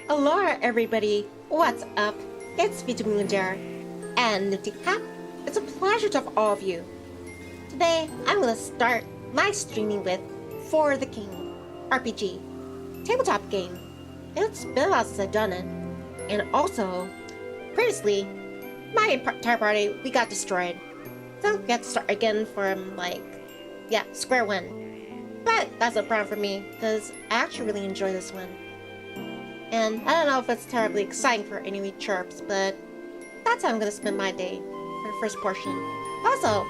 Aloha everybody, what's up? It's Vtuber Adair and Nivni. It's a pleasure to have all of you. Today, I'm gonna start my streaming with For the King RPG tabletop game. It's been a while since I've done it, and also, previously, my entire party we got destroyed, so we have to start again from square one. But that's a problem for me because I actually really enjoy this one. And I don't know if it's terribly exciting for any chirps, but that's how I'm gonna spend my day for the first portion. Also,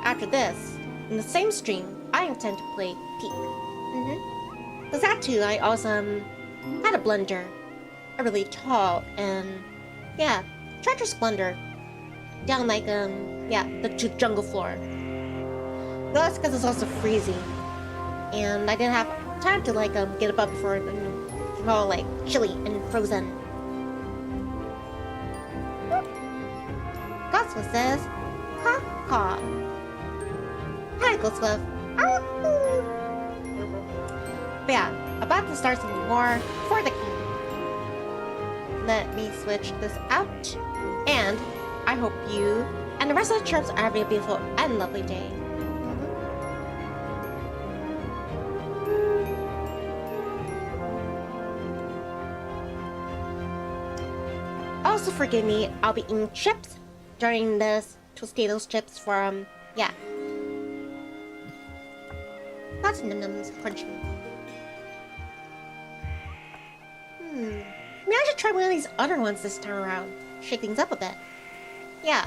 after this, in the same stream, I intend to play Peak. Because that too, I also had a blunder. A really tall and, treacherous blunder. Down the jungle floor. That's because it's also freezing. And I didn't have time to get above before all chilly and frozen. Godswift says, "Ha ha." Hi, Godswift. But yeah, about to start some more For the King. Let me switch this out, and I hope you and the rest of the chirps are having a beautiful and lovely day. Also forgive me, I'll be eating chips during this Tostitos chips from, Lots of num-nums crunching. Maybe I should try one of these other ones this time around. Shake things up a bit. Yeah.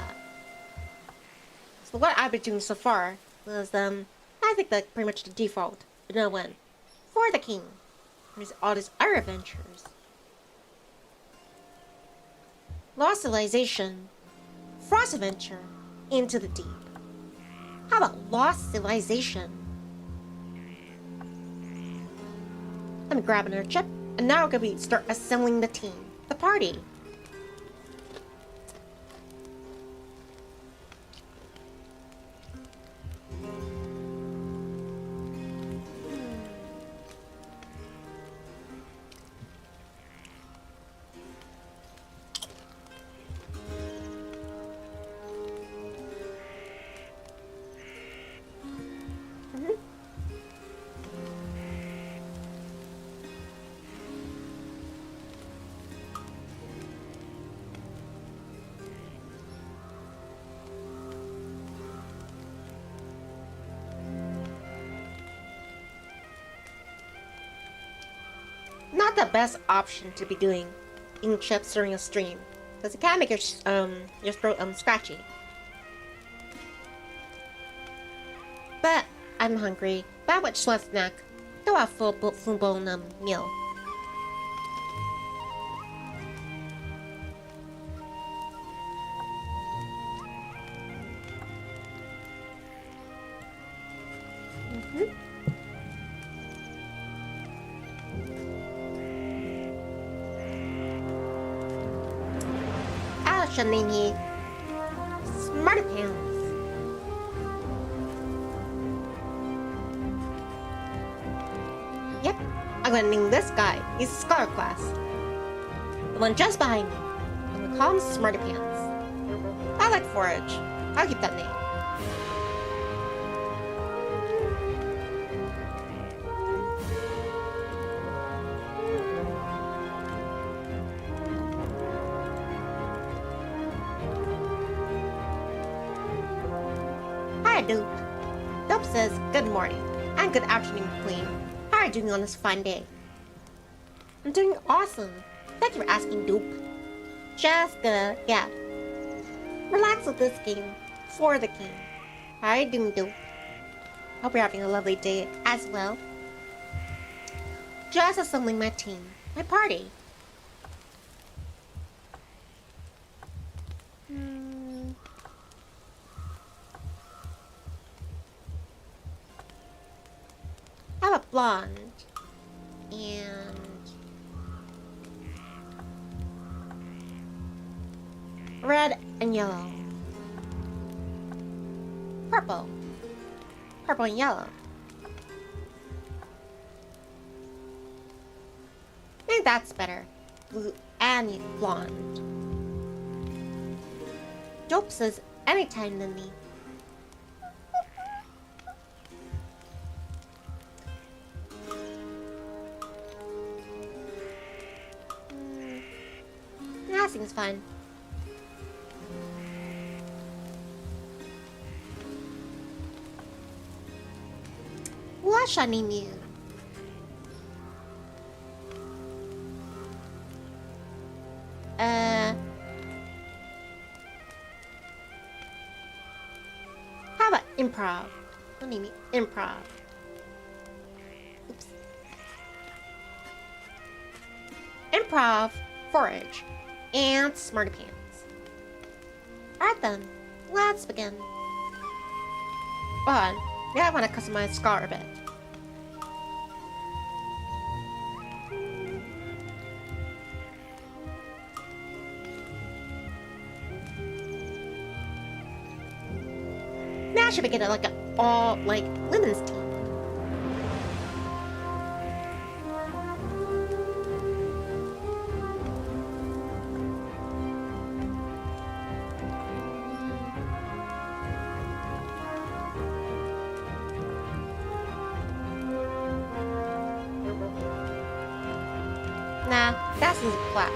So what I've been doing so far was, I think that's pretty much the default. Another one. For the King. There's all these other adventures. Lost Civilization, Frost Adventure, Into the Deep. How about Lost Civilization? Let me grab another chip, and now we're gonna start assembling the team, the party. Not the best option to be doing eating chips during a stream, because it can make your throat scratchy. But I'm hungry. But what sweat snack? Go out full blown meal. Nivni, Smarty Pants. Yep, I'm gonna name this guy. He's Scholar Class. The one just behind me. I'm gonna call him Smarty Pants. I like Forage. I'll keep that name. Dope. Dope says, "Good morning, and good afternoon, Queen. How are you doing on this fine day?" I'm doing awesome. Thank you for asking, Dope. Just gonna, relax with this game, For the King. How are you doing, Dope? Hope you're having a lovely day as well. Just assembling my team, my party. I have a blonde and red and yellow, purple and yellow. I think that's better. blue and blonde. Dope says anytime, Nivni. That seems fun. What shiny new? How about improv? What do you mean improv? Oops. Improv, forage, and smarty pants. Alright then, let's begin. Hold on, now I want to customize Scar a bit. Now I should begin like an all like women's team. Nah, that's his Flash.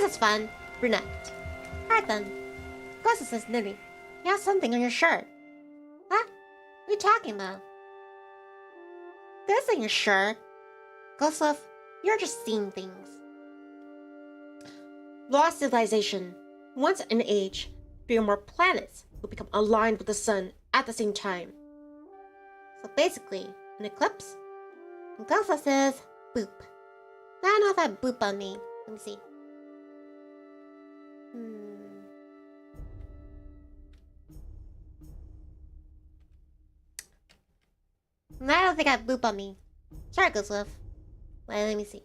That's fun. Brunette. Alright then. Ghost says Nivni. You have something on your shirt. Huh? What are you talking about? This ain't your shirt. Ghost, you're just seeing things. Lost civilization. Once an age, 3 or more planets will become aligned with the sun at the same time. So basically, an eclipse. And Ghost says boop. I don't know if I have boop on me. Let me see. I don't think I have boop on me. Sorry, Ghostliff. Wait, let me see.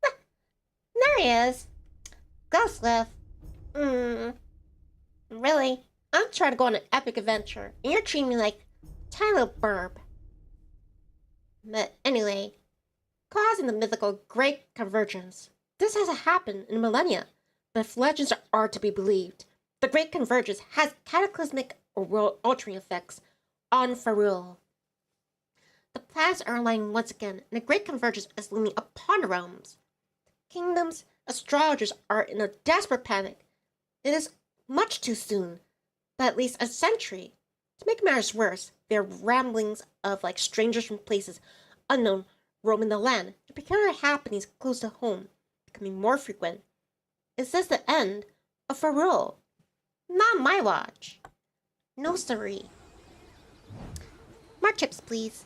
There he is. Ghostliff. Really? I'm trying to go on an epic adventure, and you're treating me like a tiny little burb. But anyway, causing the mythical Great Convergence. This hasn't happened in millennia, but if legends are to be believed, the Great Convergence has cataclysmic or world-altering effects on Farul. The planets are aligning once again, and the Great Convergence is looming upon the realms. Kingdoms, astrologers are in a desperate panic. It is much too soon, but at least a century. To make matters worse, there are ramblings of strangers from places unknown roaming the land, and peculiar happenings close to home, becoming more frequent. Is this the end of Farul? Not my watch. No siree. More chips, please.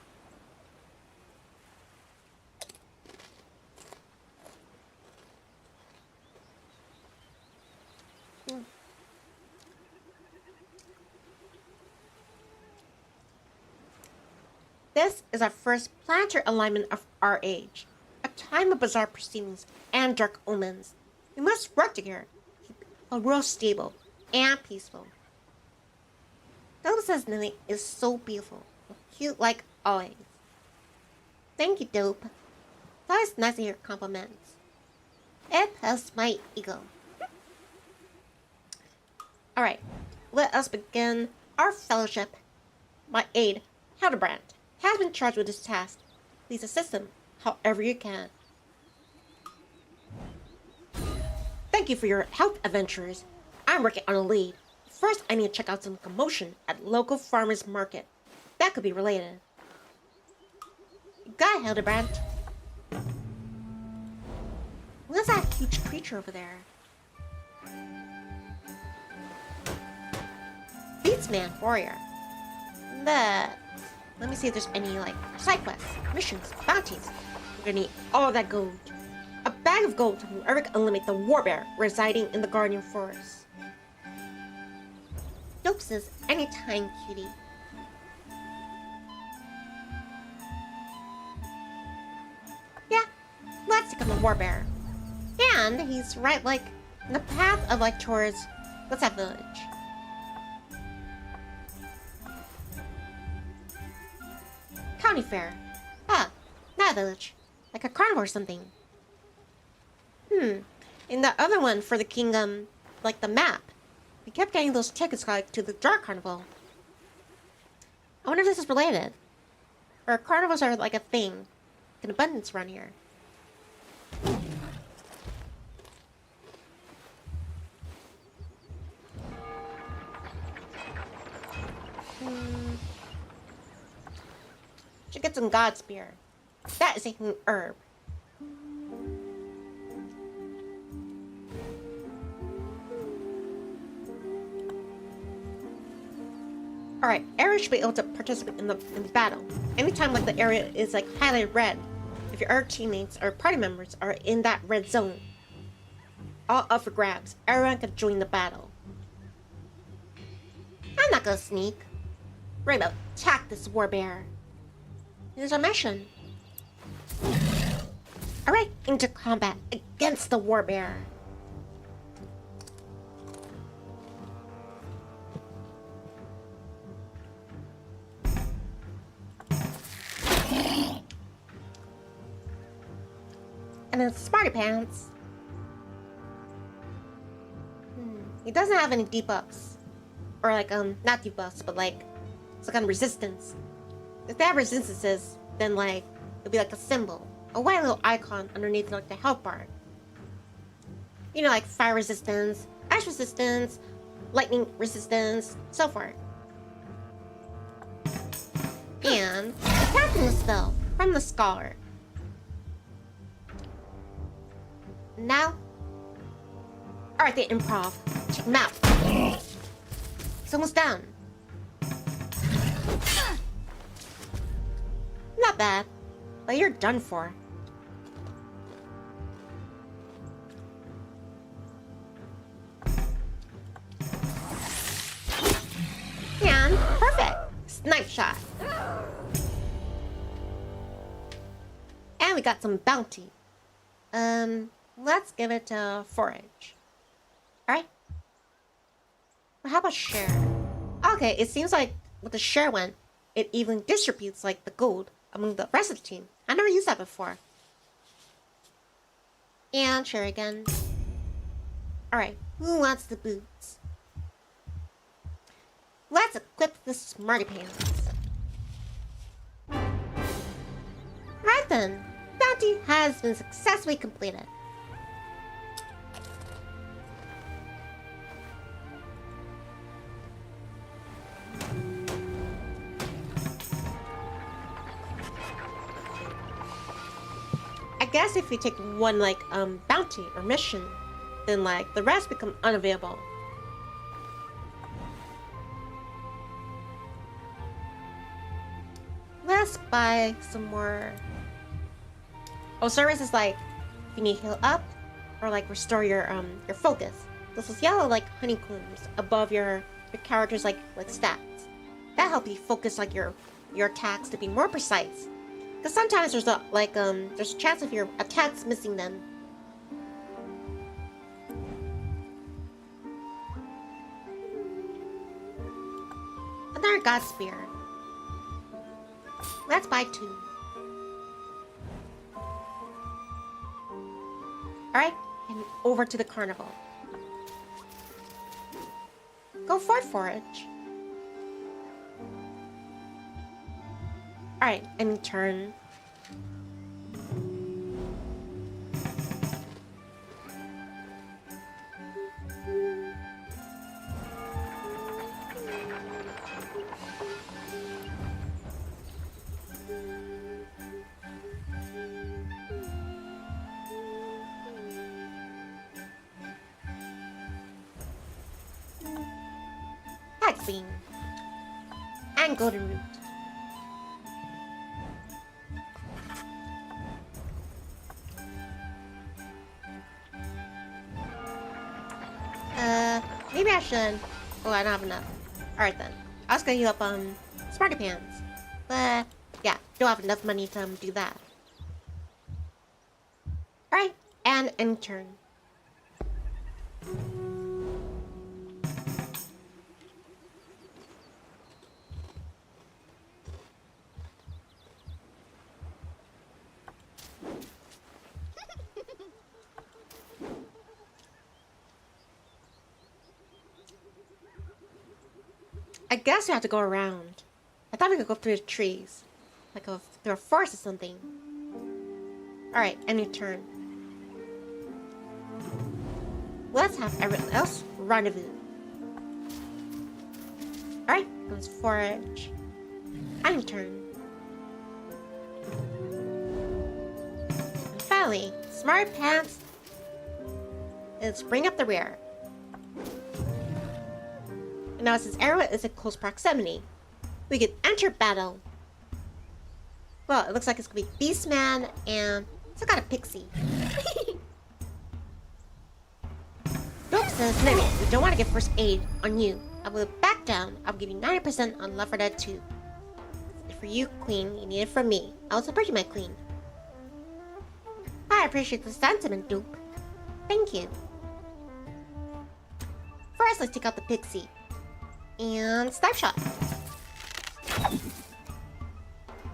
This is our first planetary alignment of our age, a time of bizarre proceedings and dark omens. We must work together to keep a world stable and peaceful. Dope says Nivni is so beautiful, cute like always. Thank you, Dope. It's always nice to hear compliments. It helps my ego. Alright, let us begin our fellowship. My aide, Hildebrand, has been charged with this task. Please assist him however you can. Thank you for your help, adventurers. I'm working on a lead. First, I need to check out some commotion at local farmers market. That could be related. You got it, Hildebrand. What's that huge creature over there? Beatsman warrior. But let me see if there's any side quests, missions, bounties. We're gonna need all that gold. A bag bag of gold to Eric eliminate the warbear residing in the Guardian Forest. Dope says anytime, cutie. Yeah, let's take on the warbear. And he's right, like, in the path of, like, towards what's that village? County fair. Ah, that village. Like a carnival or something. In the other one for the kingdom, like the map, we kept getting those tickets like to the Dark Carnival. I wonder if this is related. Or carnivals are like a thing. In abundance around here. Should get some god spear. That is a herb. Alright, Aaron should be able to participate in the battle. Anytime like the area is like highlighted red, if your other teammates or party members are in that red zone. All up for grabs. Everyone can join the battle. I'm not gonna sneak. We're gonna attack this warbear. Here's our mission. Alright, into combat against the warbear. And then Smarty Pants. He doesn't have any debuffs. Or like, not debuffs, but like, it's like on resistance. If they have resistances, then like, it'll be like a symbol. A white little icon underneath like the health bar. You know, like fire resistance, ice resistance, lightning resistance, so forth. And attacking the spell from the scholar. Now, alright, the improv. Check him out. It's almost done. Not bad, but you're done for. And perfect. Snipe shot. And we got some bounty. Let's give it a forage. Alright. Well, how about share? Okay, it seems like with the share one, it even distributes like the gold among the rest of the team. I never used that before. And share again. Alright, who wants the boots? Let's equip the Smarty Pants. Right then, bounty has been successfully completed. I guess if you take one like bounty or mission, then like the rest become unavailable. Let's buy some more. Oh, service is like if you need heal up or like restore your focus. This is yellow like honeycombs above your character's like stats. That helps you focus like your attacks to be more precise. Because sometimes there's a there's a chance of your attacks missing them. Another god spear. Let's buy 2. Alright, and over to the carnival. Go for it, forage. Alright, and turn. Hex beam. And golden root. Maybe I should. Oh, I don't have enough. Alright then. I was gonna heal up on Smarty Pants. But, yeah, don't have enough money to do that. Alright, and end turn. I guess we have to go around. I thought we could go through the trees. Like through a forest or something. Alright, end your turn. Let's have everyone else rendezvous. Alright, let's forage. End turn. And finally, Smart Pants. Let's bring up the rear. And now since everyone is in close proximity, we can enter battle. Well, it looks like it's gonna be Beastman and it's got a pixie. Dope says, Nivni, we don't want to get first aid on you. I will back down. I'll give you 90% on Left 4 Dead 2. For you, Queen, you need it from me. I will support you, my Queen. I appreciate the sentiment, Dope. Thank you. First, let's take out the pixie. And snipe shot.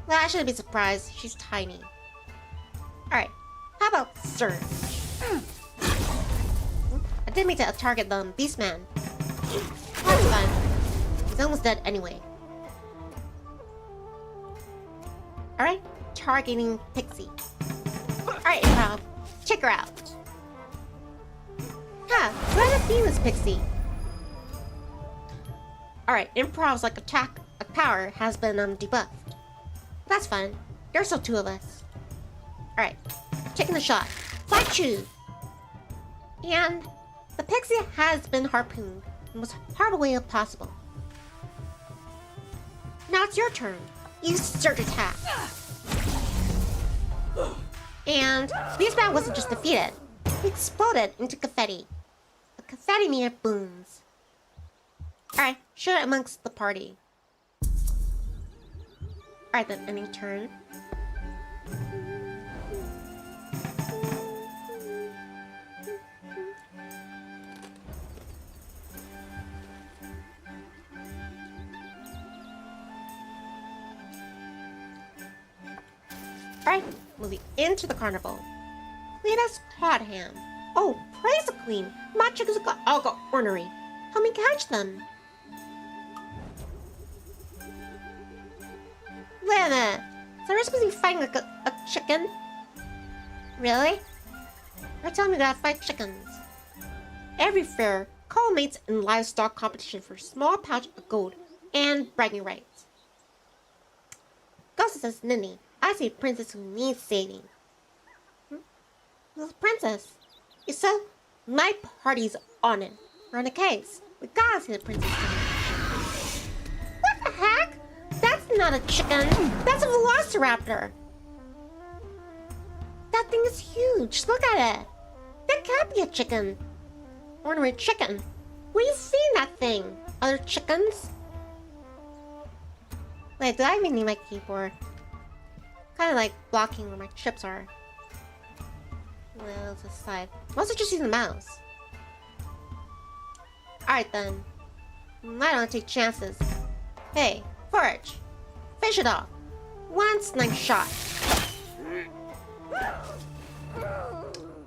Well, I shouldn't be surprised. She's tiny. Alright. How about Surge? I didn't mean to target the Beastman. That's fine. He's almost dead anyway. Alright. Targeting Pixie. Alright, Improv. Check her out. Huh. Where have I seen this Pixie? Alright, Improv's like attack power has been debuffed. That's fine. There's still two of us. Alright, taking the shot. Flight shoot! And the pixie has been harpooned in the most horrible way possible. Now it's your turn. Use surge attack. And Beastman wasn't just defeated. He exploded into confetti. The confetti meter booms. Alright, share it amongst the party. Alright then, ending turn. Alright, moving into the carnival. Cletus Codham. Oh, praise the queen! My chickens all got ornery. Help me catch them. Wait a minute. So we're supposed to be fighting like a chicken? Really? You're telling me we gotta fight chickens. Every fair, call mates in livestock competition for a small pouch of gold and bragging rights. Ghost says, Nivni, I see a princess who needs saving. Little princess. You said my party's on it. We're on the case. We gotta see the princess. What the heck? That's not a chicken. That's a velociraptor. That thing is huge. Look at it. That can't be a chicken. Ordinary chicken. Where you seen that thing? Other chickens? Wait, do I even need my keyboard? Kind of like blocking where my chips are. Well, let's decide. I'm also just using the mouse. Alright then. I don't take chances. Hey, forage. Fish it off. One snipe shot.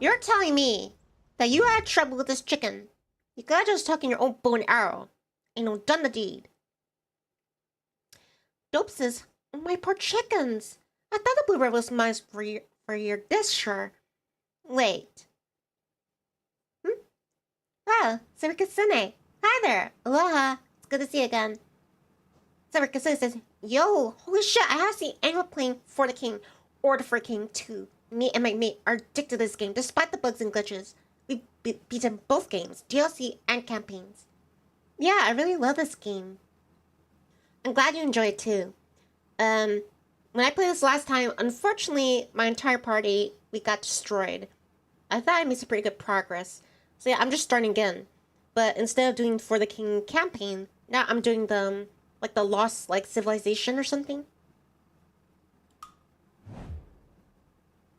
You're telling me that you had trouble with this chicken. You could have just taken your own bow and arrow and done the deed. Dope says, oh, my poor chickens. I thought the bluebird was mine for your disher. Wait. Ah, Sarikasune. Hi there. Aloha. It's good to see you again. Sarikasune says, yo, holy shit, I have seen anyone playing For the King or the For King 2. Me and my mate are addicted to this game despite the bugs and glitches. We beaten both games, DLC and campaigns. Yeah, I really love this game. I'm glad you enjoy it too. When I played this last time, unfortunately, my entire party, we got destroyed. I thought I made some pretty good progress. So yeah, I'm just starting again. but instead of doing For the King campaign, now I'm doing the like the Lost like Civilization or something.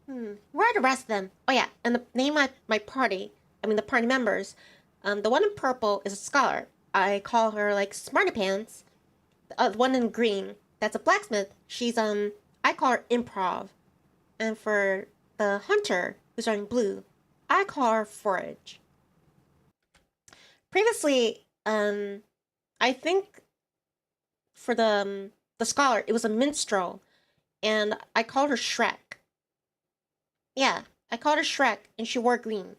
Where are the rest of them? Oh yeah, and the name of my party, I mean the party members, the one in purple is a scholar. I call her like Smarty Pants. The one in green, that's a blacksmith. She's I call her Improv. And for the hunter, who's wearing blue, I call her Forage. Previously, I think for the scholar, it was a minstrel, and I called her Shrek. Yeah, I called her Shrek, and she wore green.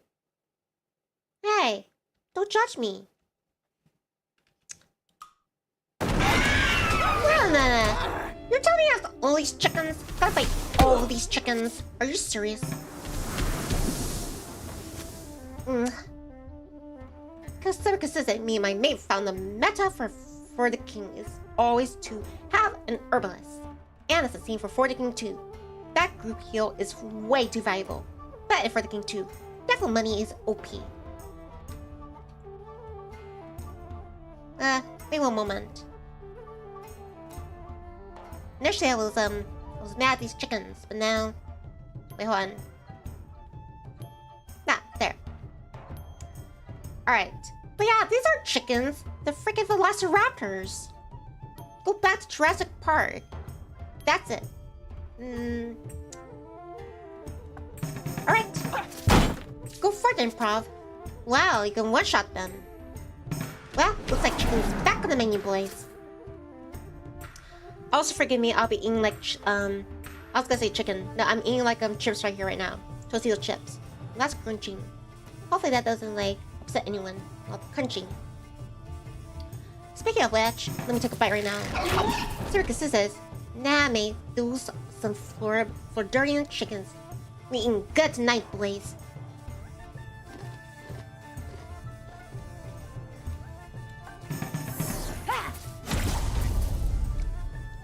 Hey, don't judge me. No. You're telling me I have all these chickens? Gotta fight all these chickens. Are you serious? Consider that me and my mate found the meta for the king is always to have an herbalist. And it's the same for the king too. That group heal is way too valuable. But for the king too, devil money is OP. Wait one moment. Initially I was mad at these chickens, but now... Wait, hold on. There. Alright. But yeah, these aren't chickens. They're freaking velociraptors. Go back to Jurassic Park. That's it. Alright. Go for it, Improv. Wow, you can one-shot them. Well, looks like chicken's back on the menu, boys. Also, forgive me, I'll be eating like, I was gonna say chicken. No, I'm eating like chips right here, right now. Tortilla chips. That's crunching. Hopefully that doesn't like upset anyone while crunching. Speaking of which, let me take a bite right now. Haruka says, nah, I made those some Floridian chickens. We eating good tonight, boys.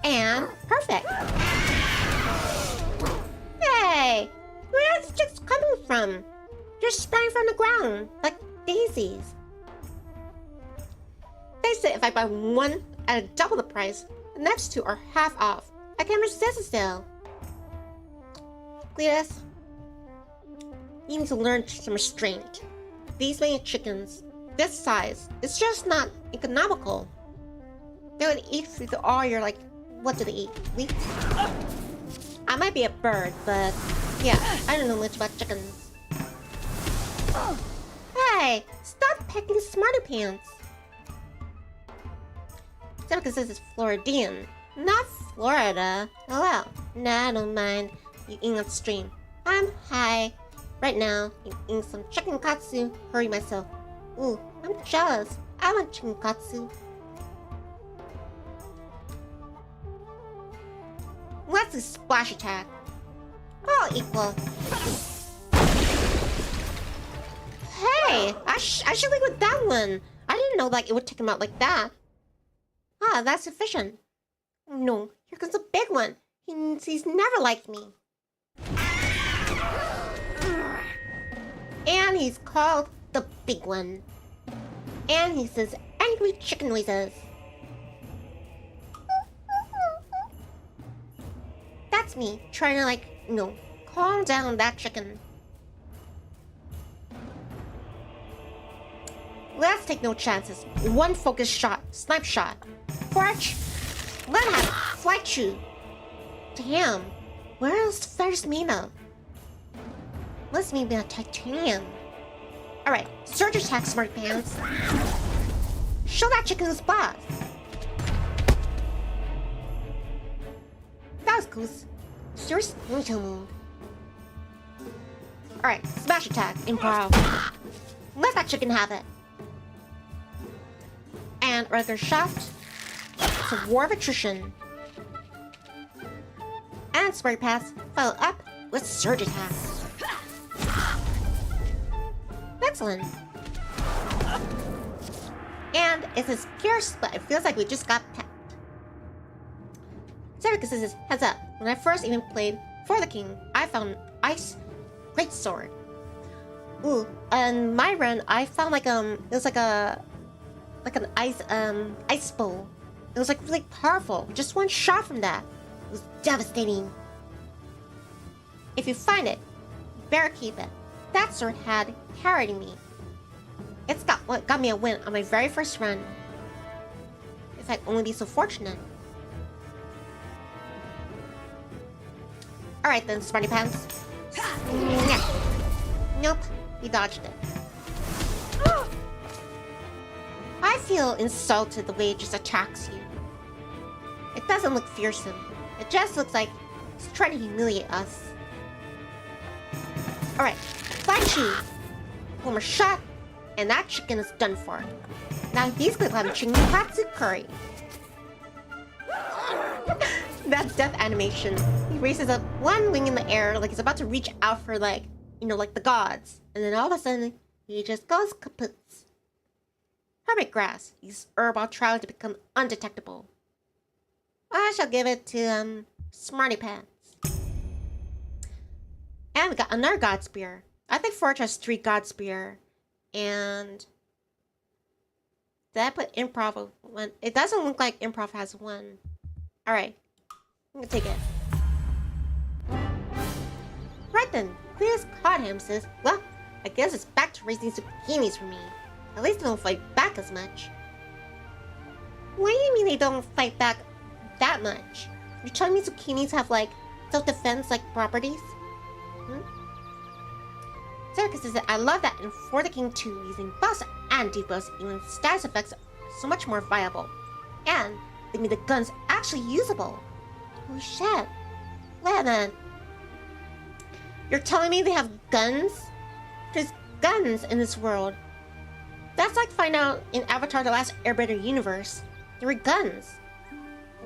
And perfect. Hey, where are these chicks coming from? They're sprouting from the ground like daisies. They said if I buy one at double the price, the next two are half off. I can't resist the sale. Cletus, you need to learn some restraint. These many chickens, this size, it's just not economical. They would eat through all your like. What do they eat? Wheat? I might be a bird, but yeah, I don't know much about chickens. Hey, stop pecking Smarty Pants. Haruka says it's Floridian, not Florida. Oh well, nah, I don't mind. You eating upstream. I'm high. Right now, eating some chicken katsu. Hurry myself. Ooh, I'm jealous. I want chicken katsu. Let's do splash attack. All equal. Hey, I should leave with that one. I didn't know like it would take him out like that. Ah, that's sufficient. No, here comes a big one. He's never liked me. And he's called the big one. And he says angry chicken noises. That's me, trying to like, calm down that chicken. Let's take no chances. One focus shot, snipe shot. Forge, let him have it. Flight shoot. Damn, where is the feathers made of? Let's make me a titanium. Alright, surge attack, Smart Pants. Show that chicken the spot. That was cool. Serious mental move. Alright, smash attack, improv. Let that chicken have it. And regular shot. It's a war of attrition. And Smart Pass follow up with surge attack. Excellent. And it's this pierce, but it feels like we just got pecked. Haruka says, heads up, when I first even played For the King, I found Ice Greatsword. Ooh, and my run, I found like it was like an ice bowl. It was like really powerful. Just one shot from that. It was devastating. If you find it, you better keep it. That sword had carried me. It's got me a win on my very first run. If I'd only be so fortunate. Alright then, Smarty Pants. Nope, he dodged it. I feel insulted the way it just attacks you. It doesn't look fearsome. It just looks like it's trying to humiliate us. Alright, Flashy! One more shot, and that chicken is done for. Now he's gonna have chicken katsu curry. That death animation. He raises up one wing in the air like he's about to reach out for like the gods. And then all of a sudden, he just goes kaput. Hermit grass. He's herb while trying to become undetectable. I shall give it to, Smarty Pants. And we got another God Spear. I think Forge has 3 God Spear. And... did I put Improv of 1? It doesn't look like Improv has 1. Alright. I'm gonna take it. Right then. Cletus caught him says, well, I guess it's back to raising zucchinis for me. At least they don't fight back as much. What do you mean they don't fight back that much? You're telling me zucchinis have, like, self-defense, like, properties? Circus says that I love that in For the King 2, using buffs and debuffs, even status effects are so much more viable. And they made the guns actually usable. Holy shit. Wait a minute. You're telling me they have guns? There's guns in this world. That's like find out in Avatar: The Last Airbender universe. There were guns.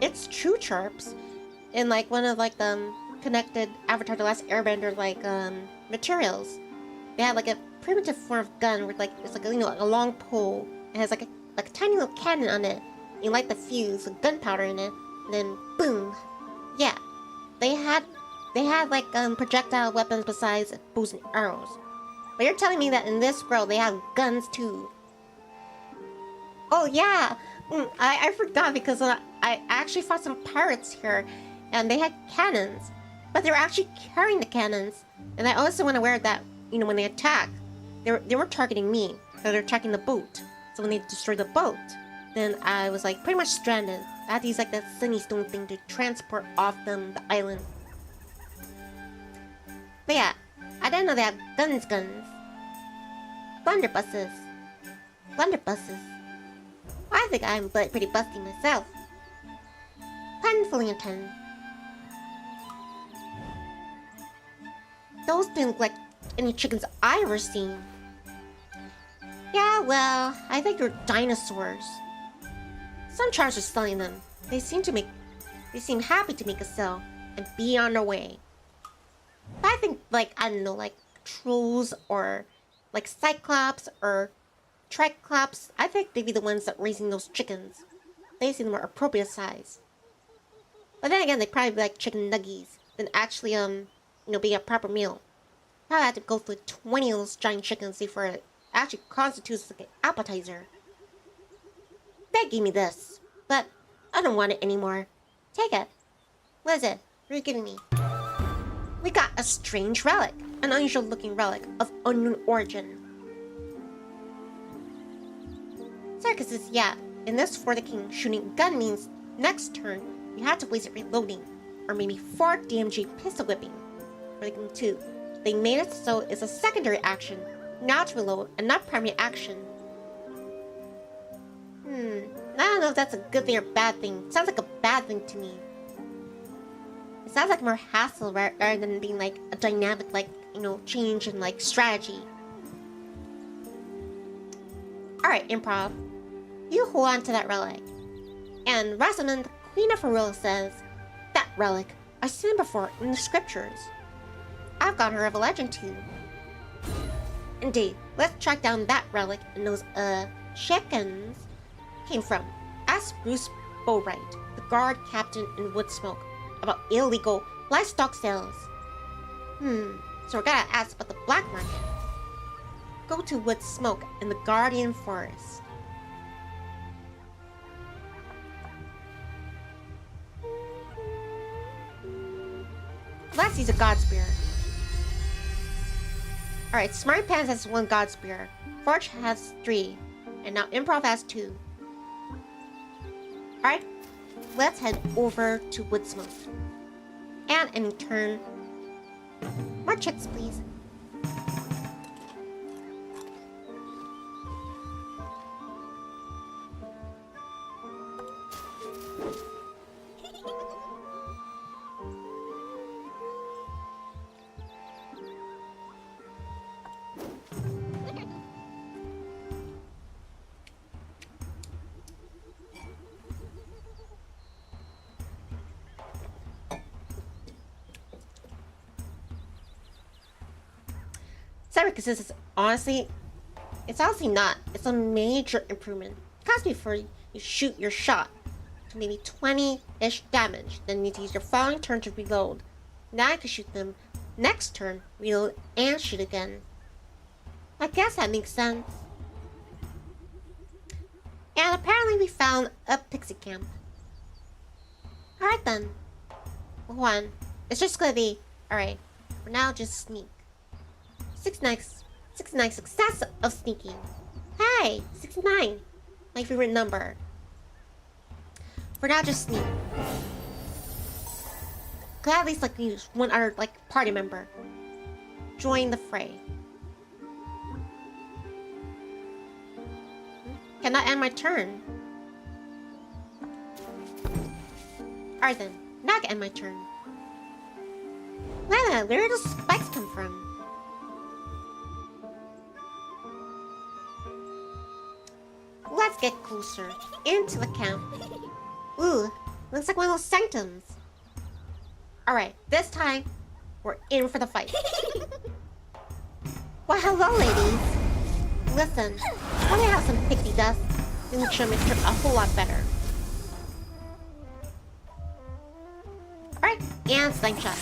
It's true, Chirps. In like one of like the connected Avatar: The Last Airbender like materials. They had like a primitive form of gun where like it's like a long pole. It has like a tiny little cannon on it. You light the fuse with gunpowder in it, and then boom. Yeah, they had like projectile weapons besides bows and arrows. But you're telling me that in this world they have guns too? Oh yeah, I forgot because I actually fought some pirates here, and they had cannons, but they were actually carrying the cannons. And I also want to aware that when they attack, they weren't targeting me, but they're attacking the boat. So when they destroyed the boat, then I was like pretty much stranded. I had to use like that sunny stone thing to transport off the island. But yeah, I didn't know they had guns. Blunderbusses. I think I'm pretty busty myself. Painfully intense. Those didn't look like any chickens I ever seen. Yeah, well, I think they're dinosaurs. Some charts are selling them. They seem happy to make a sale and be on their way. But I think like trolls or like Cyclops or Triclops, I think they'd be the ones that raising those chickens. They seem more appropriate size. But then again, they probably be like chicken nuggies than actually be a proper meal. Probably have to go through 20 of those giant chickens before it actually constitutes like an appetizer. They gave me this, but I don't want it anymore. Take it. What is it? What are you giving me? We got a strange relic, an unusual looking relic of unknown origin. Circus says, yeah, in this For the King, shooting gun means next turn you had to waste it reloading, or maybe 4 DMG pistol whipping. For the King 2, they made it so it's a secondary action, not reload and not primary action. I don't know if that's a good thing or bad thing. It sounds like a bad thing to me. It sounds like more hassle rather than being like a dynamic change in like strategy. Alright, Improv. You hold on to that relic. And Rosamund, the Queen of Haruka, says, that relic, I've seen it before in the scriptures. I've got her of a legend too. Indeed, let's track down that relic and those, chickens came from. Ask Bruce Bowright, the guard captain in Woodsmoke, about illegal livestock sales. So we gotta ask about the black market. go to Wood Smoke in the Guardian Forest. Let's use a God Spear. Alright, Smart Pants has 1 God Spear, Forge has 3, and now Improv has 2. Alright, let's head over to Wood Smoke. And in turn, more chicks, please. Because this is honestly, it's honestly not. It's a major improvement. Because before you shoot your shot to maybe 20-ish damage, then you need to use your following turn to reload. Now you can shoot them next turn, reload, and shoot again. I guess that makes sense. And apparently we found a pixie camp. Alright then. Hold on. It's just gonna be, alright, for now just sneak. 69 success of sneaking. Hey, 69. My favorite number. For now, just sneak. Could at least use one other party member. Join the fray. Cannot end my turn. Alright then, now I can end my turn. Wait a minute, where do those spikes come from? Let's get closer into the camp. Ooh, looks like one of those sanctums. Alright, this time, we're in for the fight. Well, hello, ladies. Listen, let me have some pixie dust to make sure it makes it a whole lot better. Alright, and slingshot.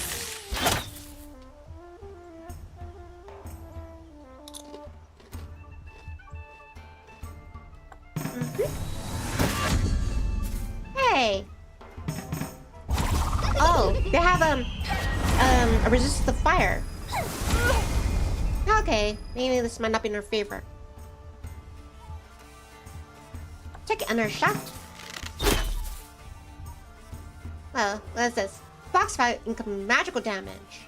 Hey! Oh, they have a resistance to fire. Okay, maybe this might not be in our favor. Take another shot. Well, what is this? Foxfire income magical damage.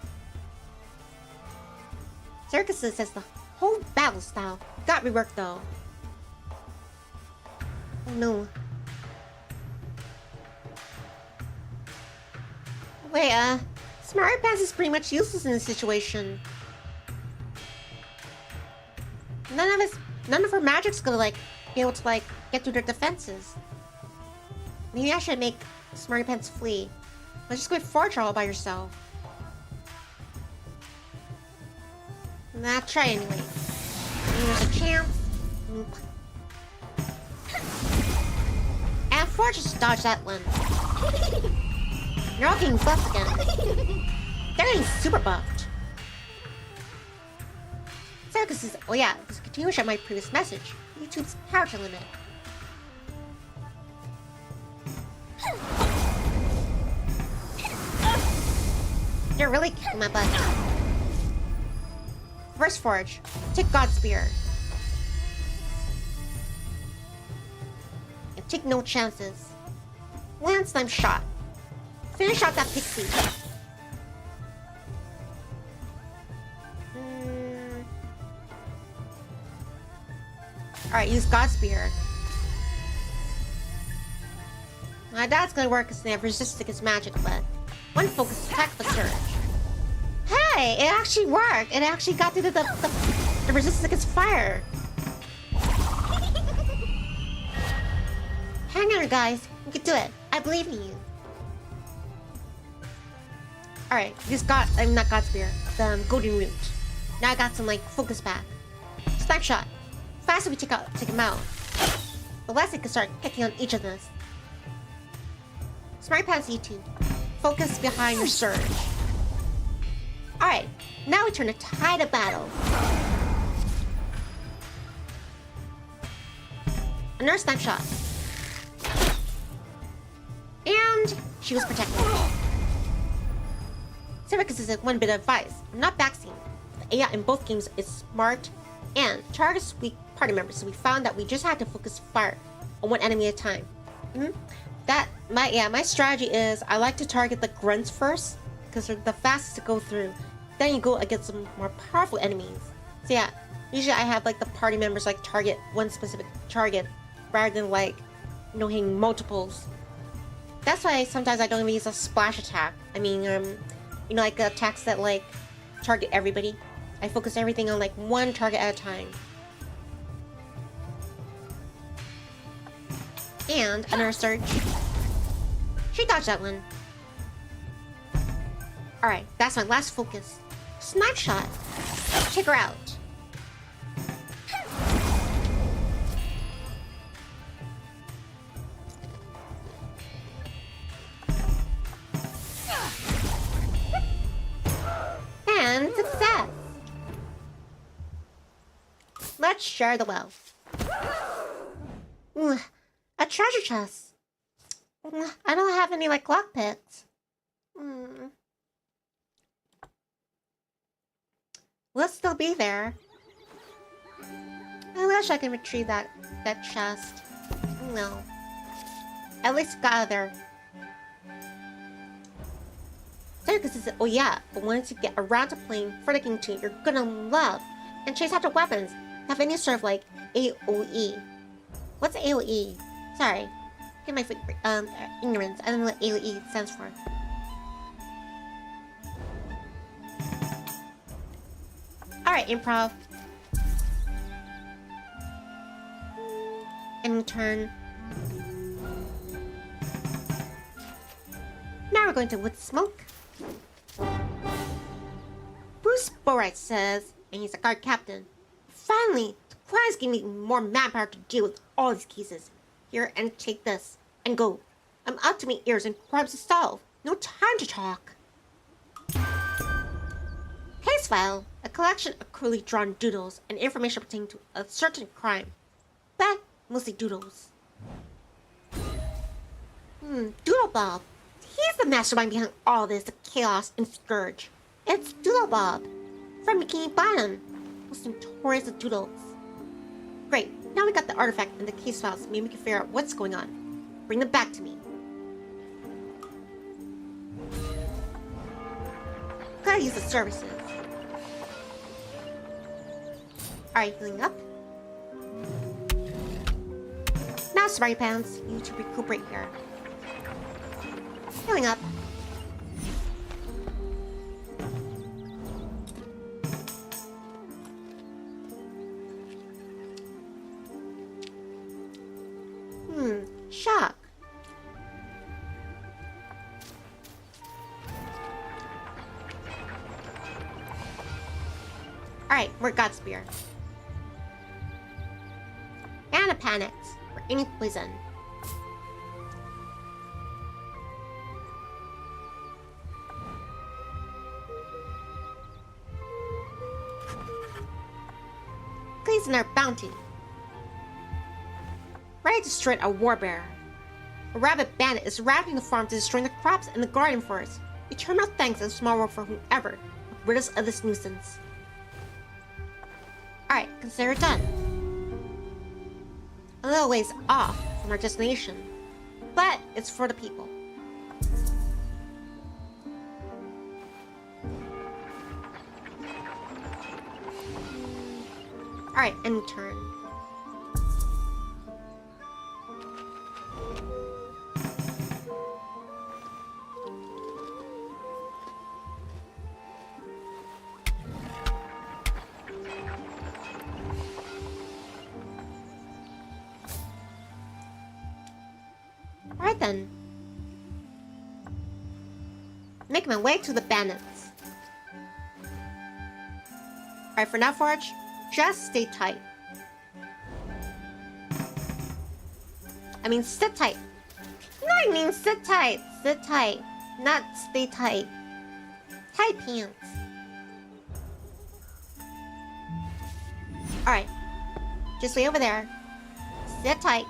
Circus says the whole battle style got reworked though. Oh no. Wait, Smart Pants is pretty much useless in this situation. None of her magic's gonna be able to get through their defenses. Maybe I should make Smarty Pants flee. Let's just go forge all by yourself. Nah, try anyway. Maybe there's a chance. And Forge just dodged that one. You're all getting buffed again. They're getting super buffed. Circus is, oh yeah, this continuation of my previous message. YouTube's character limit. You're really kicking my butt. First Forge, take God Spear. And take no chances. Land Slime shot. Finish out that pixie. Alright, use God Spear. Now that's gonna work because they have resistance against magic, but one focus attack for surge. Hey, it actually worked. It actually got through the resistance against fire. Hang on, guys. You can do it. I believe in you. Alright, not God Spear. The Golden Root. Now I got some focus back. Snipe shot. Faster we take him out. The less it can start kicking on each of us. Smart Pants E2. Focus behind your surge. Alright, now we turn the tide of battle. Another snapshot. And she was protected. Cyricus is one bit of advice. I'm not backseating. The AI in both games is smart and targets weak party members, so we found that we just had to focus fire on one enemy at a time. My strategy is I like to target the grunts first because they're the fastest to go through. Then you go against some more powerful enemies. So yeah, usually I have like the party members like target one specific target rather than like hitting multiples. That's why sometimes I don't even use a splash attack. I mean, like attacks that like target everybody. I focus everything on like one target at a time. And another surge. She dodged that one. Alright, that's my last focus. Snipe shot. Take her out. And success! Let's share the wealth. A treasure chest. I don't have any like lockpicks. Will it still be there? I wish I could retrieve that chest. No. At least it got out of there. Circus is oh yeah, but once you get around to playing for the King 2, you're gonna love and chase after weapons. Have any sort of like AOE. What's AOE? Sorry. Get my ignorance. I don't know what AOE stands for. Alright, improv. And turn. Now we're going to wood smoke. Bruce Borite says, and he's a guard captain. Finally, the crimes give me more manpower to deal with all these cases. Here, and take this, and go. I'm up to my ears in crimes to solve. No time to talk. Case file. A collection of crudely drawn doodles and information pertaining to a certain crime. But mostly doodles. Doodle Bob. He's the mastermind behind all this, the chaos and scourge. It's Doodle Bob. From Bikini Bottom. Most notorious of doodles. Great. Now we got the artifact and the case files. Maybe we can figure out what's going on. Bring them back to me. Gotta use the services. Alright, healing up. Now, Smarty Pants, you need to recuperate here. Healing up. Shock. Alright, we're Godspear. And a panic for any poison. Please in our bounty. Ready to destroy a warbearer. A rabbit bandit is ravaging the farm to destroy the crops and the garden forest. Eternal thanks and small world for whomever would rid us of this nuisance. Alright, consider it done. A little ways off from our destination, but it's for the people. Alright, end turn. Alright then. Make my way to the bandits. Alright, for now, Forge, just stay tight. I mean, sit tight. No, I mean sit tight. Sit tight. Not stay tight. Tight pants. Alright. Just stay over there. Sit tight.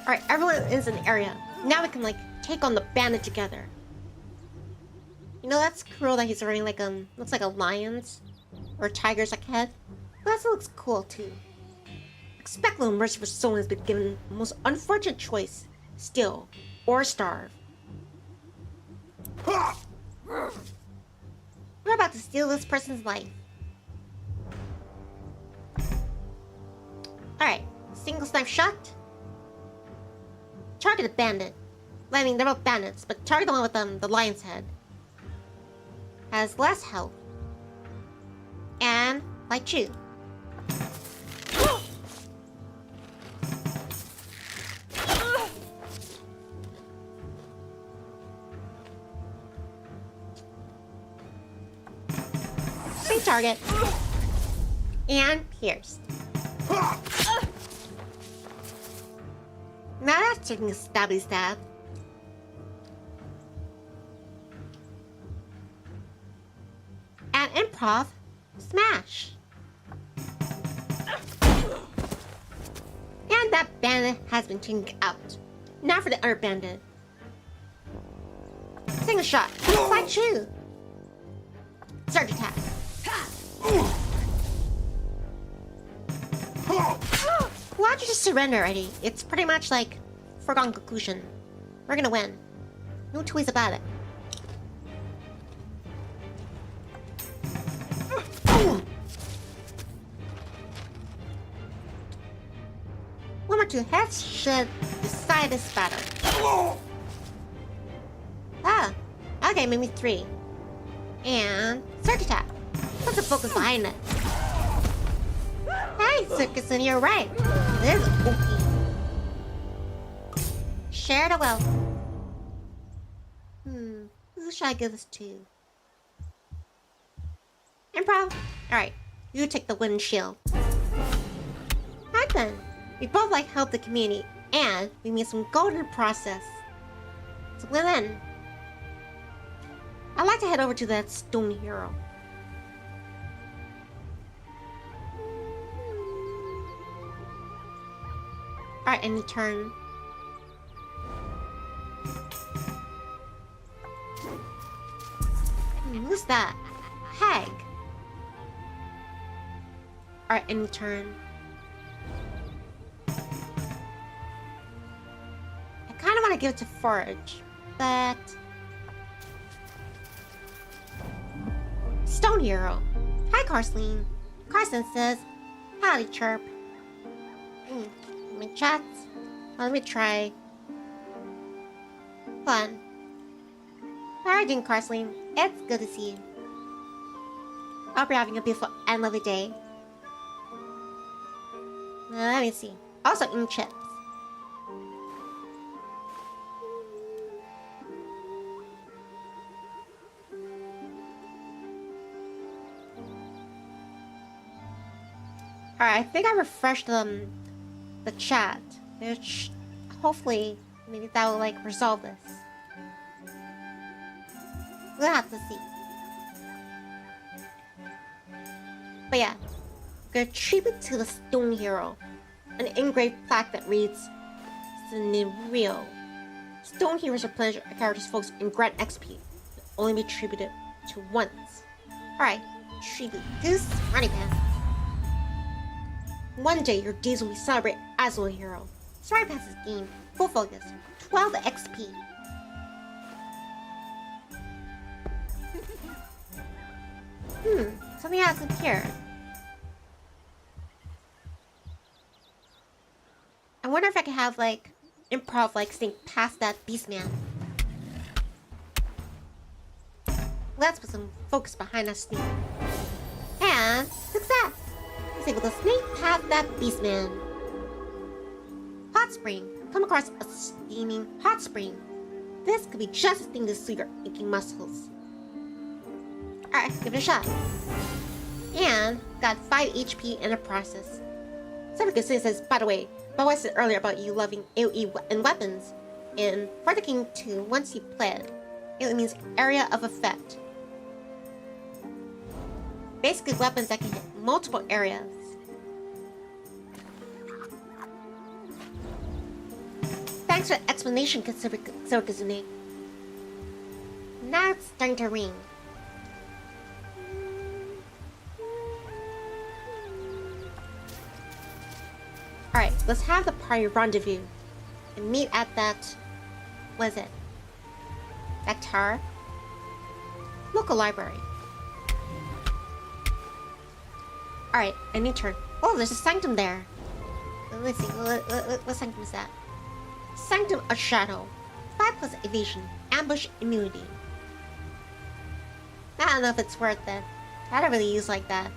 Alright, everyone is in the area. Now we can, like, take on the bandit together. You know, that's cool that he's wearing, like, looks like a lion's or tiger's, like, head. But that looks cool, too. Expect little mercy for someone who's been given the most unfortunate choice. Steal or starve. We're about to steal this person's life. Alright, single snipe shot. Target the bandit. I mean, they're both bandits, but target the one with the lion's head. Has less health. And light shoot. Same target. And pierced. Now that's taking a stabby stab. And improv, smash. And that bandit has been taken out. Now for the other bandit. Single shot, side shoot. Surge attack. Why don't you just surrender already? It's pretty much like foregone conclusion. We're gonna win. No two ways about it. One or two heads should decide this battle. Ah, okay, maybe 3. And surge attack. What's the focus behind it? Hey, Circus, and you're right. This is spooky. Share the wealth. Who should I give this to? Improv? Alright, you take the wooden shield. Right then. We both like help the community, and we made some gold in the process. So win-win. I'd like to head over to that stone hero. Alright, any turn. Who's that? Hag. Alright, any turn. I kind of want to give it to Forge, but... Stone Hero. Hi, Carsleen. Carson says, howdy, chirp. My chats. Well, let me try. Fun. How are you doing, Carsleen? It's good to see you. I hope you're having a beautiful and lovely day. Let me see. Also, in chips. Alright, I think I refreshed the chat, which hopefully maybe that will like resolve this. We'll have to see. But yeah, a tribute to the Stone Hero, an engraved plaque that reads "Real." Stone Heroes replenish a character's focus and grant XP, but only be tributed to once. Alright, tribute Goose Running Pass. One day, your days will be celebrated as a hero. Sorry Pass is gained. Full focus. 12 XP. Something has appeared. I wonder if I can have, like, improv, like, sneak past that Beastman. Let's put some focus behind that sneak. And success! He's able to sneak past that Beastman. Hot spring. Come across a steaming hot spring. This could be just a thing to suit your aching muscles. Alright, give it a shot. And got 5 HP in the process. Haruka says, by the way, but what I said earlier about you loving AoE and weapons. In For the King 2, once you played, AoE means area of effect. Basically weapons that can hit multiple areas. Thanks for the explanation, Kazune. Now it's starting to ring. Alright, let's have the party rendezvous and meet at that... what is it? That tower? Local library. Alright, a new turn. Oh, there's a sanctum there. Let's see, what sanctum is that? Sanctum of Shadow. 5+ evasion, ambush immunity. I don't know if it's worth it. I don't really use like that.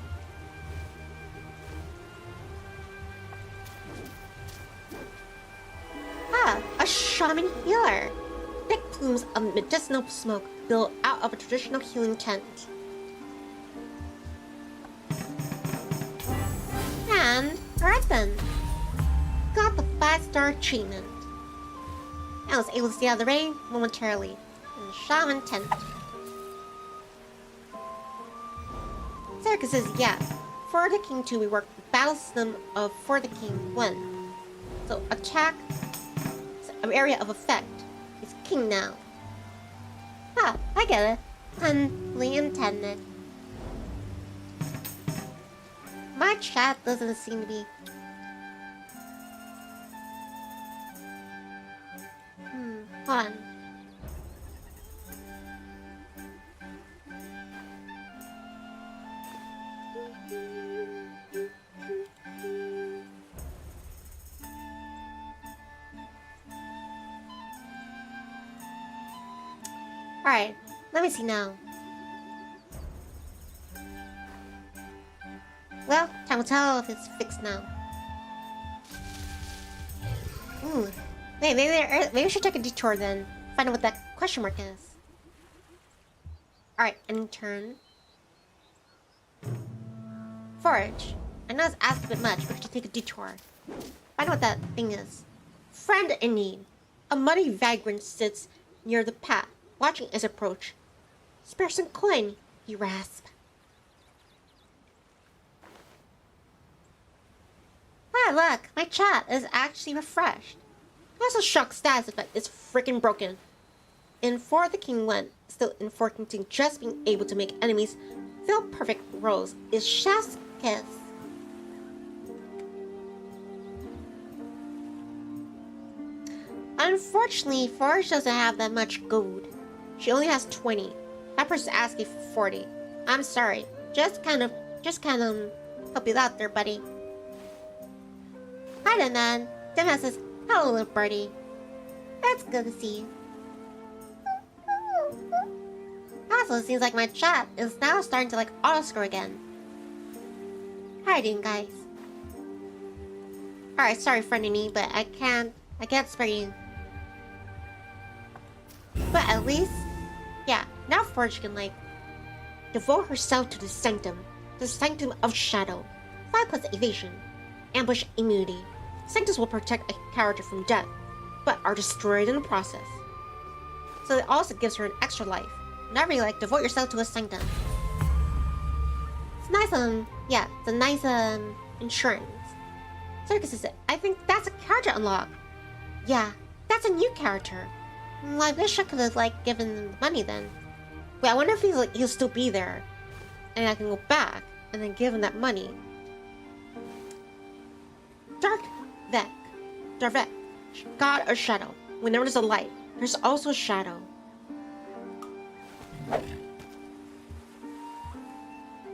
Ah, a shaman healer. Thick plumes of medicinal smoke built out of a traditional healing tent. And alright then. Got the 5-star treatment. I was able to see out of the rain momentarily in the shaman tent. Haruka says, yeah, for the King 2 we work the battle system of For the King 1. So attack, area of effect is King now. Ah, I get it. Punly intended. My chat doesn't seem to be... hold on. Alright, let me see now. Well, time will tell if it's fixed now. Ooh. Maybe we should take a detour then. Find out what that question mark is. Alright, end turn. Forage. I know it's asked a bit much, but we should take a detour. Find out what that thing is. Friend in need. A muddy vagrant sits near the path, watching his approach. Spare some coin, he rasped. Ah, look, my chat is actually refreshed. Also shock status effect is freaking broken. In For the King 1, still in King just being able to make enemies feel perfect rolls is chef's kiss. Unfortunately, Forge doesn't have that much gold. She only has 20. That person's asking for 40. I'm sorry. Just kind of help you out there, buddy. Hi then, man. Demon says, hello, little birdie. That's good to see you. Also, it seems like my chat is now starting to auto-score again. How are you doing, guys? Alright, sorry, friendly, but I can't spare you. But at least, yeah, now Forge can devote herself to the Sanctum of Shadow. 5+ evasion, ambush immunity. Sanctums will protect a character from death, but are destroyed in the process. So it also gives her an extra life. Whenever you devote yourself to a Sanctum. It's nice, yeah, it's a nice, insurance. Circus says, I think that's a character unlock. Yeah, that's a new character. I wish I could have, given him the money then. Wait, I wonder if he'll still be there. And I can go back, and then give him that money. Darvek, God of Shadow. Whenever there's a light, there's also a shadow.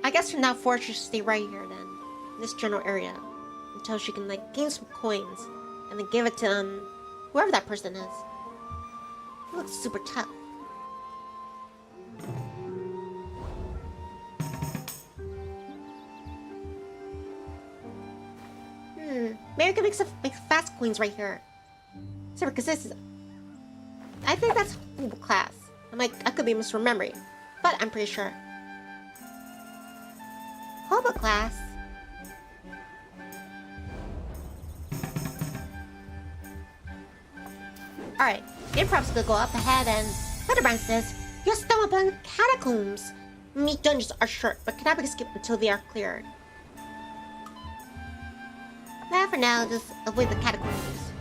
I guess for now, Forge should stay right here then, in this general area, until she can gain some coins, and then give it to whoever that person is. He looks super tough. Maybe we can make fast coins right here. So because this is, I think that's class. I could be misremembering, but I'm pretty sure. Hobo class. Alright, Improv's gonna go up ahead and Butterbrand says, you'll stumble upon catacombs. Meat dungeons are short, but cannot be skipped until they are cleared. Now for now, just avoid the catacombs.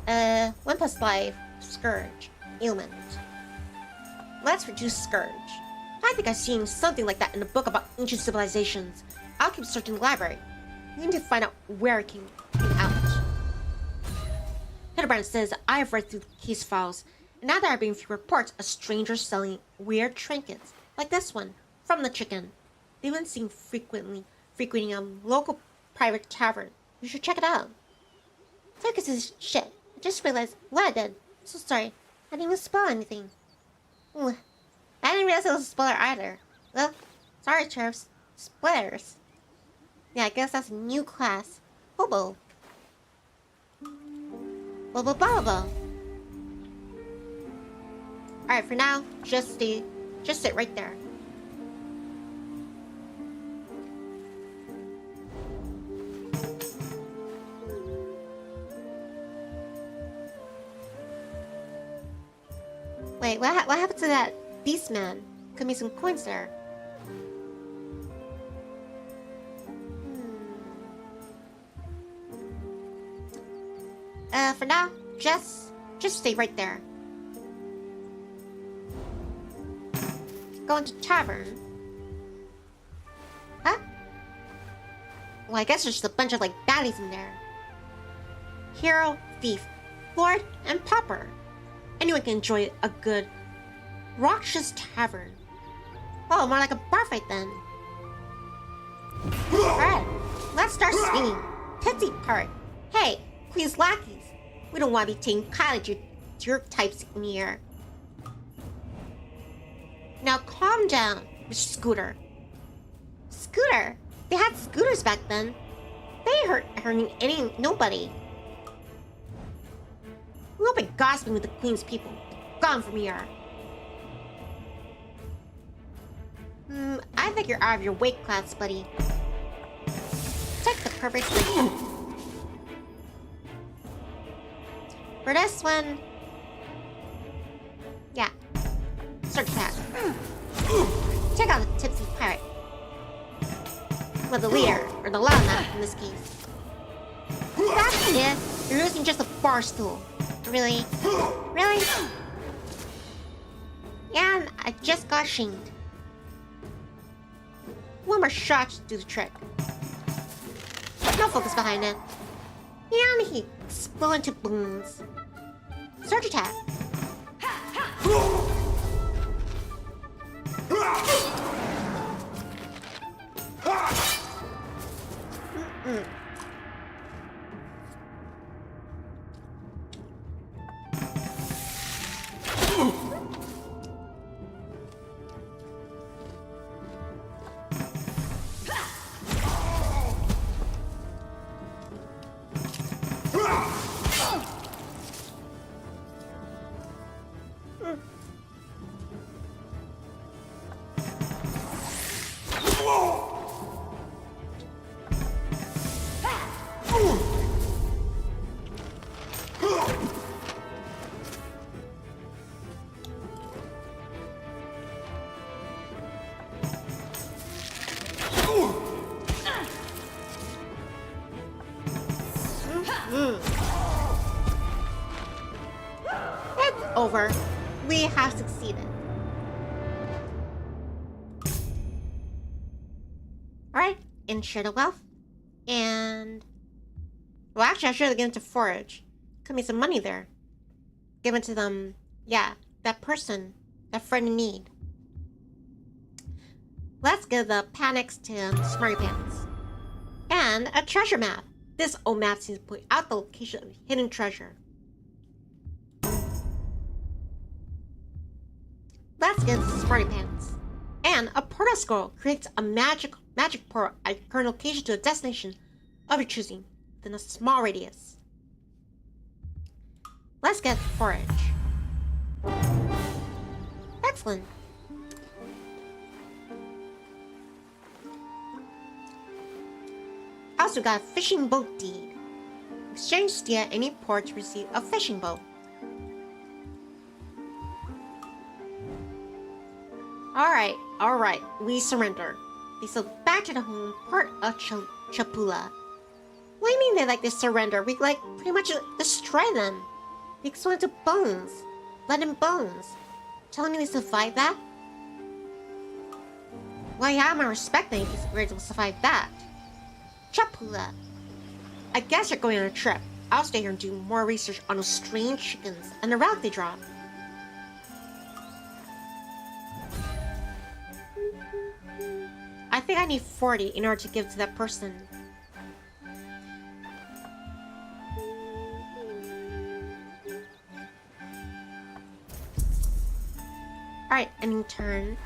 1 plus life, Scourge, ailment. Let's reduce Scourge. I think I've seen something like that in a book about ancient civilizations. I'll keep searching the library. We need to find out where it came out. Hildebrand says I have read through the case files, and now there are being few reports of strangers selling weird trinkets, like this one, from the chicken. They've been seen frequenting a local private tavern. You should check it out. Circus is shit. I just realized what I did. I'm so sorry. I didn't even spoil anything. Ooh. I didn't realize it was a spoiler either. Well, sorry, Sheriffs. Spoilers. Yeah, I guess that's a new class. Hobo. Bobo. Alright, for now, just sit right there. Wait, what happened to that beast man? Could be some coins there. For now, just stay right there. Going to tavern. Huh? Well, I guess there's just a bunch of like baddies in there. Hero, thief, lord, and pauper. Anyone can enjoy a good raucous tavern. Oh, more like a bar fight then. Alright, let's start swinging. Tipsy part. Hey, please lackeys. We don't want to be taking college jerk types in here. Now calm down, Mr. Scooter. Scooter? They had scooters back then. They ain't hurting nobody. We won't be gossiping with the Queen's people. Gone from here. I think you're out of your weight class, buddy. Take the perfect weight. For this one... yeah. Search that. Check out the tipsy pirate. Well, the leader, or the loudmouth in this case. That's it. You're using just a bar stool. Really? Really? Yeah, I just got shamed. One more shot to do the trick. No focus behind it. And he explode into balloons. Surge attack. It's over. We have succeeded. Alright, ensure the wealth. And... well, actually, I should have given it to Forage. Could be some money there. Given to them, yeah, that person, that friend in need. Let's give the panics to Smarty Pants. And a treasure map. This old map seems to point out the location of hidden treasure. Let's get Smarty Pants. And a portal scroll creates a magic portal at a current location to a destination of your choosing within a small radius. Let's get Forage. Excellent. Also got a fishing boat deed. Exchange stay at any port to receive a fishing boat. Alright, we surrender. They sailed back to the home port of Chapula. What do you mean they like to surrender? We pretty much destroy them. We explode into bones. Blood and bones. Telling me they survived that? Well, yeah, I'm respecting if we're able to survive that. Chapula. I guess you're going on a trip. I'll stay here and do more research on those strange chickens and the relic they dropped. I think I need 40 in order to give to that person. Alright, ending turn.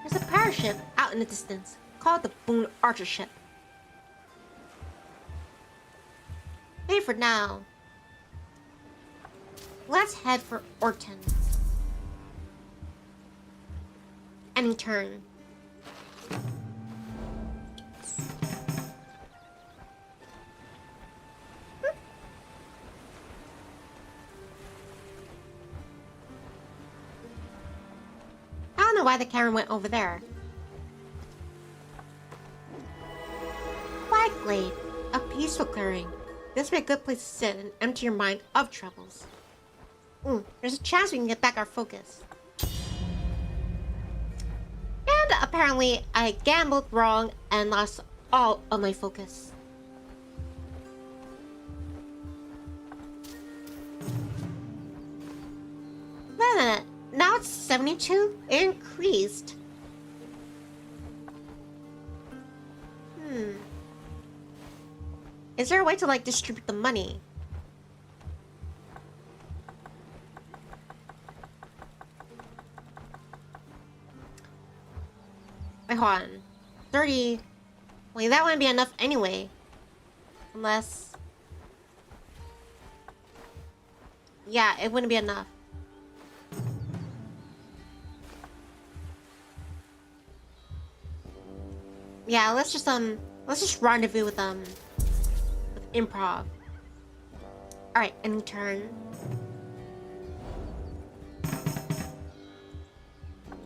There's a power ship out in the distance, called the Boone Archer ship. Hey, for now. Let's head for Orton. Ending turn. I don't know why the camera went over there. Quiet Glade, a peaceful clearing. This would be a good place to sit and empty your mind of troubles. There's a chance we can get back our focus. And apparently, I gambled wrong and lost all of my focus. Wait a minute. Now it's 72? It increased. Is there a way to distribute the money? Wait, hold on. 30. Wait, that wouldn't be enough anyway. Unless... yeah, it wouldn't be enough. Yeah, let's just rendezvous with improv. Alright, ending turn.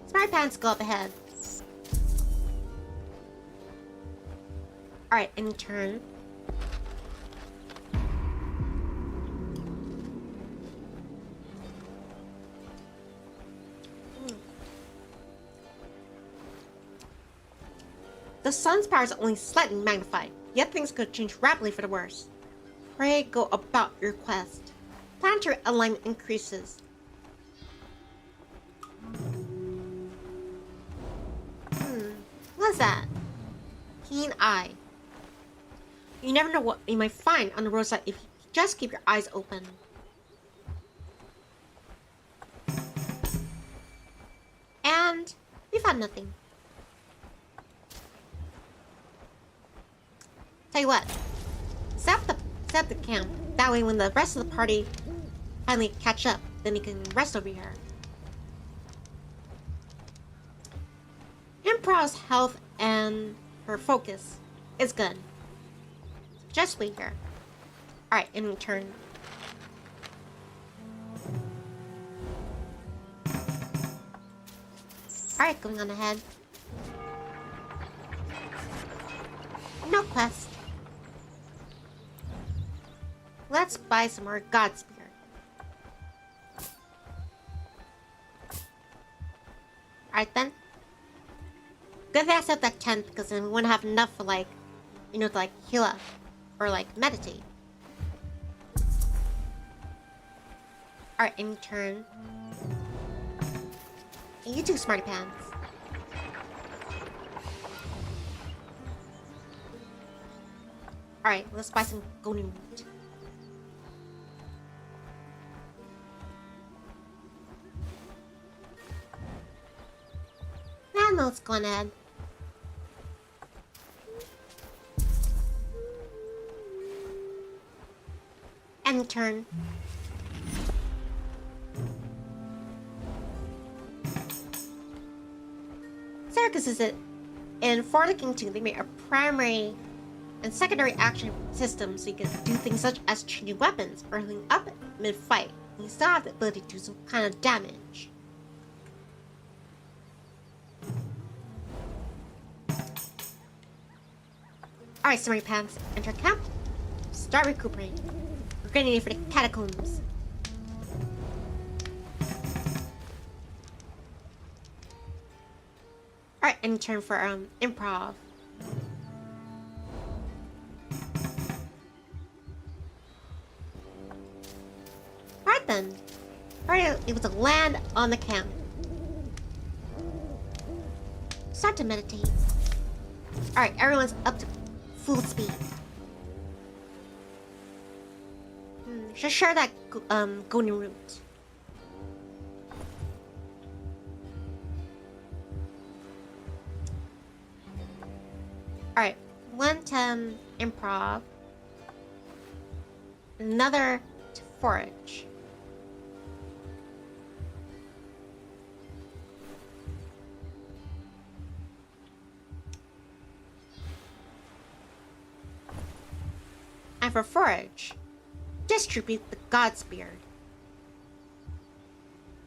Smart pants go up ahead. Alright, ending turn. The sun's power is only slightly magnified, yet things could change rapidly for the worse. Pray go about your quest. Planetary alignment increases. What's that? Keen eye. You never know what you might find on the roadside if you just keep your eyes open. And we found nothing. Tell you what, set up the camp. That way when the rest of the party finally catch up, then you can rest over here. Improv's health and her focus is good. Just wait here. Alright, in turn. Alright, going on ahead. No quest. Let's buy some more God Spear. Alright then. Good thing I set up that tent because then we wouldn't have enough for to heal up or meditate. Alright, in turn. And you too, smarty pants. Alright, let's buy some golden meat. And let's go ahead. And turn. Circus is it. In For the King 2, they made a primary and secondary action system so you can do things such as changing weapons or healing up mid-fight. you still have the ability to do some kind of damage. Alright, Smarty Pants, enter camp. Start recuperating. We're getting ready for the catacombs. Alright, any turn for improv. Alright then. Alright, able to land on the camp. Start to meditate. Alright, everyone's up to full speed. Just share that golden route. Alright, one to improv. Another to forage. And for forage, distribute the God's Beard.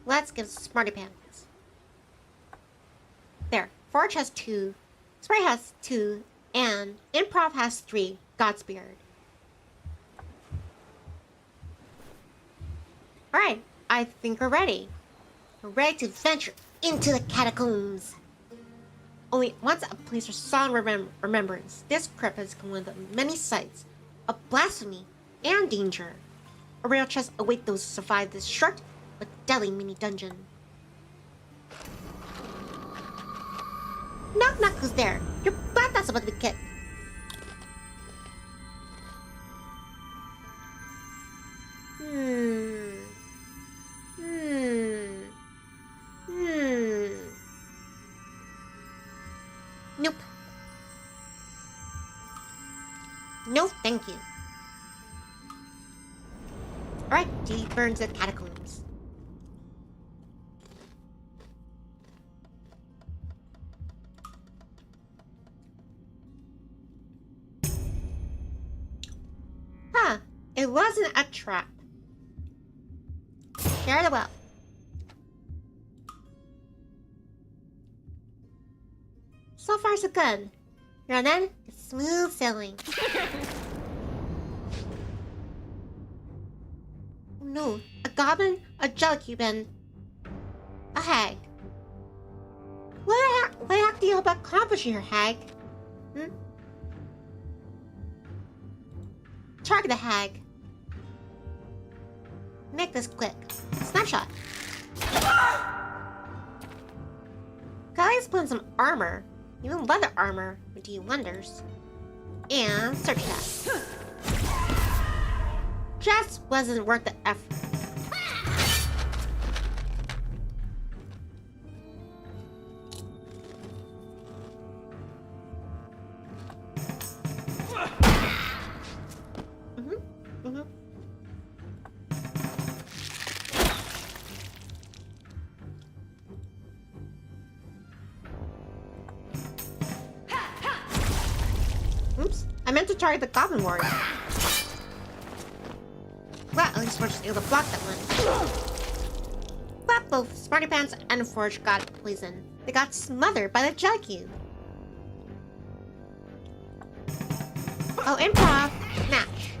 Let's give Smarty Pants. There, forage has 2, Spray has 2, and improv has 3 God's Beard. Alright, I think we're ready. We're ready to venture into the catacombs. Only once a place for solemn remembrance, this crypt has become one of the many sites of blasphemy and danger. A real chest awaits those who survive this short but deadly mini dungeon. Knock knock, who's there? Your butt that's about to be kicked. Nope. No, thank you. Alright, deeper into the catacombs. Huh, it wasn't a trap. Share the well. So far so good. Now then, it's smooth sailing. Oh no, a goblin, a jellycube, and a hag. What the heck do you hope to accomplish here, hag? Target the hag. Make this quick. Snapshot. Guys put on some armor. Even leather armor would do wonders. And search that. Just wasn't worth the effort. Oops, I meant to target the goblin warrior. Well, at least we're just able to block that one. But both Smarty Pants and Forge got poisoned. They got smothered by the jellycube. Oh, improv. Match.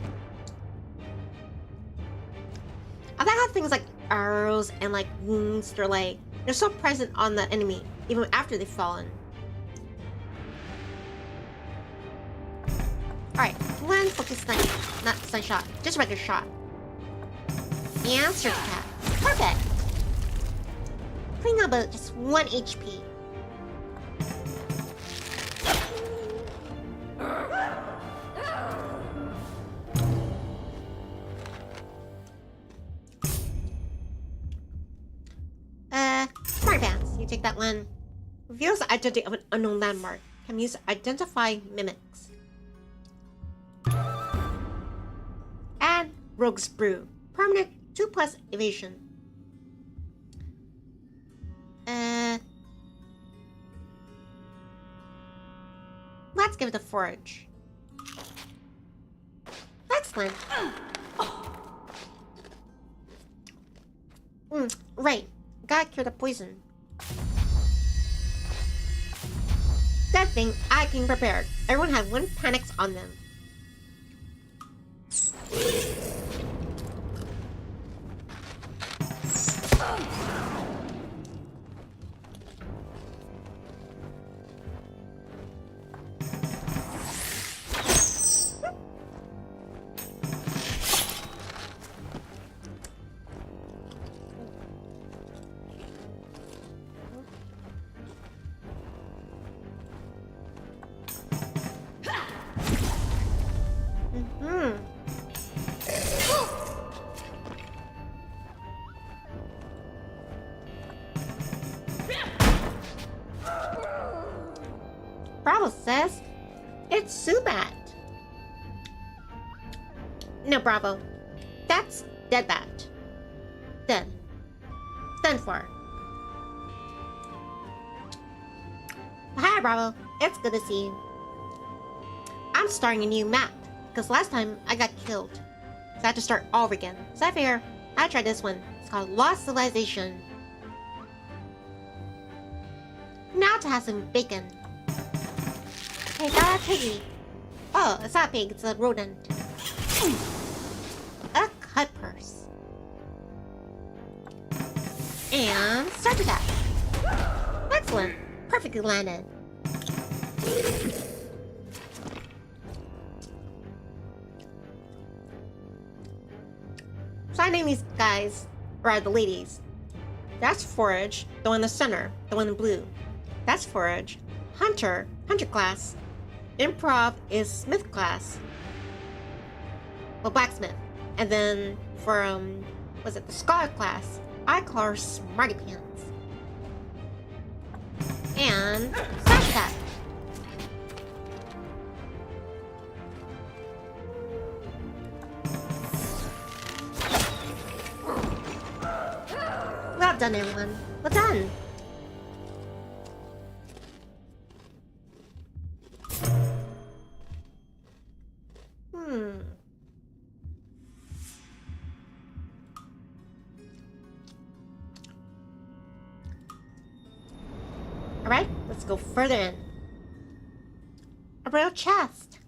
I like how things like arrows and like wounds, they're so present on the enemy, even after they've fallen. Alright, one focus stun, not stun shot, just regular shot. And search cat. Perfect! Clean up about just 1 HP. Smart Pants, you take that one. Reveals the identity of an unknown landmark. Can be used to identify mimics. And Rogue's Brew. Permanent 2+ evasion. Let's give it a forage. Excellent. Right. Gotta cure the poison. Good thing I came prepared. Everyone had one panics on them. Bravo says it's Subat. No, Bravo. That's Deadbat. Dead. Stand for. Hi, Bravo. It's good to see you. I'm starting a new map, because last time I got killed. So I had to start all over again. So I figure I'll try this one. It's called Lost Civilization. Now to have some bacon. Hey, got a piggy. Oh, it's not a pig, it's a rodent. A cut purse. And start attack. Excellent. Perfectly landed. So I name these guys, or the ladies. That's Forage, the one in the center, the one in blue. That's Forage. Hunter, Hunter class. Improv is Smith class. Well, Blacksmith. And then for, was it the Scholar class? I call her Smarty Pants. And Slash Attack. Well done, everyone. Well done. Alright, let's go further in. A real chest.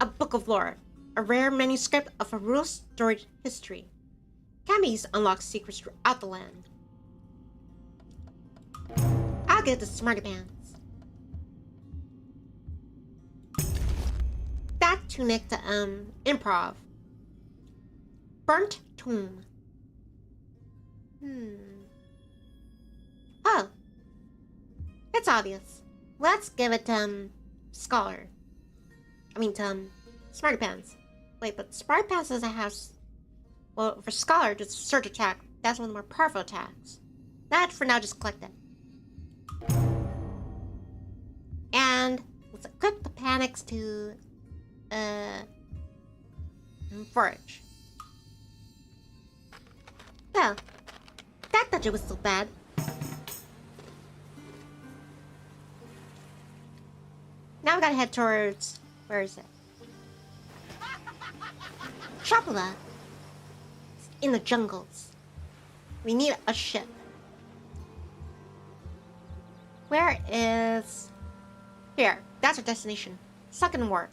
A book of lore. A rare manuscript of Haruka's storied history. Camis unlock secrets throughout the land. I'll get the Smarty Pants. That tunic to, Improv. Burnt Tomb. Oh. It's obvious. Let's give it to, Scholar. I mean, to, Smarty Pants. Wait, but Smarty Pants doesn't have... Well, for Scholar, just Surge Attack. That's one of the more powerful attacks. That, for now, just collect it. And let's equip the panics to... Forage. Well, that budget was so bad. Now we gotta head towards... Where is it? Chapula. It's in the jungles. We need a ship. Where is... Here, that's our destination. Second Wharf.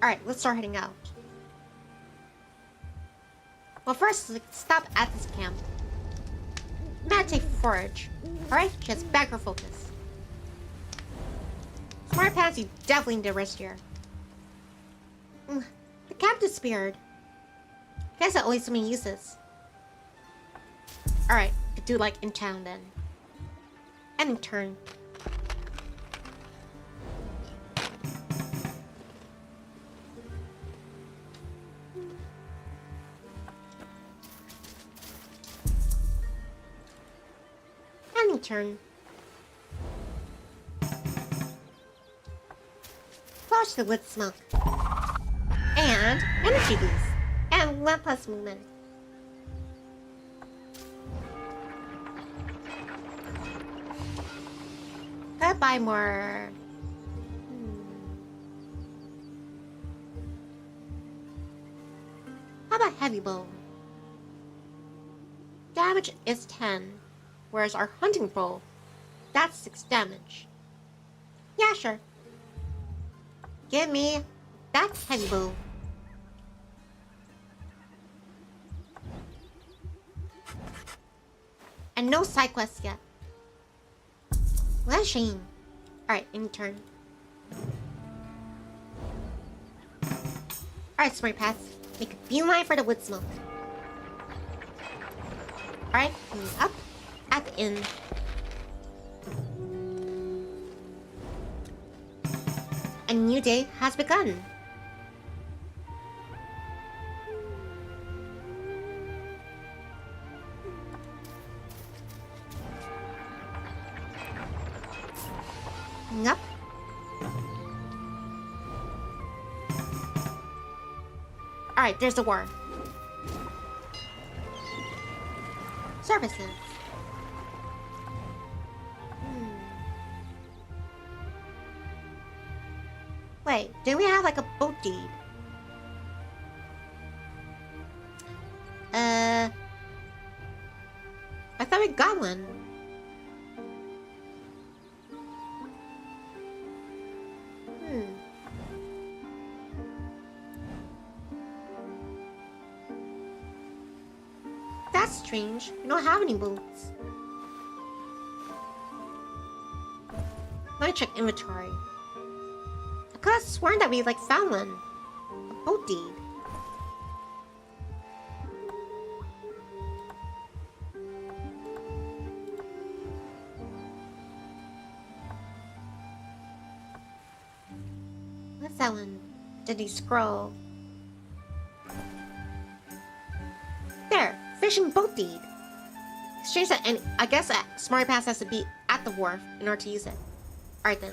Alright, let's start heading out. Well, first, let's stop at this camp. Meditate for Forage. Alright, she has back her focus. Smart Pants, you definitely need to rest here. The camp disappeared. Guess that always so many uses. Alright, could do like in town then. Ending turn. Ending turn. Flush the wood smoke. And energy boost. And 1+ movement. Could buy more. How about heavy bow? Damage is 10, whereas our hunting bow, that's 6 damage. Yeah, sure. Give me that heavy bow. And no side quests yet. What a shame. Alright, in turn. Alright, smart pass. Make a beeline for the wood smoke. Alright, coming up at the inn. A new day has begun. Up. Alright, there's the war. Services. Wait, do we have like a boat deed? I thought we got one. That's strange. We don't have any boats. Let me check inventory. I could have sworn that we found one. A boat deed. What's that one? Did he scroll? There, fishing boat deed. Exchange that, and I guess that Smart Pass has to be at the wharf in order to use it. Alright then.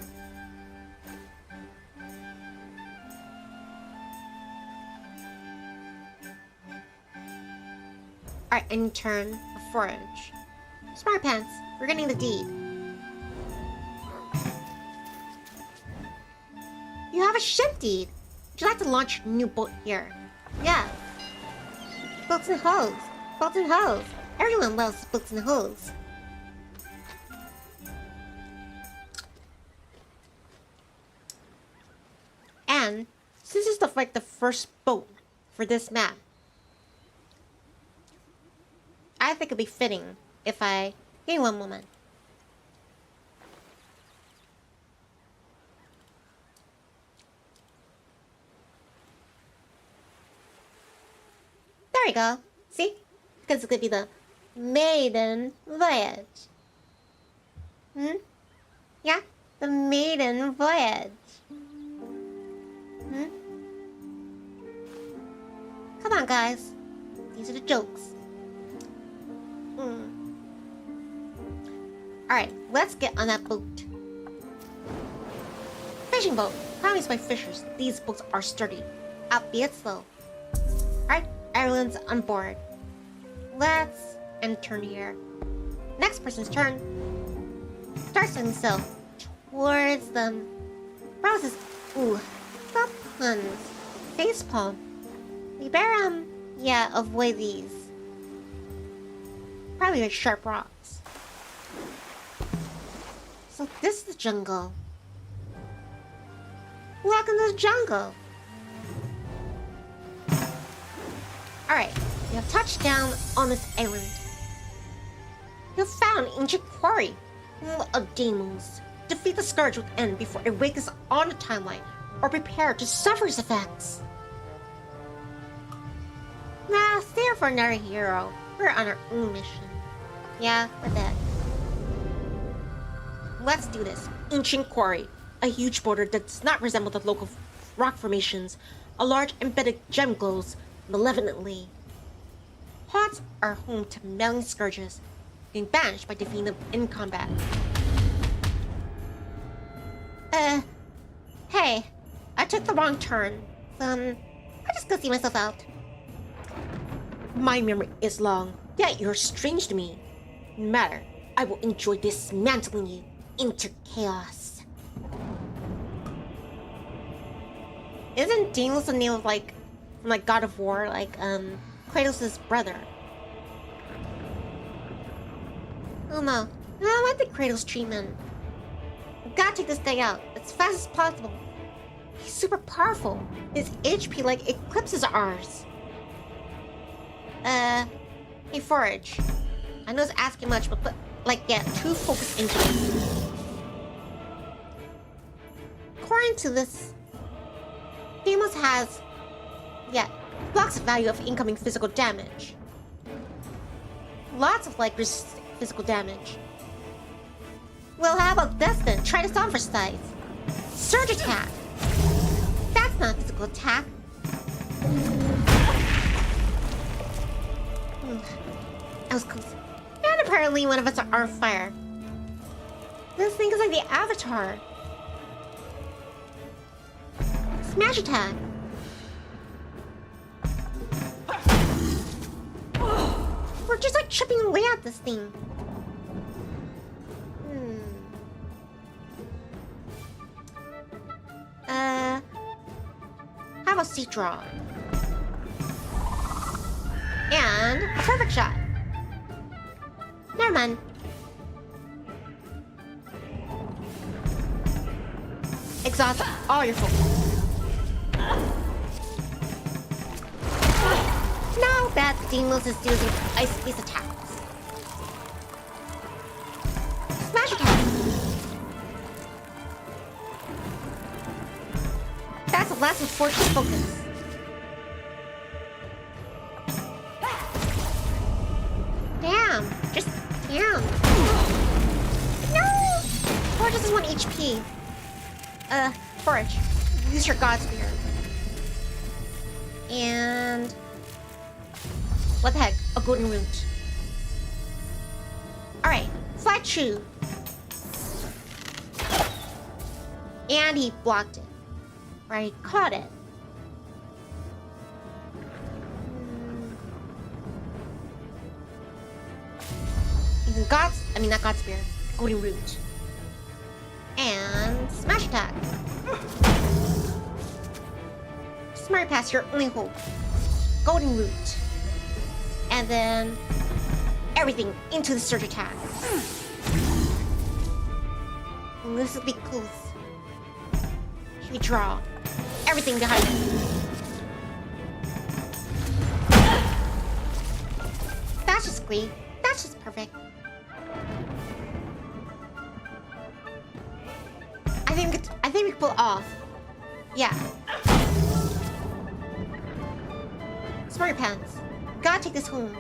Alright, in turn, a forage. Smart Pants, we're getting the deed. You have a ship deed. Would you like to launch a new boat here? Yeah. Boats and hoes. Boats and hoes. Everyone loves boats and hoes. And since it's the first boat for this map, I think it'd be fitting if I... Give me one moment. There we go. See? Because it could be the maiden voyage. Yeah? The maiden voyage. Come on, guys. These are the jokes. Alright, let's get on that boat. Fishing boat. Promised by fishers, these boats are sturdy, albeit slow. Alright, everyone's on board. Let's end turn here. Next person's turn. Start setting sail towards them. Roses. Ooh. Stop puns. Facepalm. We better, yeah, avoid these. Probably like sharp rocks. So this is the jungle. Welcome to the jungle. Alright, we have touched down on this island. You have found an ancient quarry full of demons. Defeat the scourge with end before it wakens on the timeline, or prepare to suffer its effects. Nah, stay here for another hero. We're on our own mission. Yeah, with that. Let's do this. Ancient quarry. A huge boulder that does not resemble the local rock formations. A large embedded gem glows malevolently. Haunts are home to melting scourges, being banished by defeating them in combat. Hey, I took the wrong turn. I'll just go see myself out. My memory is long, yet you're strange to me. No matter, I will enjoy dismantling you. into chaos. Isn't Deimos the name of from God of War, Kratos' brother? Oh no, I don't like the Kratos treatment. We gotta take this guy out as fast as possible. He's super powerful. His HP eclipses ours. Hey Forage. I know it's asking much, but get too focused into it. According to this, Deimos has, blocks of value of incoming physical damage. Lots of resistant physical damage. Well, how about this then? Try this on for size. Surge attack. That's not a physical attack. That was close. And apparently one of us are on fire. This thing is like the Avatar. Smash attack. We're just chipping away at this thing. How about Seat Draw? And a perfect shot. Never mind. Exhaust all your focus. Now that Deimos is using Ice Beast attacks. Smash attack. That's a last of fortune focus. Damn. No! Forge is 1 HP. Forge. Use your God Spear. And... what the heck? A golden root. Alright, Flat Shoe. And he blocked it. Or he caught it. Not God Spear. Golden Root. And Smash Attack. Smart Pass, your only hope. Golden Root. And then everything into the Surge Attack. And this will be close. Should we draw? Everything behind it. That's just great. That's just perfect. I think we can pull off. Yeah. Smart Pants. Gotta take this home.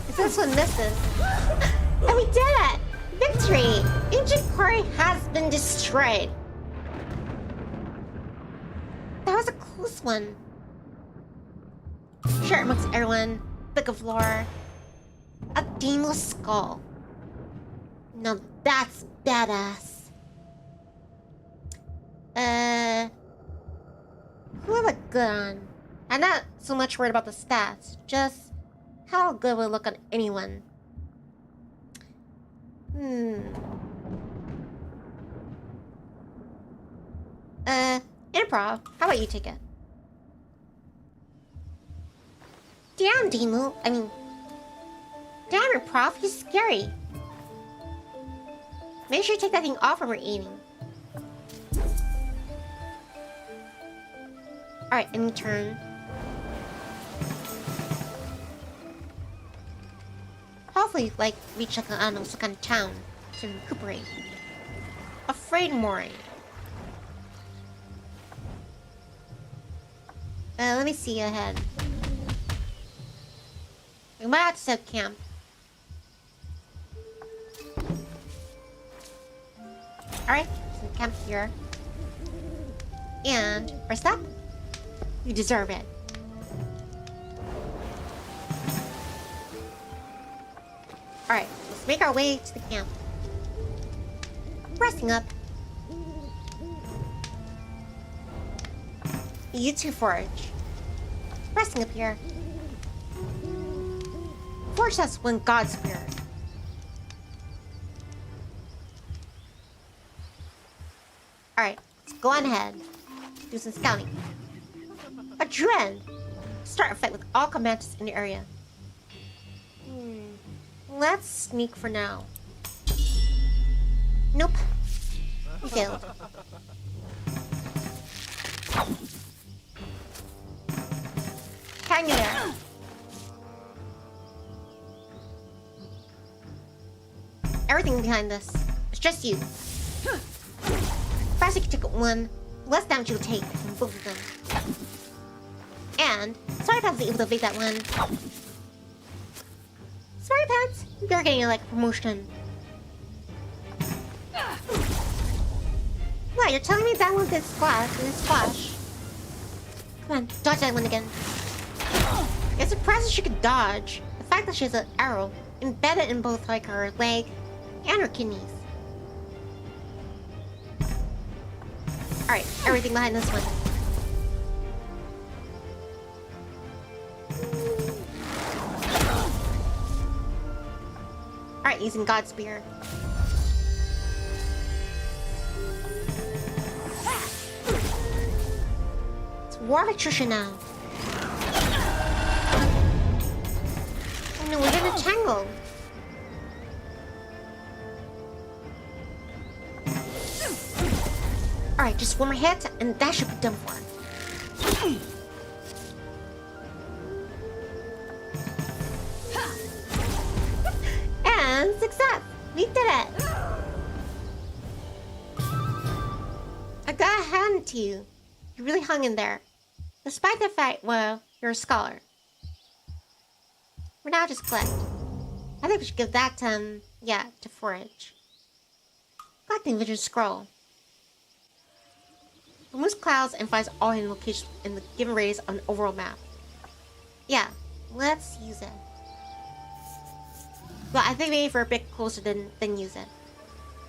Is this one misses? And we did it! Victory! Ancient Quarry has been destroyed. That was a close one. Share amongst everyone. Book of Lore. A Deimos skull. Now that's badass. Who will look good on? I'm not so much worried about the stats, just how good will it look on anyone. Improv, how about you take it? Damn, Dimu. Damn, Improv, he's scary. Make sure you take that thing off when we're eating. Alright, any turn. Hopefully, reach I don't know, some kind of town to recuperate. Afraid Mori. Let me see ahead. We might have to set camp. Alright, so camp here. And rest up. You deserve it. Alright, let's make our way to the camp. Resting up. You too, Forage. Resting up here. Force has one God Spirit. Alright, let's go on ahead. Do some scouting. Adrenaline! Start a fight with all commanders in the area. Let's sneak for now. Nope. We failed. Hang in there. Everything behind this. It's just you. Faster you can take one, the less damage you'll take from both of them. And Sorry Pants is able to evade that one. Sorry Pants, you're getting like a promotion. What, you're telling me that one did splash? Come on, dodge that one again. It's impressive she could dodge. The fact that she has an arrow embedded in both like her leg and her kidneys. Alright, everything behind this one. Alright, using God Spear. It's War of Attrition now. Oh no, we're gonna tangle. Alright, just one more hit, and that should be done for. And success! We did it! I gotta hand it to you. You really hung in there. Despite the fact, well, you're a scholar. For now, just collect. I think we should give that, to Forage. Collecting Vision Scroll. Removes clouds and finds all hidden locations in the given radius on an overall map. Yeah, let's use it. But I think we aim for a bit closer than use it.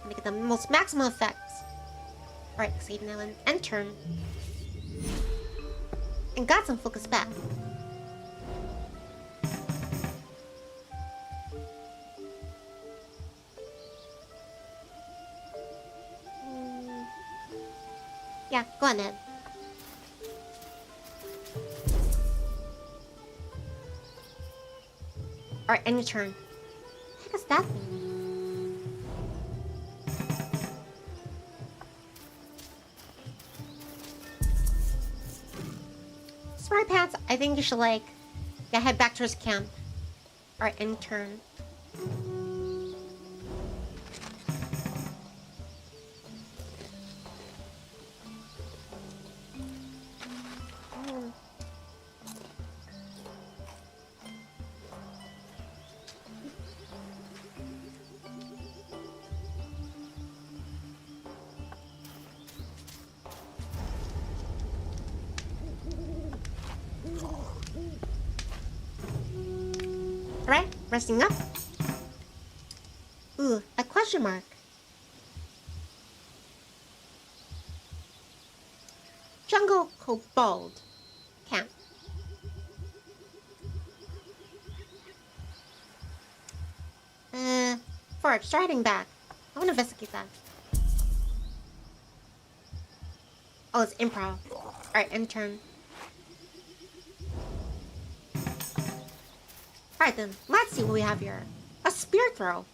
And get the most maximum effects. Alright, save now and end turn. And got some focus back. Yeah, go on then. Alright, end your turn. What the heck is that thing? Sorry Pants, I think you should head back towards camp. Alright, end turn. Alright, resting up. Ooh, a question mark. Jungle Kobold Camp. Forge, start heading back. I want to investigate that. Oh, it's improv. Alright, end turn. Alright then, let's see what we have here. A spear throw.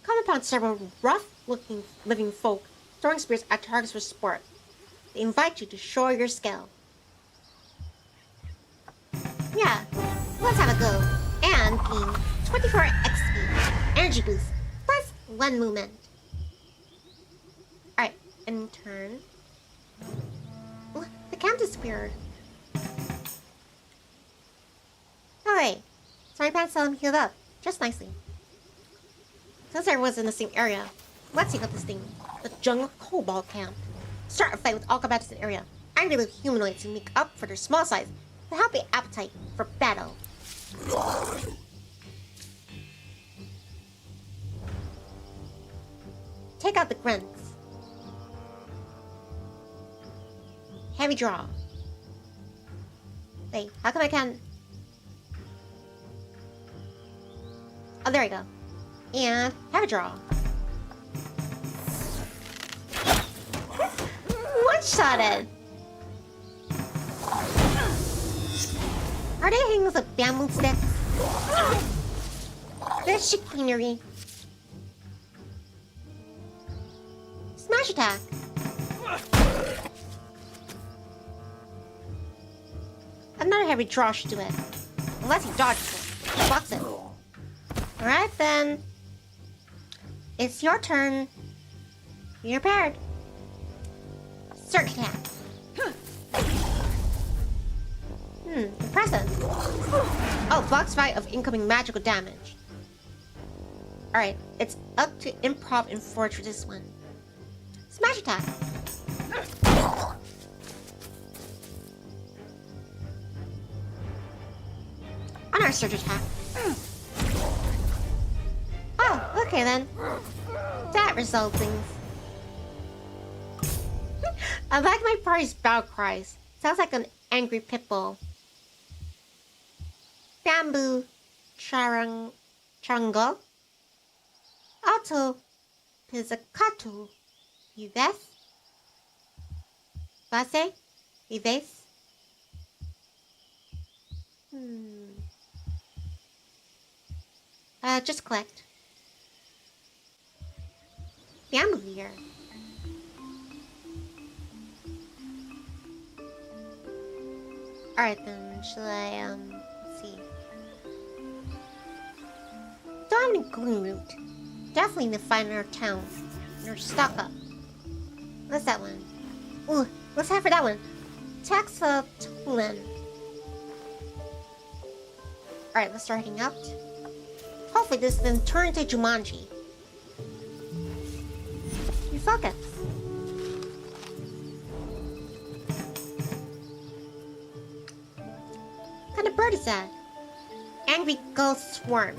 Come upon several rough-looking living folk throwing spears at targets for sport. They invite you to show your skill. Yeah, let's have a go. And gain 24 XP, energy boost, plus 1 movement. Alright, end turn. Oh, the camp disappeared. Alright. Sorry Pants saw him healed up, just nicely. Since everyone's in the same area, let's take out this thing. The Jungle Kobold Camp. Start a fight with all combatants in the area. Angry little humanoids who make up for their small size to help your appetite for battle. Take out the grunts. Heavy draw. Wait, how come I can't... there you go. And have a draw. One-shotted. Are they hitting with a bamboo stick? This chicanery. Smash attack. Another heavy draw should do it. Unless he dodges it. Blocks it. Alright then. It's your turn. Be prepared. Surge attack. Impressive. Oh, blocks 5 of incoming magical damage. Alright, it's up to Improv and Forge for this one. Smash attack. On our surge attack. Oh, okay then. That resolved things. I like my party's battle cries. Sounds like an angry pitbull. Bamboo charango. Auto pizzicato. Vives. Base. Vives. Just collect. Bamboo here. Alright then, shall I, let's see. Don't have any golden root. Definitely need to find our town. Or stock up. What's that one? Ooh, let's have for that one. Taxatulin. Alright, let's start heading out. Hopefully this then turn into Jumanji. You focus. What kind of bird is that? Angry ghost swarm.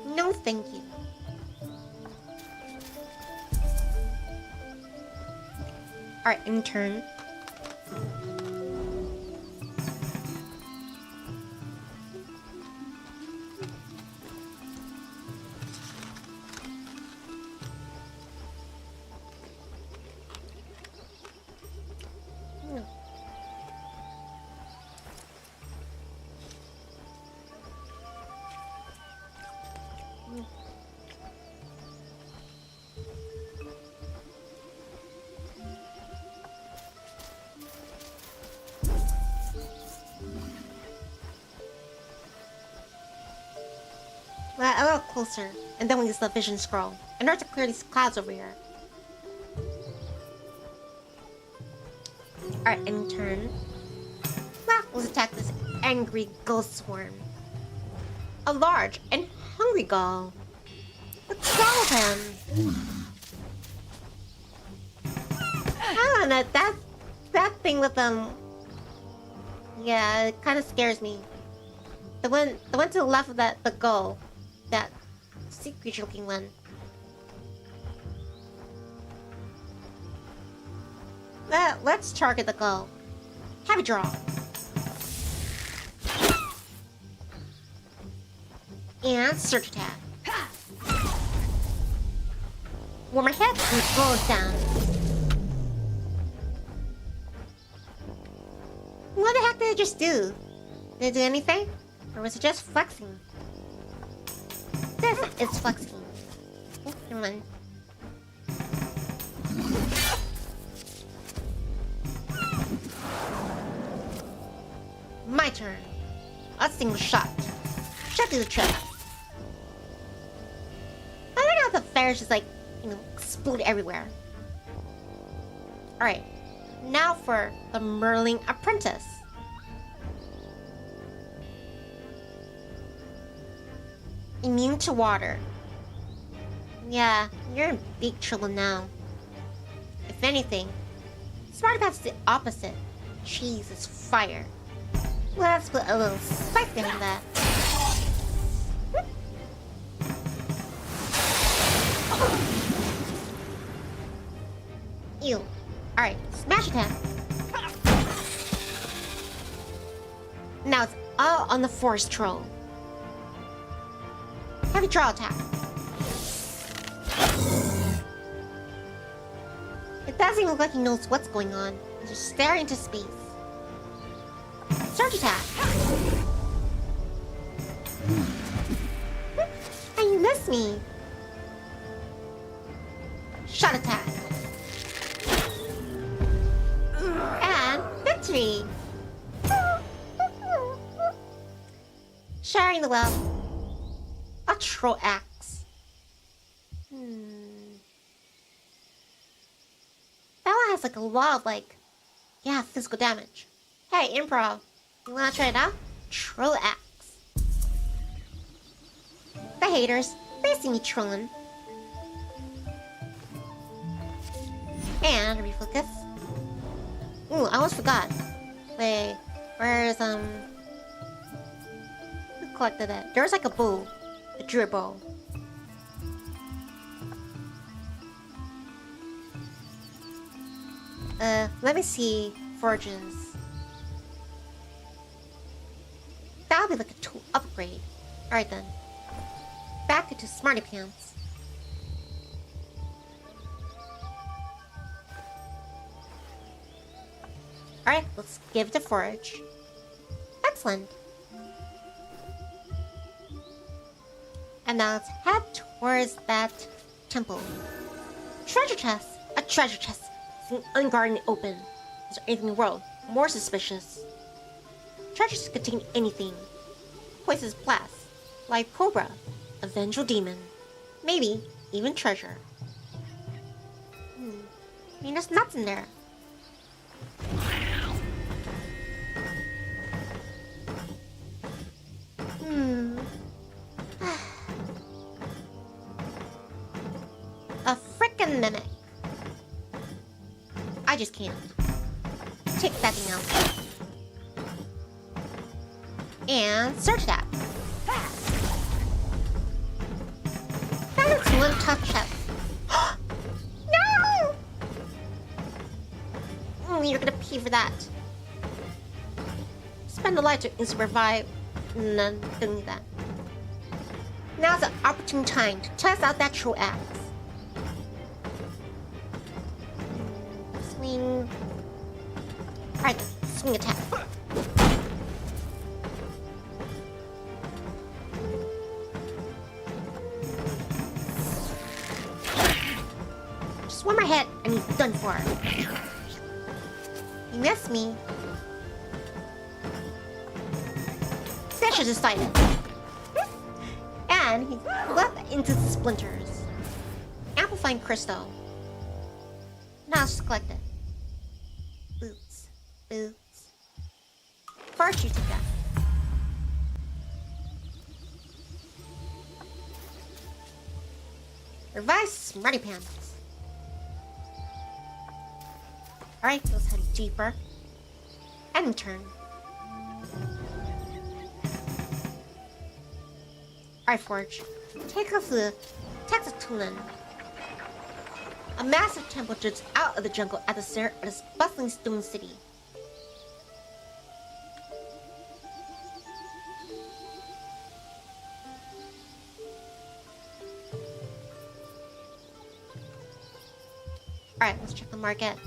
No, thank you. Alright, in turn. Well, a little closer, and then we use the vision scroll in order to clear these clouds over here. Alright, in turn. Well, let's attack this angry ghost swarm. A large and hungry gull. Let's solve him. I don't know, that thing with them. Yeah, it kind of scares me. The one to the left of the gull. That sea creature looking one. Let's target the gull. Have a draw. And surge attack. Warmer hit and slow us down. What the heck did it just do? Did it do anything? Or was it just flexing? This is flexing. Oh, never mind. My turn. A single shot. Shot through the trap. I like how the fairs just explode everywhere. Alright. Now for the Merling Apprentice. Immune to water. Yeah, you're in big trouble now. If anything, Smartpat's the opposite. Cheese is fire. Let's put a little spike behind that. Ew. Alright, smash attack. Now it's all on the forest troll. Heavy draw attack. It doesn't even look like he knows what's going on. He's just staring into space. Surge attack. And you missed me. Shot attack. And victory. Sharing the wealth. A troll axe. That one has like a lot of physical damage. Hey, improv. You wanna try it out? Troll axe. The haters, they see me trolling. And refocus. Ooh, I almost forgot. Wait, where's who collected it? There's like a bow. A druid bow. Let me see forges. That'll be like a tool upgrade. Alright then. Back into Smarty Pants. Alright, let's give it a forage. Excellent. And now let's head towards that temple. Treasure chest! A treasure chest! It's unguarded and open. Is there anything in the world more suspicious? Treasures contain anything. Poisonous blast, live cobra, a vengeful demon, maybe even treasure. I mean, there's nuts in there. A frickin' mimic. I just can't. Take that thing out. And search that. That looks one tough chest. No! You're gonna pay for that. Spend a life to instant revive. None, don't need that. Now's the opportune time to test out that troll axe. Swing. Alright, swing attack. Just one more hit and he's done for. He missed me. That should decide it. And he leapt into the splinters. Amplifying crystal. Now let's just collect it. Boots. Boots. First you take that. Revive Smarty Pants. Alright, let's head deeper. And turn. Alright, Forge. Take us to the Texas Tulin. A massive temple jutts out of the jungle at the center of this bustling stone city. Alright, let's check the market.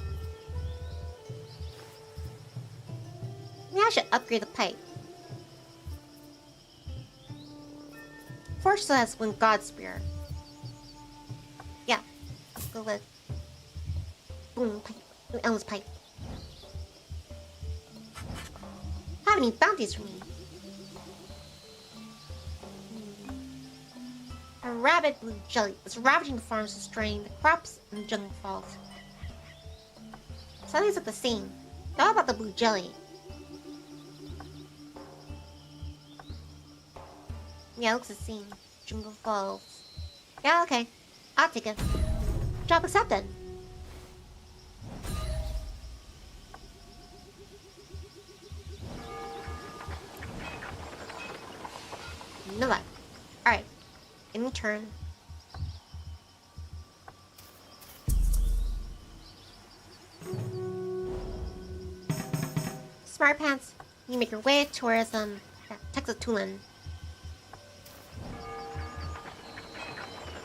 Maybe I should upgrade the pipe. Forge still has one God Spear. Yeah, let's go with boom pipe. Ellen's pipe. Have any bounties for me? A rabid blue jelly is ravaging the farms, destroying the crops and the jungle falls. Some of these look the same. How about the blue jelly? Yeah, it looks the same. Jungle Falls. Yeah, okay. I'll take it. Job accepted. No luck. Alright. In turn. Smart Pants, you make your way towards Texas Tulin.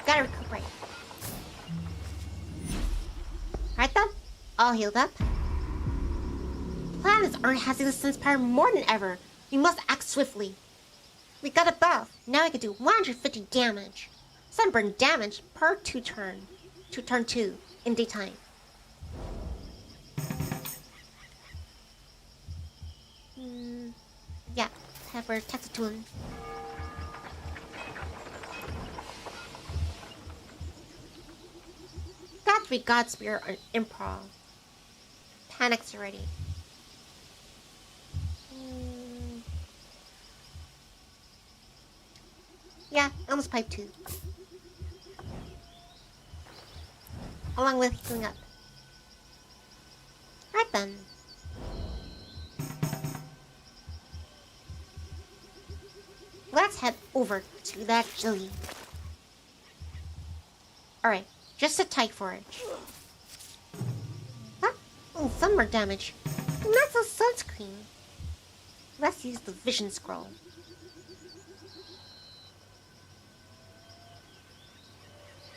Gotta recuperate. Alright then, all healed up. Planets aren't having this inspire more than ever. We must act swiftly. We got a buff. Now we can do 150 damage. Sunburn damage per 2 turn. To turn 2 in daytime. Yeah, have her text to him. Got 3 God Spear on improv. Panics already. Yeah, almost pipe 2. Along with healing up. Right then. Let's head over to that jelly. Alright, just a tight forage. Huh? Oh, some more damage. That's a sunscreen. Let's use the vision scroll.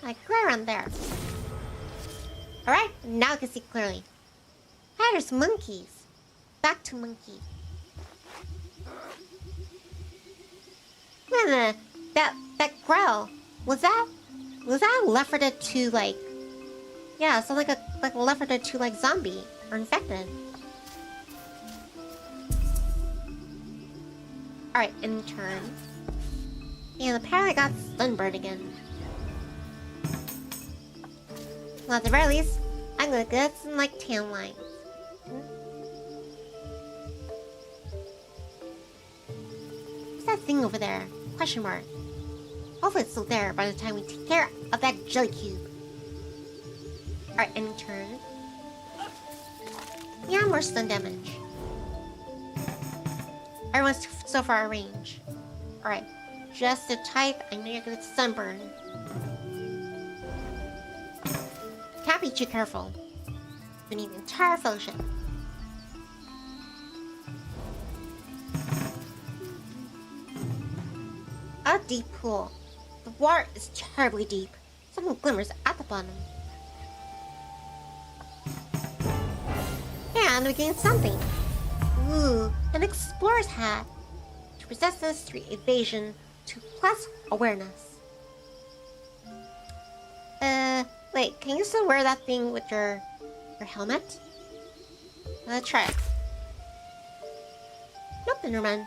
Like right around there. Alright, now I can see clearly. Hey, there's monkeys. Back to monkey. Wait a minute. That growl. Was that Left 4 Dead 2 like? Yeah, it sounds like a Left 4 Dead 2 like zombie or infected. Alright, in turn. And apparently I got sunburned again. Well, at the very least, I'm gonna get some like tan lines. What's that thing over there? Question mark. Hopefully it's still there by the time we take care of that jelly cube. Alright, in turn. Yeah, more stun damage. Everyone's so far at range. Alright, just the type. I know you're gonna sunburn. Can't be too careful. We need the entire fellowship. A deep pool. The water is terribly deep. Something glimmers at the bottom. And we gain something. Ooh, an explorer's hat. To resistance 3 evasion, 2 plus awareness. Wait, can you still wear that thing with your helmet? Let's try it. Nope, never mind.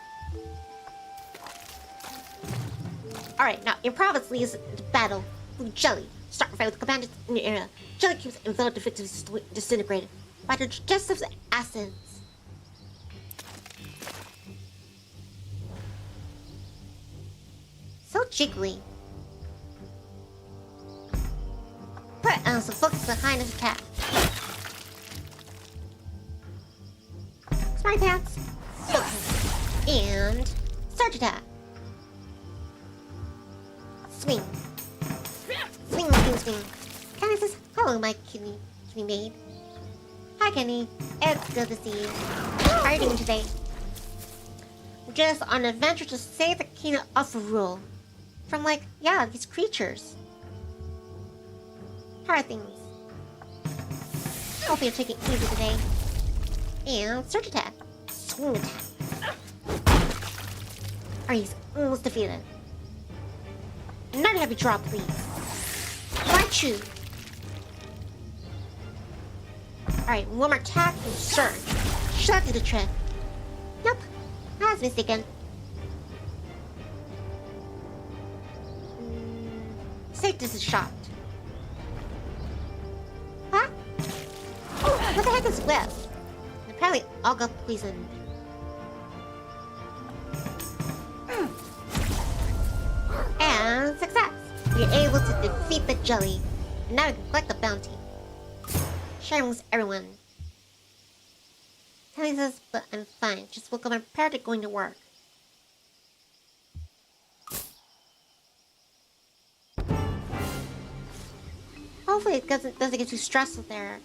Alright, now improv leads into battle. Blue jelly. Start a fight with combatants in your area. Jelly cubes envelop the victims disintegrated by their digestive acids. So jiggly. Put some focus behind this attack. Smart pants. Focus. And start attack. Swing. Swing, swing, swing. Kenny says, hello, my kitty maid. Hi, Kenny. It's good to see you. How are you doing today? Just on an adventure to save the kingdom of Rule. From, like, yeah, these creatures. How are things? Hope you're taking it easy today. And search attack. Swing attack. Alright, he's almost defeated. Another heavy drop, please. Right you. Alright, one more attack and surge. Shot to the tread. Nope, I was mistaken. Safe this is shot. Huh? Oh, what the heck is this? Apparently all got poisoned. And success! You're able to defeat the jelly. And now you can collect the bounty. Sharing with everyone. Telling us, but I'm fine. Just woke up and prepared to going to work. Hopefully it doesn't get too stressful there.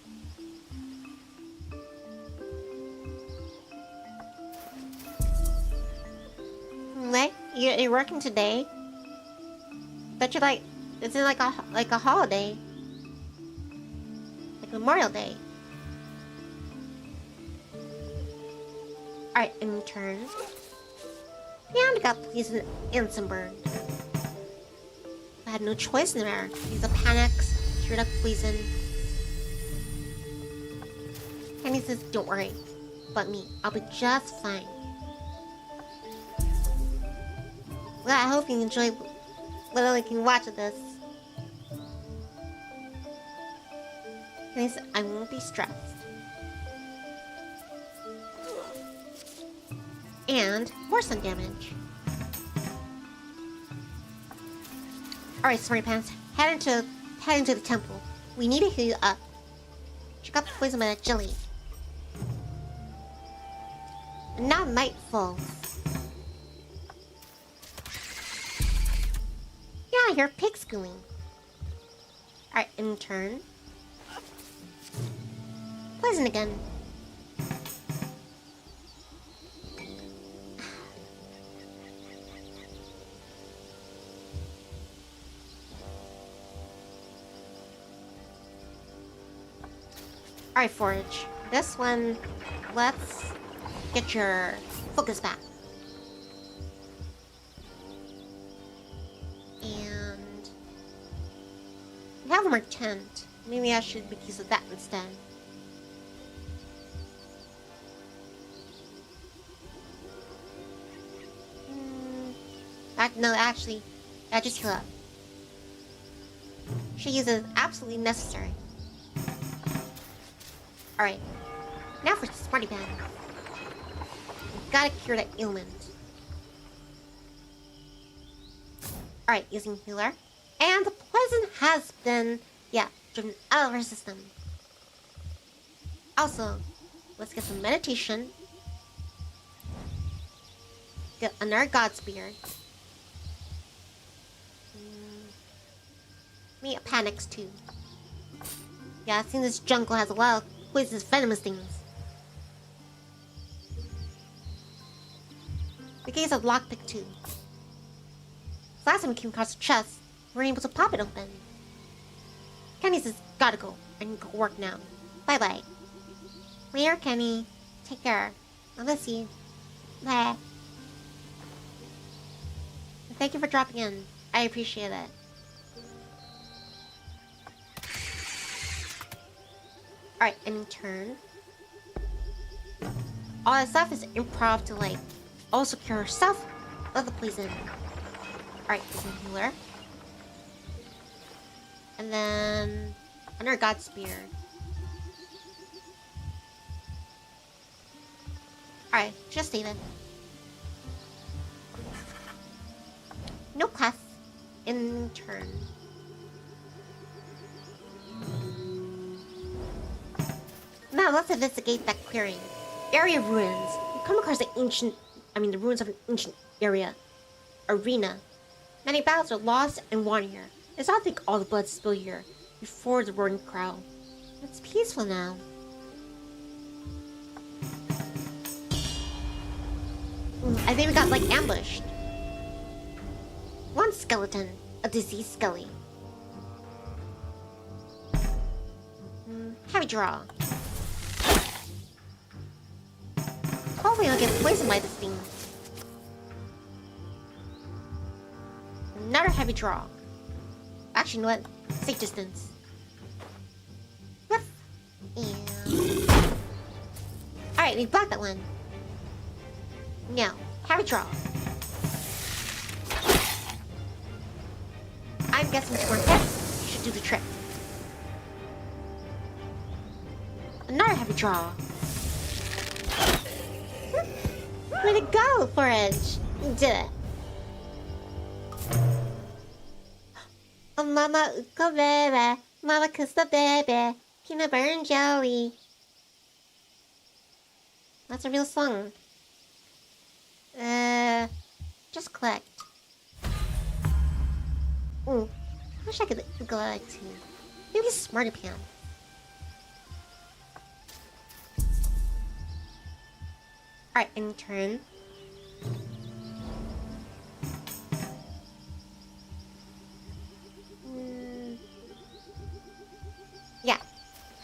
What? You're working today? Bet you like This is like a holiday. Like Memorial Day. Alright, in turn. And got poisoned and sunburned. I had no choice in there. These are panics, cured up poison. And he says, don't worry about me. I'll be just fine. Well, I hope you enjoy what I can watch of this. And he said, I won't be stressed. And more sun damage. Alright, Smarty Pants, head into the temple. We need to heal you up. She got poisoned by that jelly. And now night falls. Yeah, I hear pigs squealing. Alright, in turn. Poison again. Alright, Forage. This one, let's get your focus back. And we have a merchant. Maybe I should make use of that instead. No, actually, I just heal up. She uses absolutely necessary. Alright, now for Smarty Pants. We've gotta cure that ailment. Alright, using healer. And the poison has been, driven out of our system. Also, let's get some meditation. Get another God Spear. Me panics too. Yeah, I've seen this jungle has a lot of poisonous venomous things. The case of lockpick too. Last time we came across the chest, we were able to pop it open. Kenny says, gotta go. I need to go work now. Bye bye. Later, Kenny. Take care. I'll miss you. Bye. Thank you for dropping in. I appreciate it. Alright, in turn. All that stuff is improv to like also cure herself of the poison. Alright, using healer. And then another God Spear. Alright, just stay then. No class in turn. Now let's investigate that clearing. Area of ruins. You come across the ruins of an ancient arena. Many battles are lost and won here. It's not think all the blood spilled here before the roaring crowd. It's peaceful now. I think we got like ambushed. One skeleton, a diseased skelly. Heavy draw. Hopefully I'll get poisoned by this thing. Another heavy draw. Actually, you know what? Safe distance. Whiff. And... Alright, we blocked that one. Now, heavy draw. I'm guessing it's more hits should do the trick. Another heavy draw. Way to go, Forage! You did it. Oh, Mama Uko baby, Mama kiss the baby, peanut butter and jelly. That's a real song. Just clicked. Ooh, I wish I could go like too. Maybe Smarty Pants. Alright, in turn.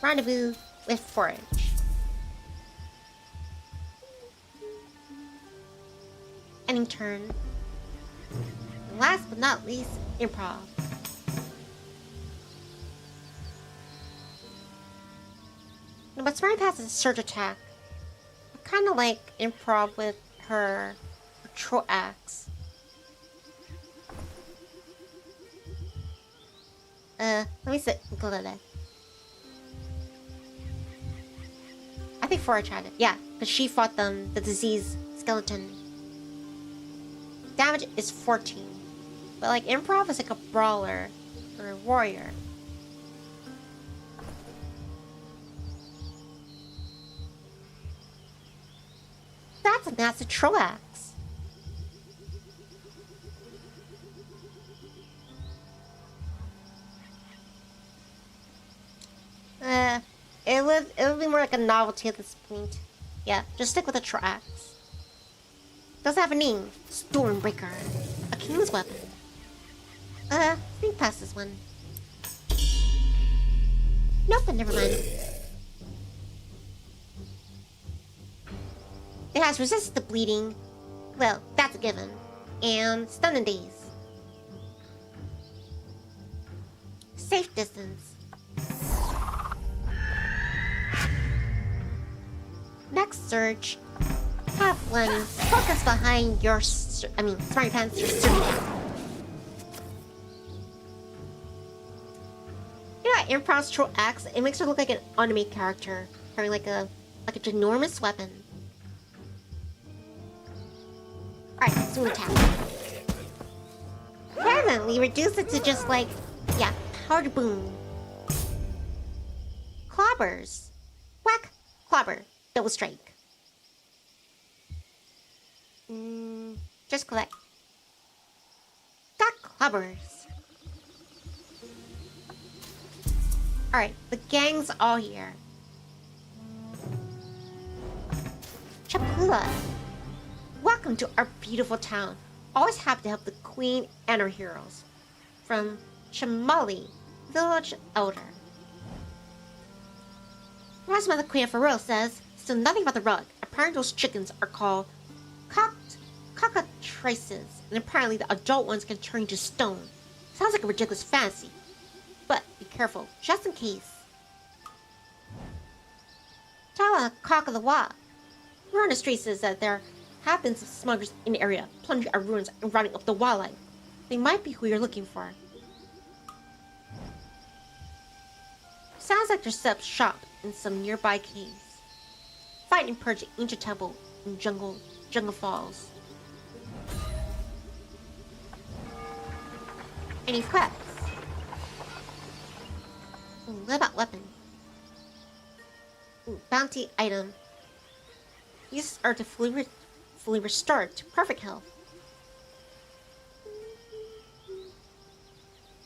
Rendezvous with Forage. Ending turn. And last but not least, improv. Now, but Smart Pass is a surge attack. I kind of like improv with her troll axe. Let me see. I think Forage had it. Yeah, because she fought the disease skeleton. Damage is 14. But like improv is like a brawler or a warrior. That's a massive troll axe. It would be more like a novelty at this point. Yeah, just stick with the troll axe. Doesn't have a name. Stormbreaker. A king's weapon. Think past this one. Nope, but never mind. It has resisted the bleeding. Well, that's a given. And stun and daze. Safe distance. Next surge. Have one focus behind your... Smarty Pants, your surge. You know, improv's troll axe, it makes her look like an anime character. Having like a ginormous weapon. Alright, swing attack. Permanently reduce it to just like, yeah, powder boom. Clobbers. Whack, clobber, double strike. Just collect. Got clobbers. Alright, the gang's all here. Chapula. Welcome to our beautiful town. Always happy to help the queen and her heroes. From Chamali, village elder. Last month the queen of Faroe says, still nothing about the rug. Apparently those chickens are called cockatrices, and apparently the adult ones can turn into stone. Sounds like a ridiculous fantasy. But be careful, just in case. Tell a cock of the walk. Word on the street says that there have been some smugglers in the area, plundering our ruins and rounding up the wildlife. They might be who you're looking for. Sounds like they're set up shop in some nearby caves. Fight and purge the ancient temple in jungle falls. Any quests? What about weapon? Bounty item. These are to fully restored to perfect health.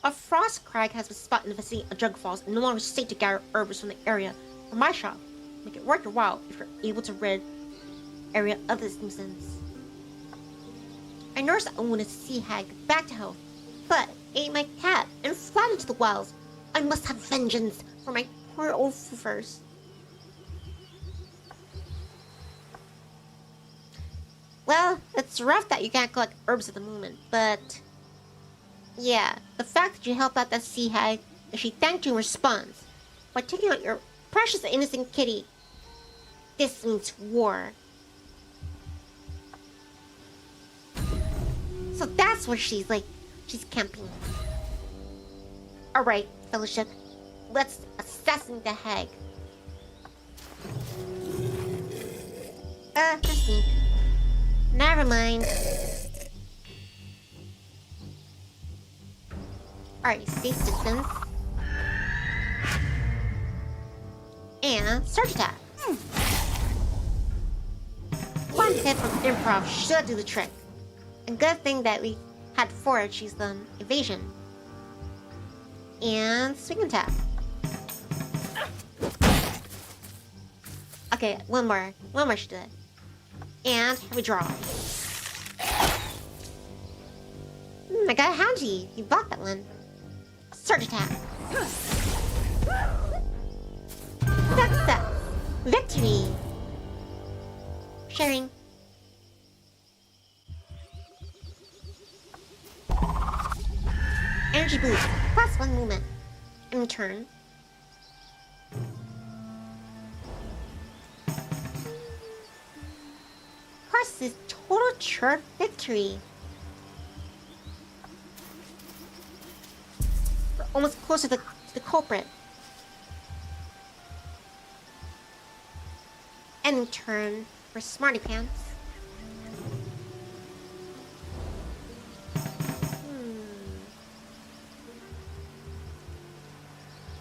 A frost crag has been spotted in the vicinity of Jug Falls and no longer safe to gather herbs from the area from my shop. Make it worth your while if you're able to rid area of this nuisance. I nursed a wounded sea hag back to health, but ate my cat and fled into the wilds. I must have vengeance for my poor old foofers. Well, it's rough that you can't collect herbs at the moment, but... yeah, the fact that you helped out that sea hag and she thanked you in response by taking out your precious innocent kitty. This means war. So that's where she's camping. Alright, fellowship. Let's assassinate the hag. Just me. Never mind. Alright, safe distance. And surge attack. One hit from improv should do the trick. And good thing that we had Forage use the evasion. And swing attack. Okay, one more should do it. And here we draw. I got a Houndy. You blocked that one. Surge attack. Victory! Sharing. Energy boost. +1 movement. In turn. Plus this total chirp victory. We're almost closer to the culprit. And in turn for Smarty Pants.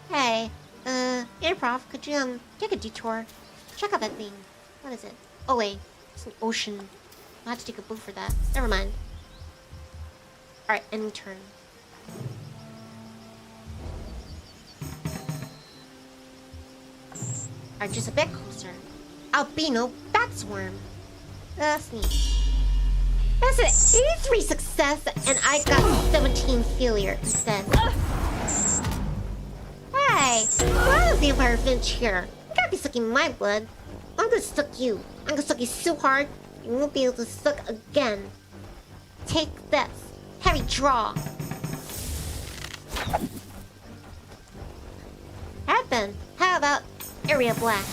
Hey, Improv, could you take a detour? Check out that thing. What is it? Oh wait, it's an ocean. I'll have to take a boat for that. Never mind. Alright, end turn. Alright, just a bit closer. Albino bat swarm. That's neat. That's an 83 success, and I got 17 failure instead. Hey, why is the Vampire Finch here? You can't be sucking my blood. I'm gonna suck you. I'm gonna suck you so hard, you won't be able to suck again. Take this. Heavy draw. Alright then, how about Area Black?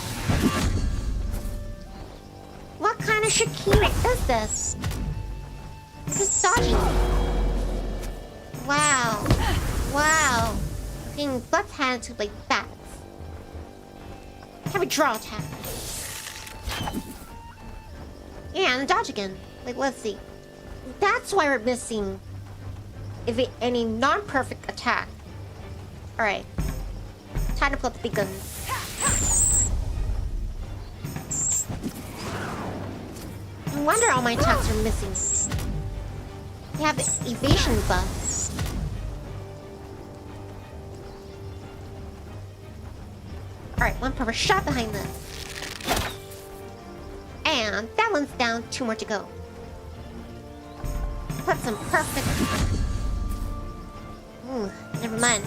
What kind of Shakira is this? Just dodging. Wow. Wow. Getting butt handed to like bats. Heavy draw attack. And dodge again. Like, let's see. That's why we're missing any non-perfect attack. Alright. Time to pull out the big guns. No wonder all my attacks are missing. They have the evasion buff. Alright, one perfect shot behind this. And that one's down, 2 more to go. Put some perfect... Ooh, never mind.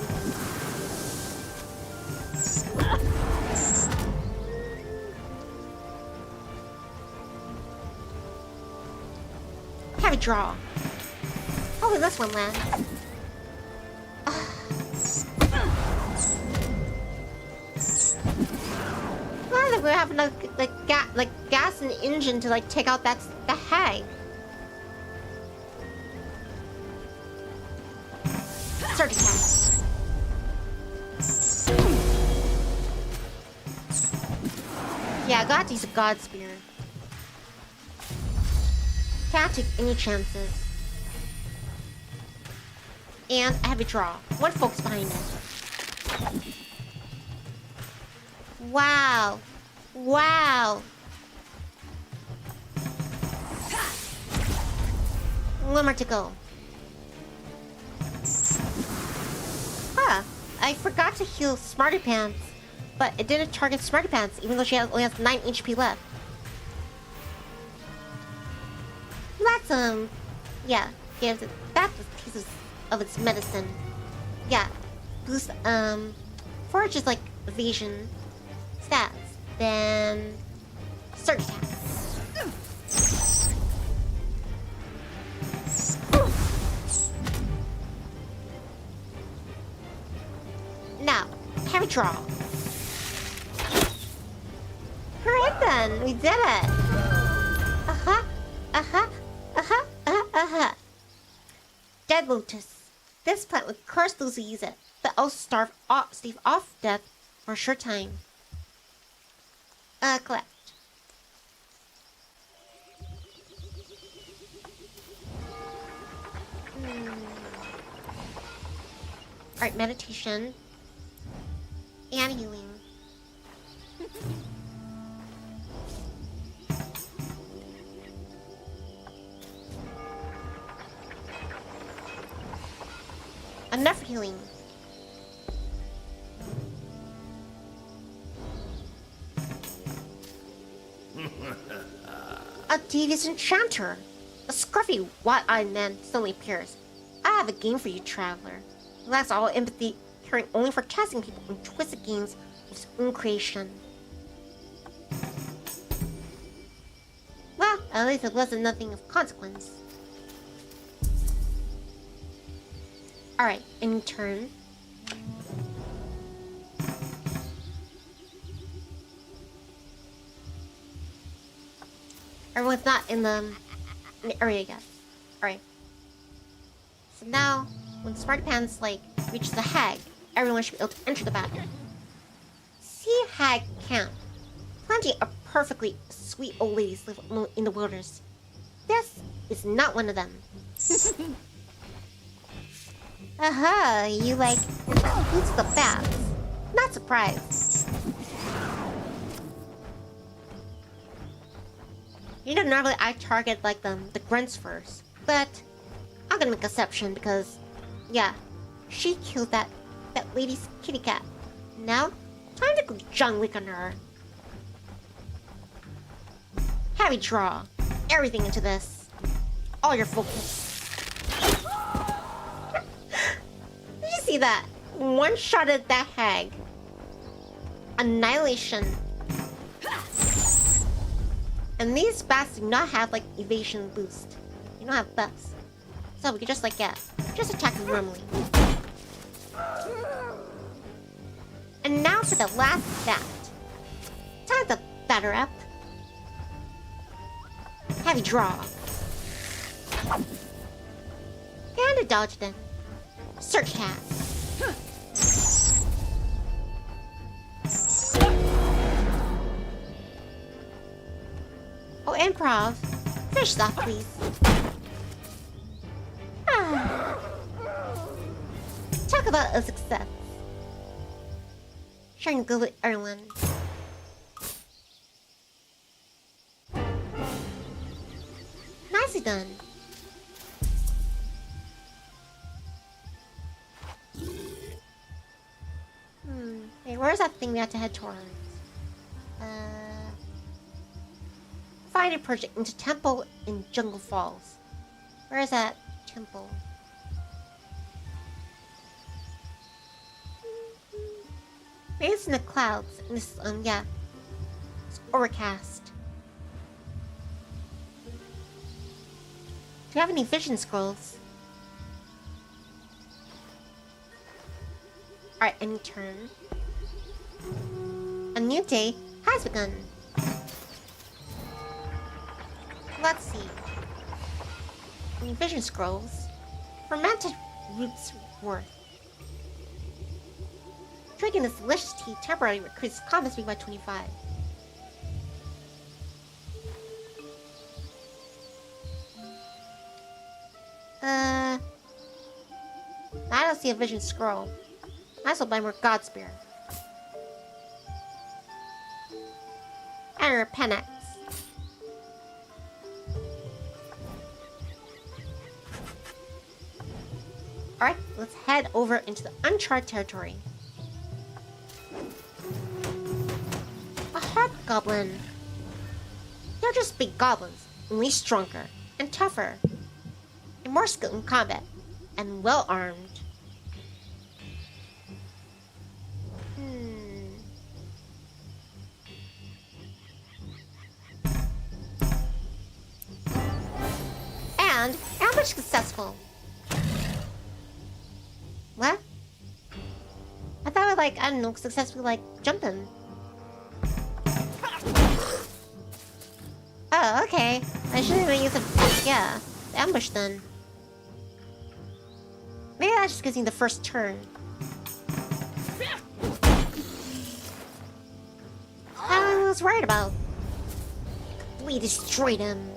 Heavy draw. Hopefully this one lands. Glad that we're having like gas in the engine to like take out the hag. Surge attack. Yeah, I gotta use a God Spear. Can't take any chances. And a heavy draw. One focus behind it. Wow. Wow. One more to go. Huh. I forgot to heal Smarty Pants, but it didn't target Smarty Pants, even though she only has 9 HP left. That's, yeah, gives it that pieces of its medicine. Yeah. Boost, Forage is like evasion stats. Then surge attack. Now, heavy draw. Alright then, we did it. Dead Lotus. This plant would curse those who use it, but also stave off death for a short time. Collect. Alright, meditation. And healing. Enough healing. A devious enchanter. A scruffy, wide-eyed man suddenly appears. I have a game for you, traveler. He lacks all empathy, caring only for testing people in twisted games of his own creation. At least it wasn't nothing of consequence. Alright, in turn. Everyone's not in the area yet. Alright. So now, when Smarty Pants, like, reaches the hag, everyone should be able to enter the battle. See hag camp. Plenty of perfectly sweet old ladies live in the wilderness. This is not one of them. Aha, you like boots the bats. Not surprised. You know, normally I target like the grunts first, but I'm gonna make an exception because, yeah, she killed that lady's kitty cat. Now, time to go John Wick on her. Heavy draw. Everything into this. All your focus. Did you see that? One-shotted that hag. Annihilation. And these bats do not have like evasion boost. You don't have buffs. So we can just like, yeah, just attack them normally. And now for the last bat. Time to batter up. Heavy draw. And a dodge then. Search tab. Oh, improv. Finish this off, please. Talk about a success. Sharing good with everyone. Nicely done. Hey, where's that thing we have to head towards? Find a project into temple in Jungle Falls. Where is that temple? Maybe it's in the clouds. And this, yeah. It's overcast. Do you have any vision scrolls? Alright, any turn. A new day has begun. Let's see. Any vision scrolls. Fermented roots worth. Drinking this delicious tea temporarily increases combat speed by 25. I don't see a vision scroll. Might as well buy more God Spear. And a Penex. Alright, let's head over into the uncharted territory. A hobgoblin. They're just big goblins, only stronger and tougher, and more skilled in combat, and well armed. And ambush successful. What? I thought I would like, I don't know, successfully like jump him. Oh, okay. I shouldn't even use the ambush then. Maybe that just gives me the first turn. I was right about. We destroyed him.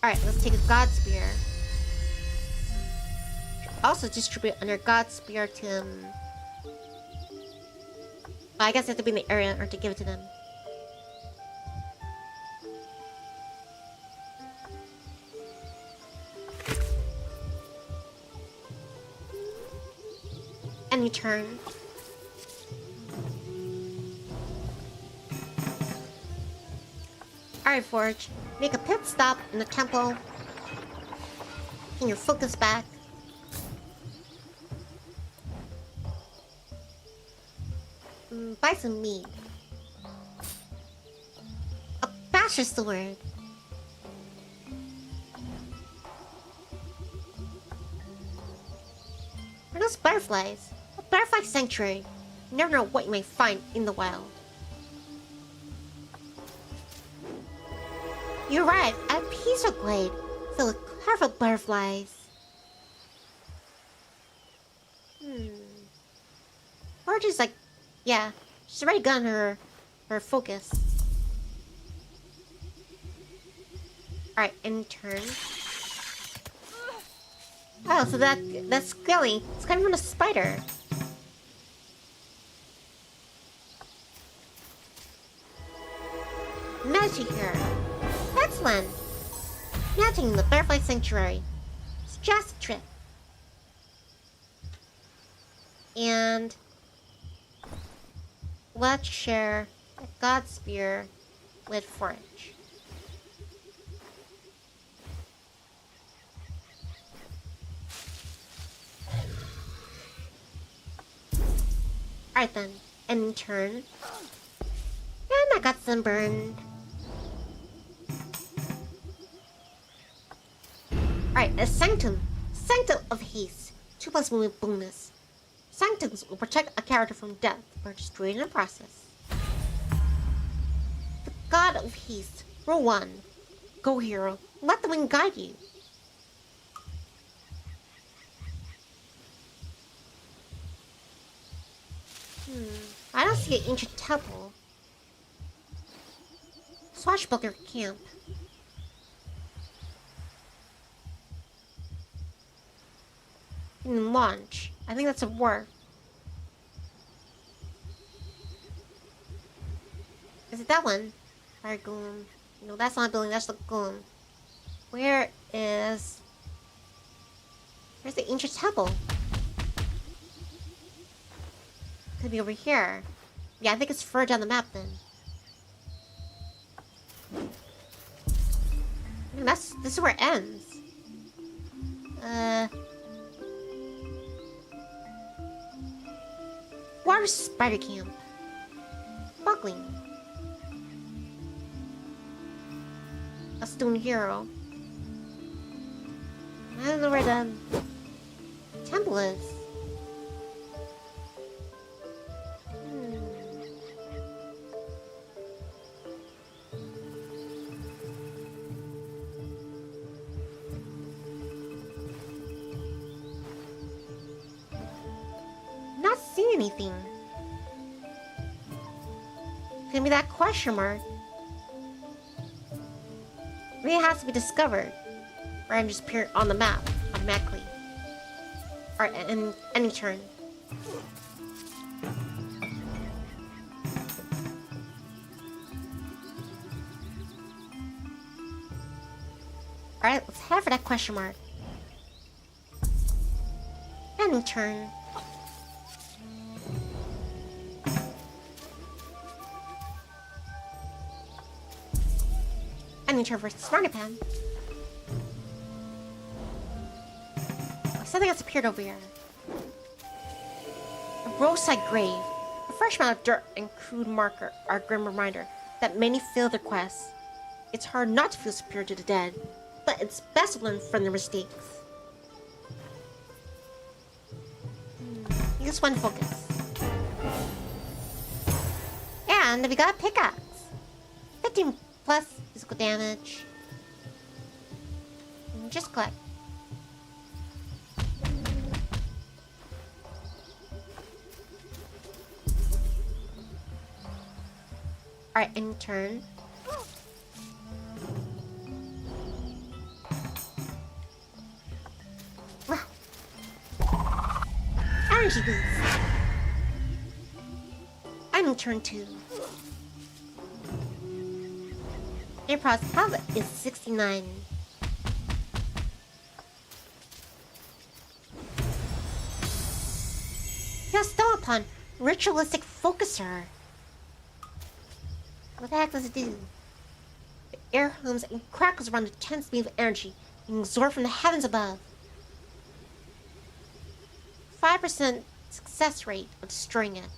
Alright, let's take a God Spear. Also distribute under God Spear to I guess they have to be in the area or to give it to them. And you turn. Alright, Forge. Make a pit stop in the temple. Get your focus back. buy some meat. A bastard sword. Are those butterflies? A butterfly sanctuary. You never know what you may find in the wild. You arrive at a peaceful glade filled with colorful butterflies. Or just like, yeah, she's already gotten her focus. Alright, in turn. Oh, so that's scaly. It's coming from a spider. Michi here. Excellent. Matching the butterfly sanctuary. It's just a trip. And let's share a god spear with forage. Alright then, and in turn. And I got sunburned. Alright, a sanctum. Sanctum of haste. 2+ movement bonus. Sanctums will protect a character from death or destroyed in the process. The God of Haste. Roll 1. Go, hero. Let the wind guide you. I don't see an ancient temple. Swashbuckler camp. And launch. I think that's a word. Is it that one? Fire Golem. No, that's not a building, that's the Golem. Where's the ancient temple? Could be over here. Yeah, I think it's further down the map then. And this is where it ends. Water spider camp. Buckling. A stone hero. I don't know where the temple is. Not seeing anything. Could be that question mark. Maybe it has to be discovered. Or I'm just appear on the map automatically. Alright, and any turn. Alright, let's head for that question mark. Any turn. Any turn for Smartypan. Something has appeared over here. A roadside grave. A fresh amount of dirt and crude marker are a grim reminder that many fail their quests. It's hard not to feel superior to the dead, but it's best to learn from their mistakes. Use one focus. And we got a pickaxe. 15 plus physical damage. And just collect. Alright, in turn. Energy boost. I'm in turn 2. Airpod's health is 69. You're still upon ritualistic focuser. What the heck does it do? The air hums and crackles around the tense beam of energy being absorbed from the heavens above. 5% success rate of destroying it.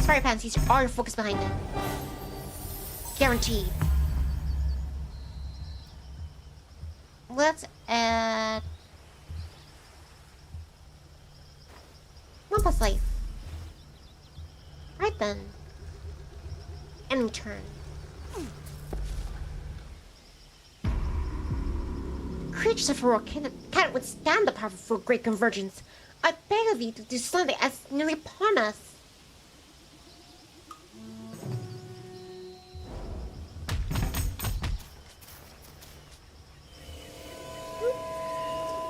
Sorry, Pansies, all your focus behind it. Guaranteed. Let's add 1 plus life. Right then. End turn. Creatures of Haruka cannot withstand the powerful great convergence. I beg of you to do something as nearly upon us.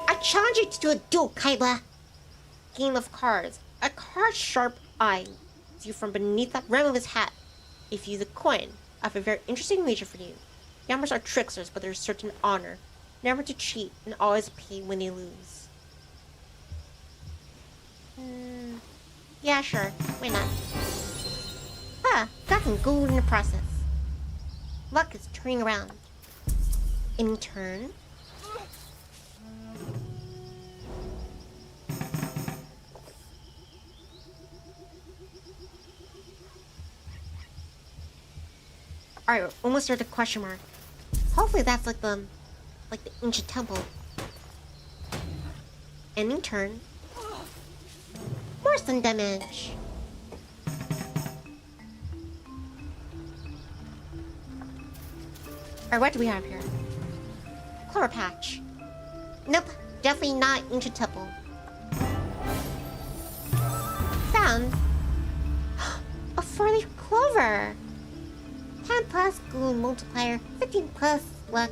I challenge you to do a duel, Kaiba. Game of cards. A card's sharp eye sees you from beneath the rim of his hat. If you use a coin, I have a very interesting wager for you. Gamblers are tricksters, but there's certain honor. Never to cheat and always pay when they lose. Yeah, sure. Why not? Got some gold in the process. Luck is turning around. In turn. Alright, we're almost at the question mark. Hopefully that's like the ancient temple. Ending turn. More stun damage. Alright, what do we have here? Clover patch. Nope, definitely not ancient temple. Found a 4-leaf clover. 10 plus gold multiplier, 15 plus luck.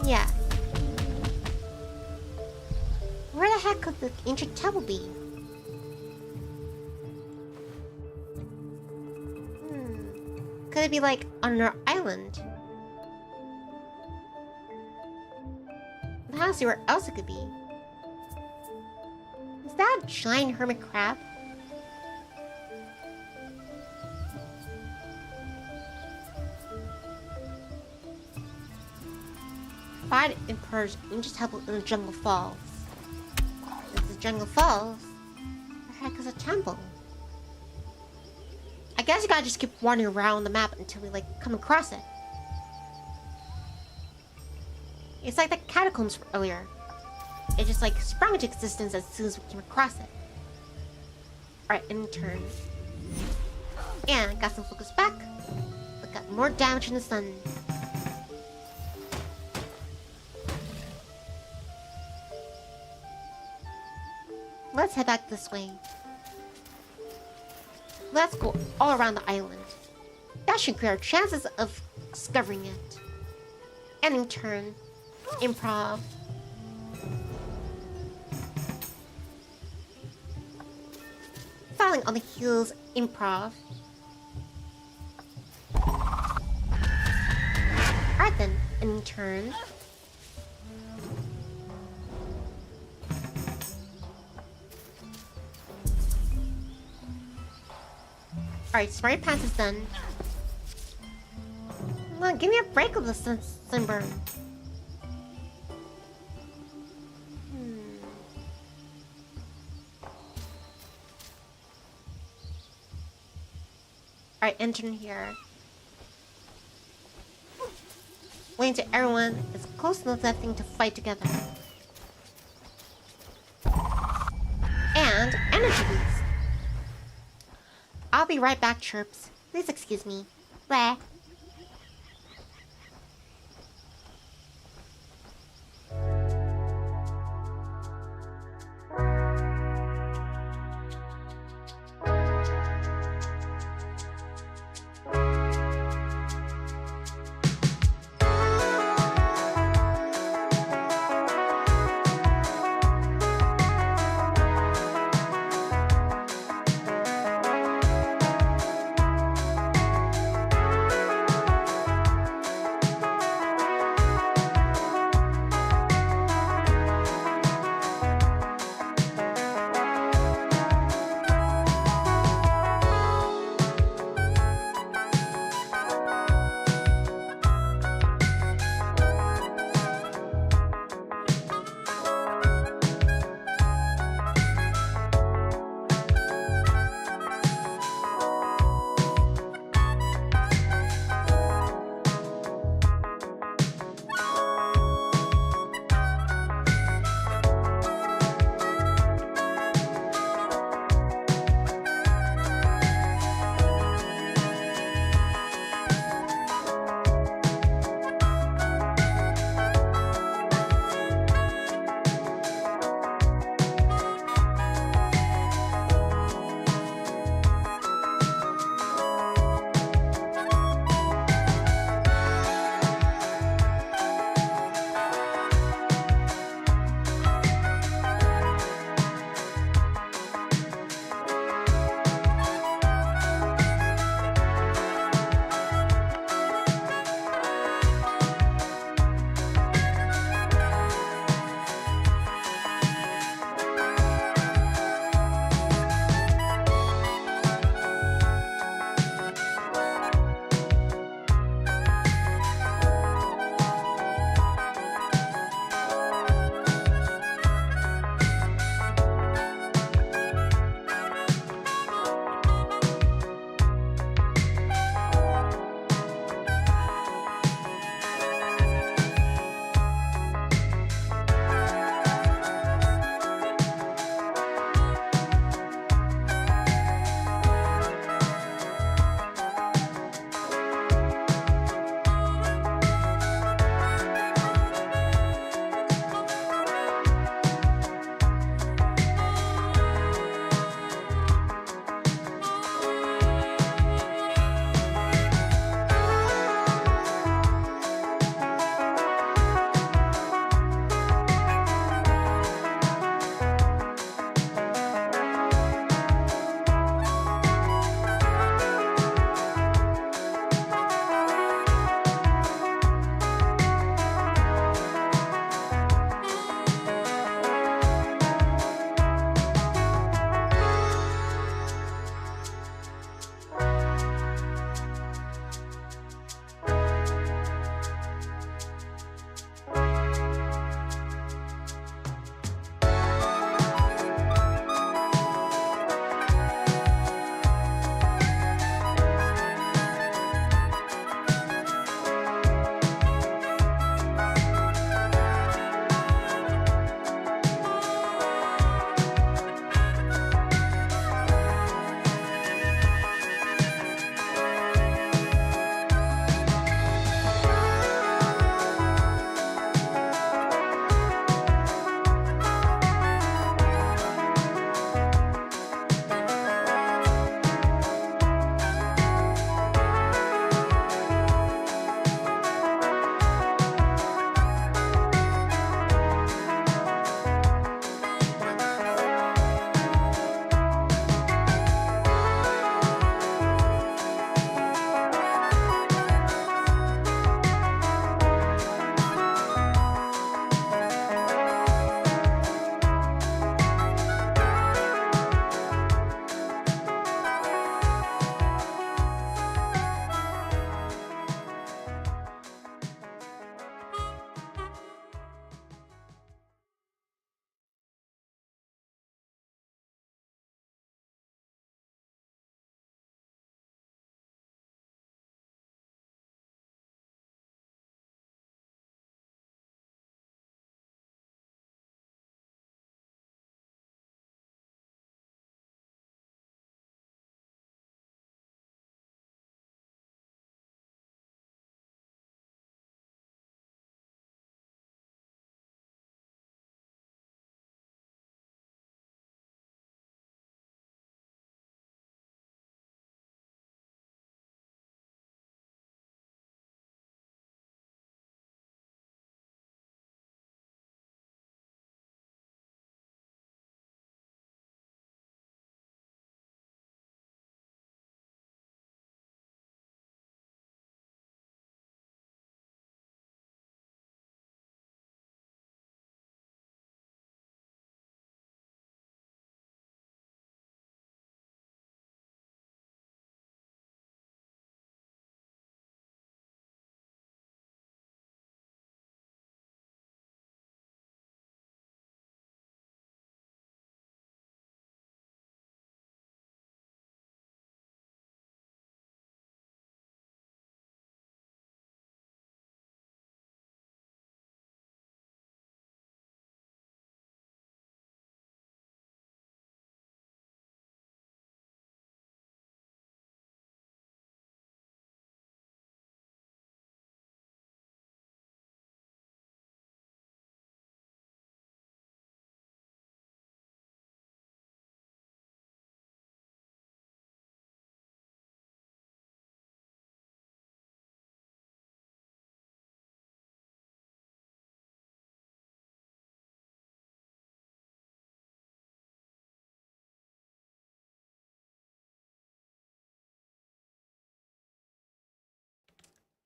Yeah. Where the heck could the ancient temple be? Could it be like on another island? I don't see where else it could be. Is that a giant hermit crab? Find Emperor's ancient temple in the Jungle Falls. This is Jungle Falls. Where the heck is a temple? I guess you gotta just keep wandering around the map until we come across it. It's like the catacombs from earlier. It just sprung into existence as soon as we came across it. Alright, in turn. And got some focus back, but got more damage in the sun. Let's head back this way. Let's go all around the island. That should increase our chances of discovering it. And in turn, improv. Falling on the heels, improv. Alright then, in turn. Alright, Spray Pants is done. Come on, give me a break of the sunburn. Alright, enter here. Waiting to everyone is close enough to that thing to fight together. And energy boost. I'll be right back, Chirps. Please excuse me. Bleh.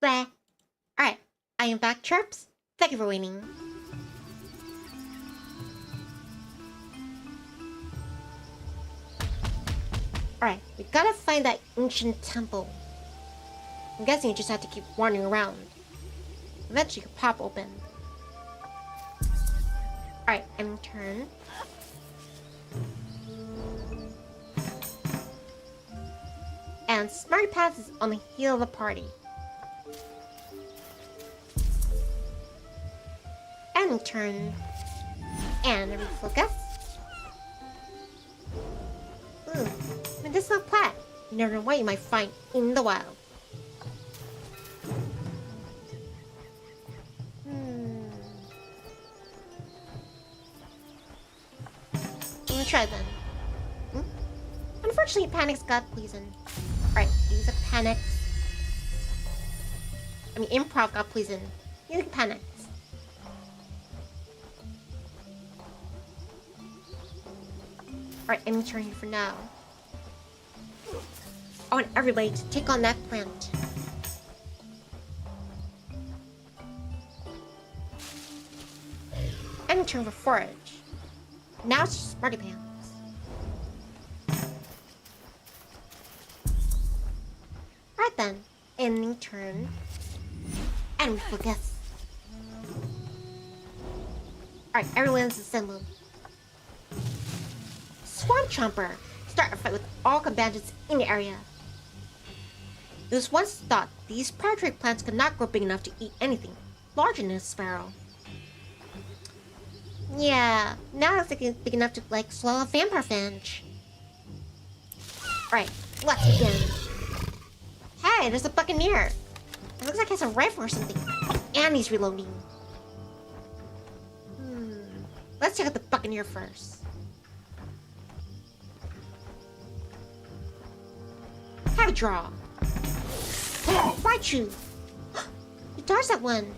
Bleh. Alright, I am back, chirps. Thank you for waiting. Alright, we gotta find that ancient temple. I'm guessing you just have to keep wandering around. Eventually, you can pop open. Alright, end turn. And Smarty Pants is on the heel of the party. End turn. And a refocus. Ooh, medicinal plant. You never know what you might find in the wild. Let me try then. Unfortunately, Panic's got poison. Alright, use a Panic. Improv got poison. Using Panic. Alright, I'm turning for now. I want everybody to take on that plant. I'm turning for forage. Now it's just Smarty Pants. Alright then, ending turn. And we focus. Alright, everyone's assembled. Swamp Chomper! Start a fight with all combatants in the area. It was once thought these predatory plants could not grow big enough to eat anything larger than a sparrow. Yeah, now it's big enough to, swallow a vampire finch. Alright, let's begin. Hey, there's a buccaneer. It looks like he has a rifle or something. And he's reloading. Let's check out the buccaneer first. Have a draw. Raichu! You dodged that one.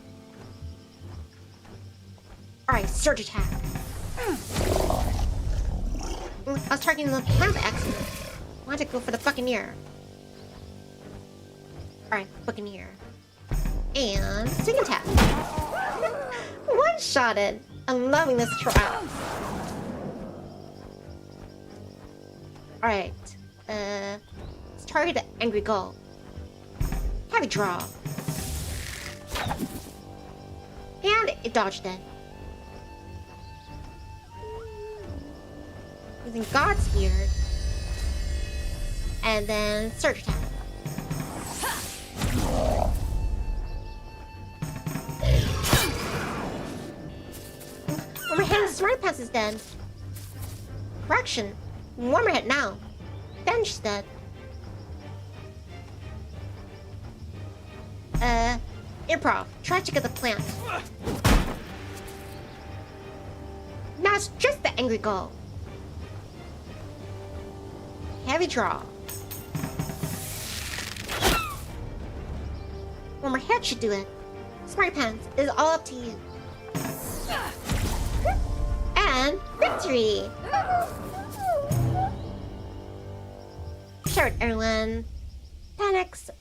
Alright, surge attack. I was targeting the plant by accident. I wanted to go for the buccaneer. Alright, buccaneer. And swing attack. One-shotted. I'm loving this trial. Alright. Let's target the angry gull. Heavy draw. And it dodged it. Using Godspear. And then surge attack. Warmerhead Smart Pass is dead. Correction. Warmerhead now. Bench dead. Improv. Try to get the plant. Now it's just the angry gull. Heavy draw. Warmerhead should do it. Smarty Pants, it is all up to you. And victory! Share it, everyone. Panics.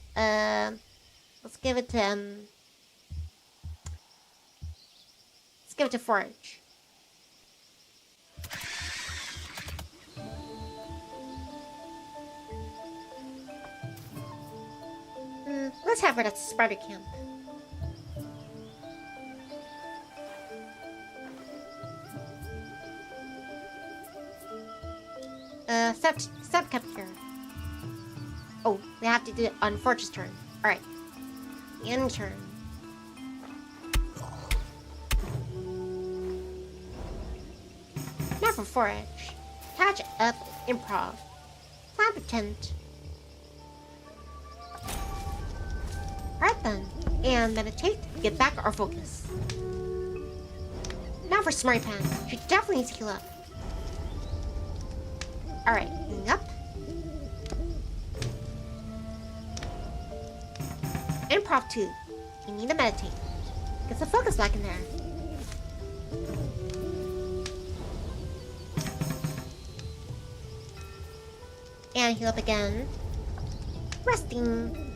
Let's give it to let's give it to Forage. Let's have it at Spider Camp. Step kept here. Oh, we have to do it on Forge's turn. Alright. End turn. Now for Forage. Catch up, improv. Plant the tent. Alright then. And meditate, get back our focus. Now for Smarty Pants. She definitely needs to heal up. Alright, healing up. Improv 2. You need to meditate. Get the focus back in there. And heal up again. Resting.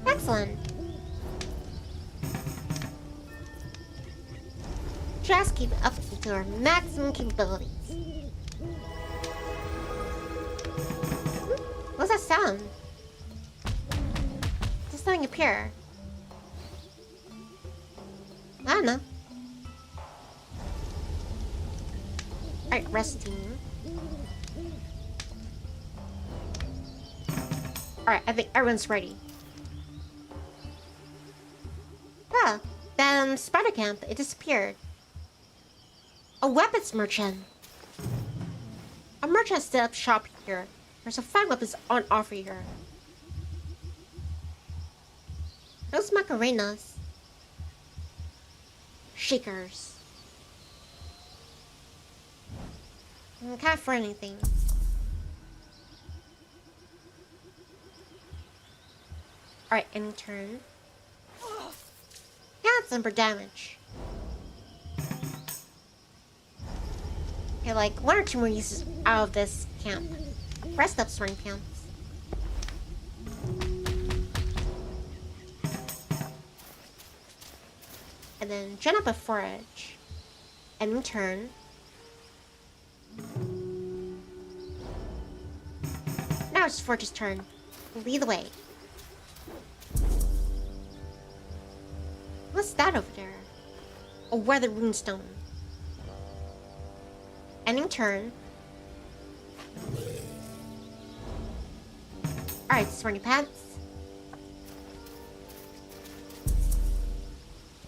Excellent. Just keep up to our maximum capabilities. What's that sound? Does something appear? I don't know. Alright, resting. Alright, I think everyone's ready. Ah, that spider camp, it disappeared. A weapons merchant. A merchant set up shop here. There's a fine weapons on offer here. Those macarenas. Shakers. Can't afford anything. Alright, end turn. Cancel for damage. Okay, like 1 or 2 more uses out of this camp. Rest up, swing camps. And then gen up a forage. End turn. Now it's Forage's turn. Lead the way. What's that over there? A weathered runestone. Ending turn. Alright, smarty pants.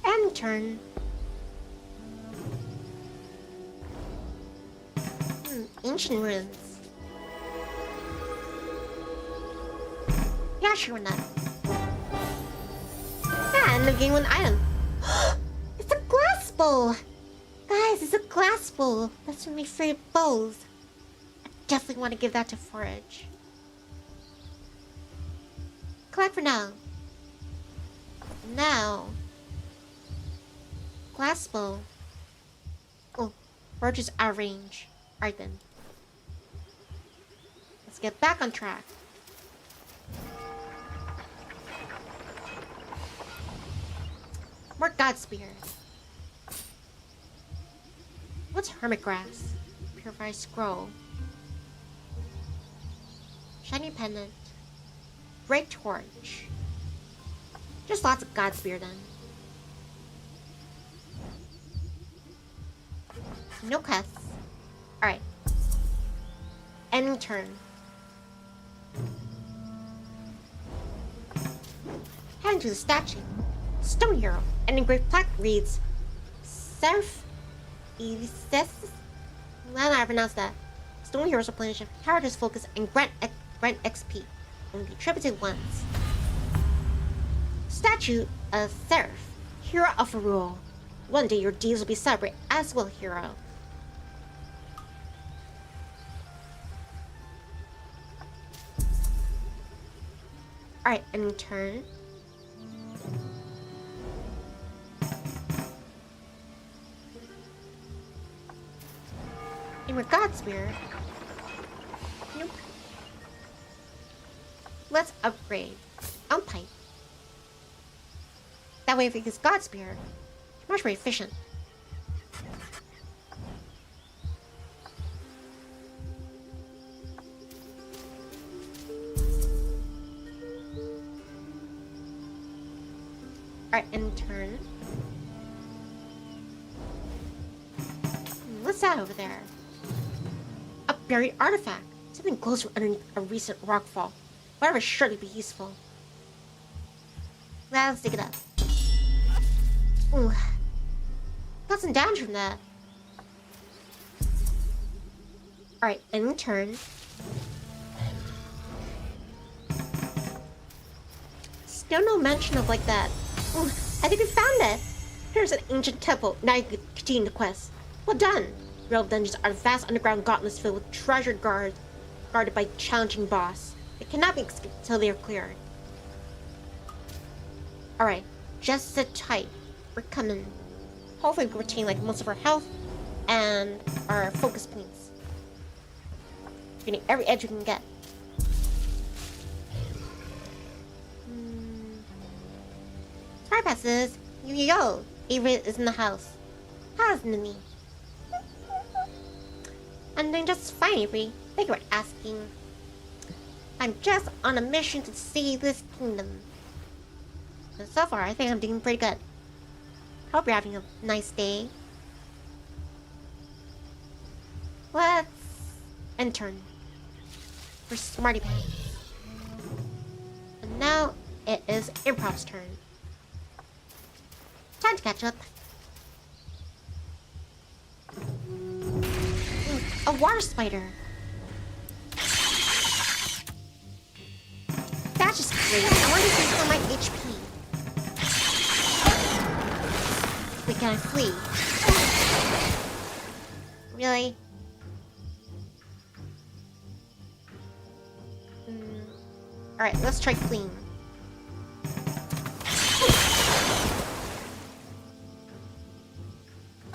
Ending turn. Ancient ruins. Yeah, sure not. And the game with an item. It's a glass bowl! Guys, it's a glass bowl. That's one of my favorite bowls. I definitely want to give that to Forage. Collect for now. Now. Glass bowl. Oh, Forage is out of range. Alright then. Let's get back on track. More God Spear. What's Hermit Grass? Purified Scroll. Shiny Pendant. Great Torch. Just lots of God Spear then. No quests. Alright. End turn. Head to the statue. Stone Hero. An engraved plaque reads Serf Elises. Well, I pronounced that. Stone Heroes replenish character's focus and grant XP. Only attributed once. Statue of Serf. Hero of a rule. One day your deeds will be celebrated as well, hero. Alright, end turn. In regards, Spear. Nope. Let's upgrade. Pipe. That way, if it gets God Spear, much more efficient. Alright, end turn. What's that over there? A buried artifact. Something glows from underneath a recent rockfall. Whatever, surely be useful. Well, let's dig it up. Ooh. Got some damage from that. Alright, end turn. Still no mention of like that. Ooh, I think we found it! Here's an ancient temple. Now you can continue the quest. Well done! Real dungeons are vast underground gauntlets filled with treasured guards, guarded by challenging boss. It cannot be escaped until they are cleared. Alright, just sit tight. We're coming. Hopefully we retain like most of our health and our focus points. Getting every edge we can get. Fire passes. Yo. Avery is in the house. How's Nivni? I'm doing just fine, Avery. Thank you for asking. I'm just on a mission to save this kingdom. And so far, I think I'm doing pretty good. Hope you're having a nice day. Let's intern for Smarty Pants. And now it is Improv's turn. Time to catch up. A water spider. That's just great. I want to see some of my HP. Wait, can I flee? Really? Alright, let's try fleeing.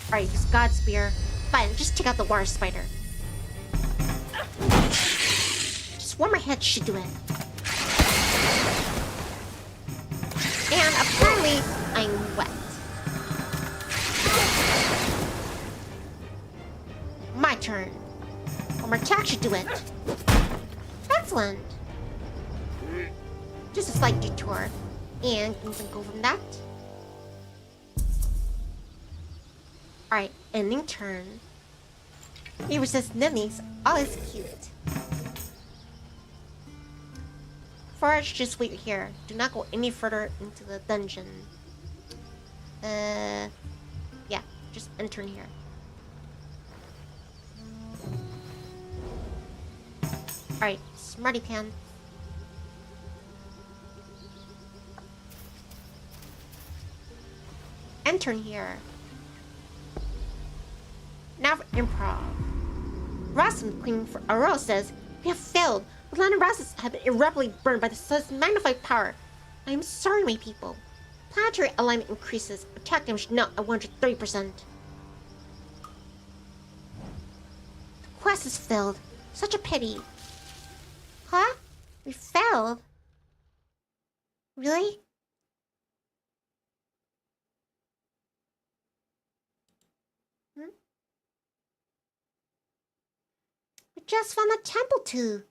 Alright, use God Spear. Fine, just take out the water spider. Just one more head should do it. And apparently, I'm wet. My turn. One more attack should do it. Excellent. Just a slight detour. And we can go from that. Alright, ending turn. He says Nivni's always cute. Forage, just wait here. Do not go any further into the dungeon. Yeah, just enter in here. Alright, Smarty Pants. Enter in here. Now for improv. Rossum, Queen for Aurora says, "We have failed. The land of Rosses have been irreparably burned by the sun's magnified power. I am sorry, my people. Planetary alignment increases. Attack damage now at 130%. The quest is failed. Such a pity." Huh? We failed? Really? We just found the temple too.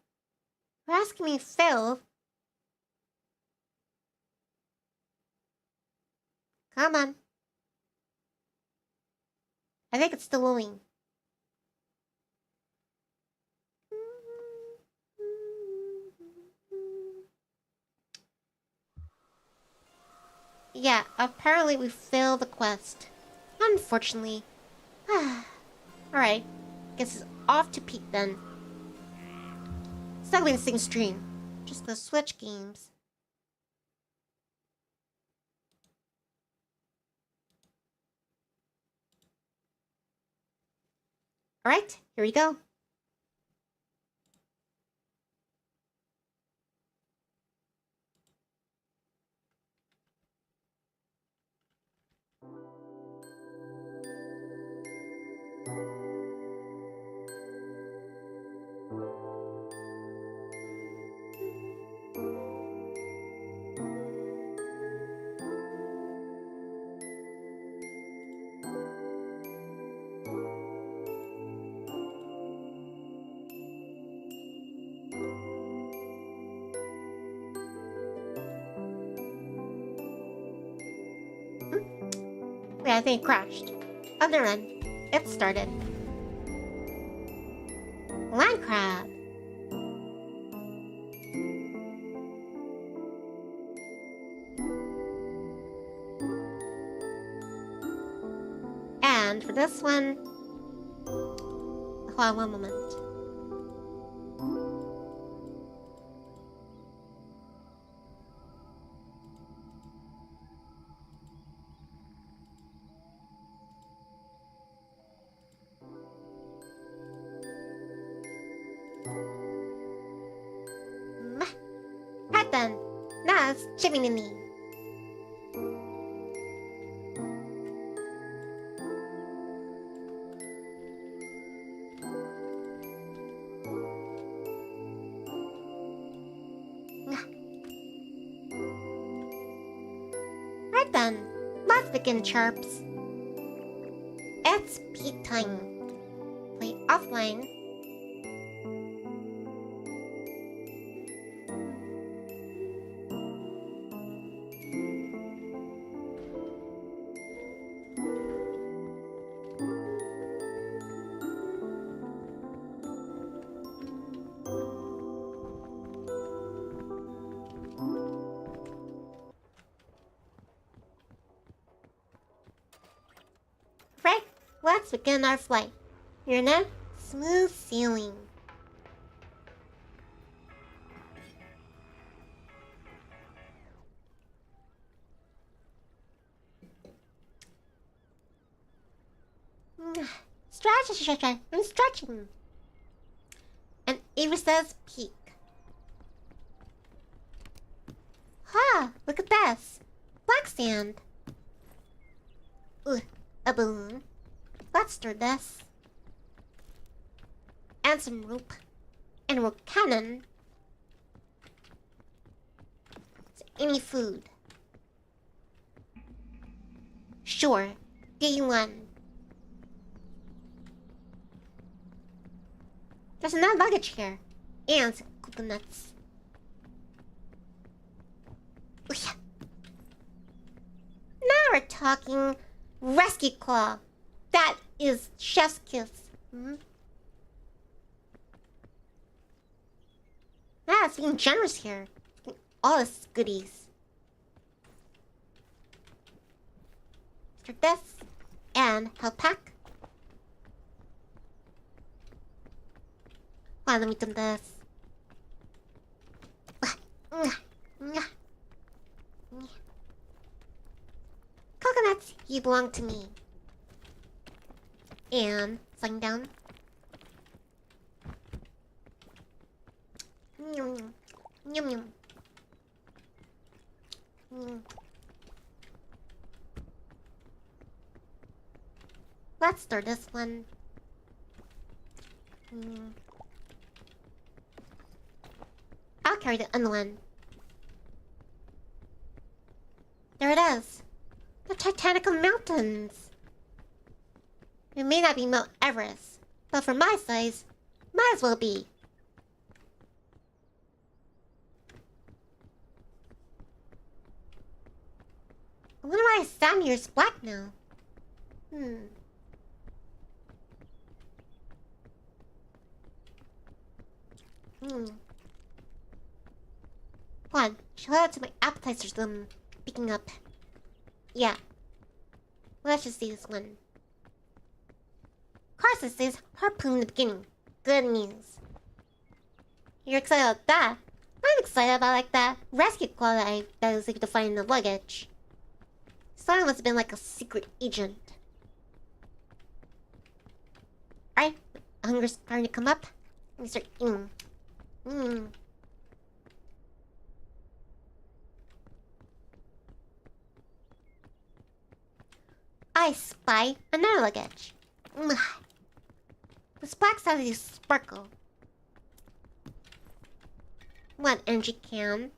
You're asking me if failed? Come on. I think it's still moving. Yeah, apparently we failed the quest. Unfortunately. Alright, guess it's off to peak then. It's not gonna be the same stream. Just the Switch games. Alright, here we go. Wait, I think it crashed. Other end. It started. Land crab. And for this one... Hold on one moment. Right then. Now it's Nivni. Right then. Let's begin, chirps. It's peak time. Play offline. Right, let's begin our flight. You're now smooth sailing. Stretching. I'm stretching. And Ava says peak. Ha! Look at this. Black sand. Ooh, a balloon. Let's stir this. And some rope. And a cannon. So any food. Sure. Day one. There's another luggage here. And some coconuts. Ooh, yeah. Now we're talking rescue claw. That is chef's kiss. Yeah, it's being generous here. All this goodies. Start this. And help pack. Let me do this. Coconuts, you belong to me. And sliding down. Yum yum. Yum yum. Let's stir this one. I'll carry the other one. There it is. The Titanic Mountains. It may not be Mount Everest, but for my size, might as well be. I wonder why sand here is black now. Hold on, shout out to my appetizers picking up. Yeah. Let's just see this one. Carson says harpoon in the beginning. Good news. You're excited about that? I'm excited about like that rescue claw that was able to find in the luggage. Someone must have been like a secret agent. Alright, hunger's starting to come up. Let me start eating. I spy another luggage. The black side is sparkle. One energy can.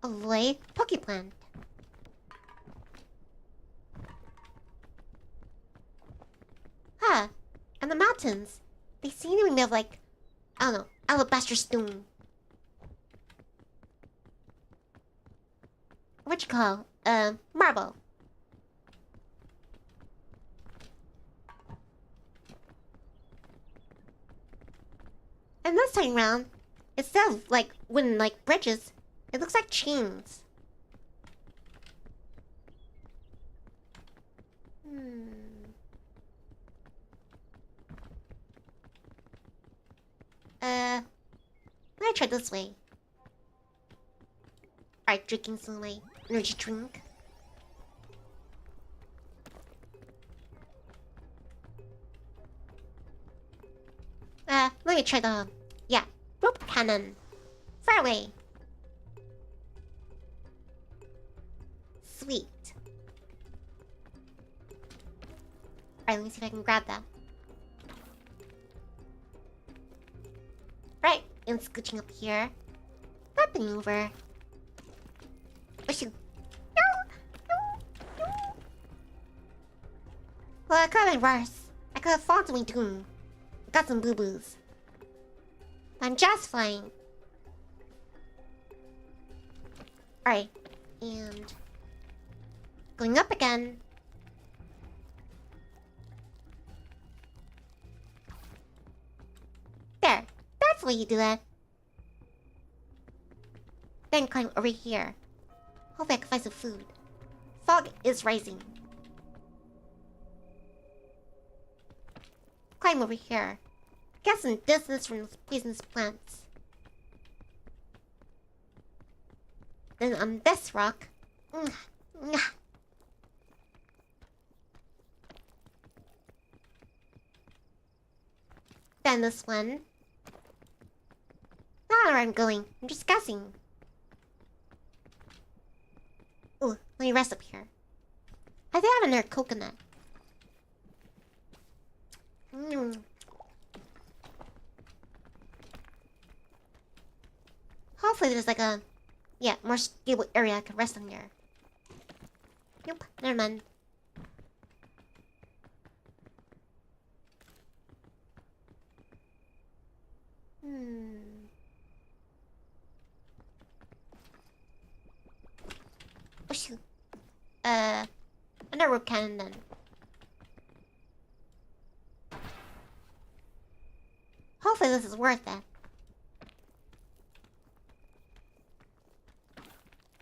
Avoid Pokeplant. Huh. And the mountains. They seem to be made of like, I don't know, alabaster stone. What you call? Marble. And this time round, instead of like wooden like bridges, it looks like chains. Let me try this way. Alright, drinking some of my energy drink. Let me try the... Yeah, rope cannon. Far away. Sweet. Alright, let me see if I can grab that. Right, and scooching up here. Flipping over. Oh shoot. Well, it could have been worse. I could have fallen to my doom. Got some boo-boos. I'm just fine. Alright. And... going up again. There. That's the way you do it. Then climb over here. Hopefully I can find some food. Fog is rising. Climb over here. Get some distance from those poisonous plants. Then on this rock. Then this one. Not where I'm going. I'm just guessing. Ooh, let me rest up here. I think I have another coconut. Hopefully there's like a... yeah, more stable area I can rest on here. Nope, never mind. Oh shoot. Another rope cannon then. Hopefully this is worth it.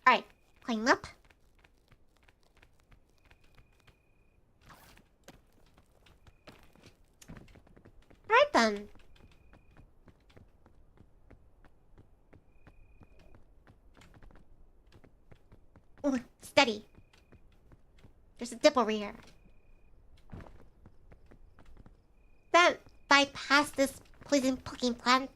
Alright, climb up. Alright then. Ooh, steady. There's a dip over here. Then bypass this poison poking plant.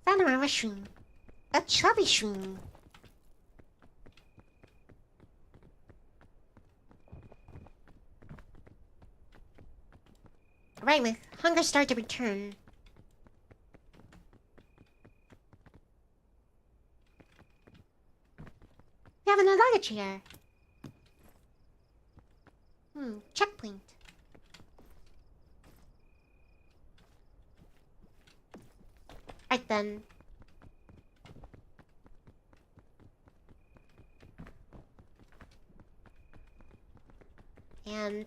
Found a mushroom. A chubby shroom. Right, my hunger started to return. We have another luggage here. Checkpoint. Right then. And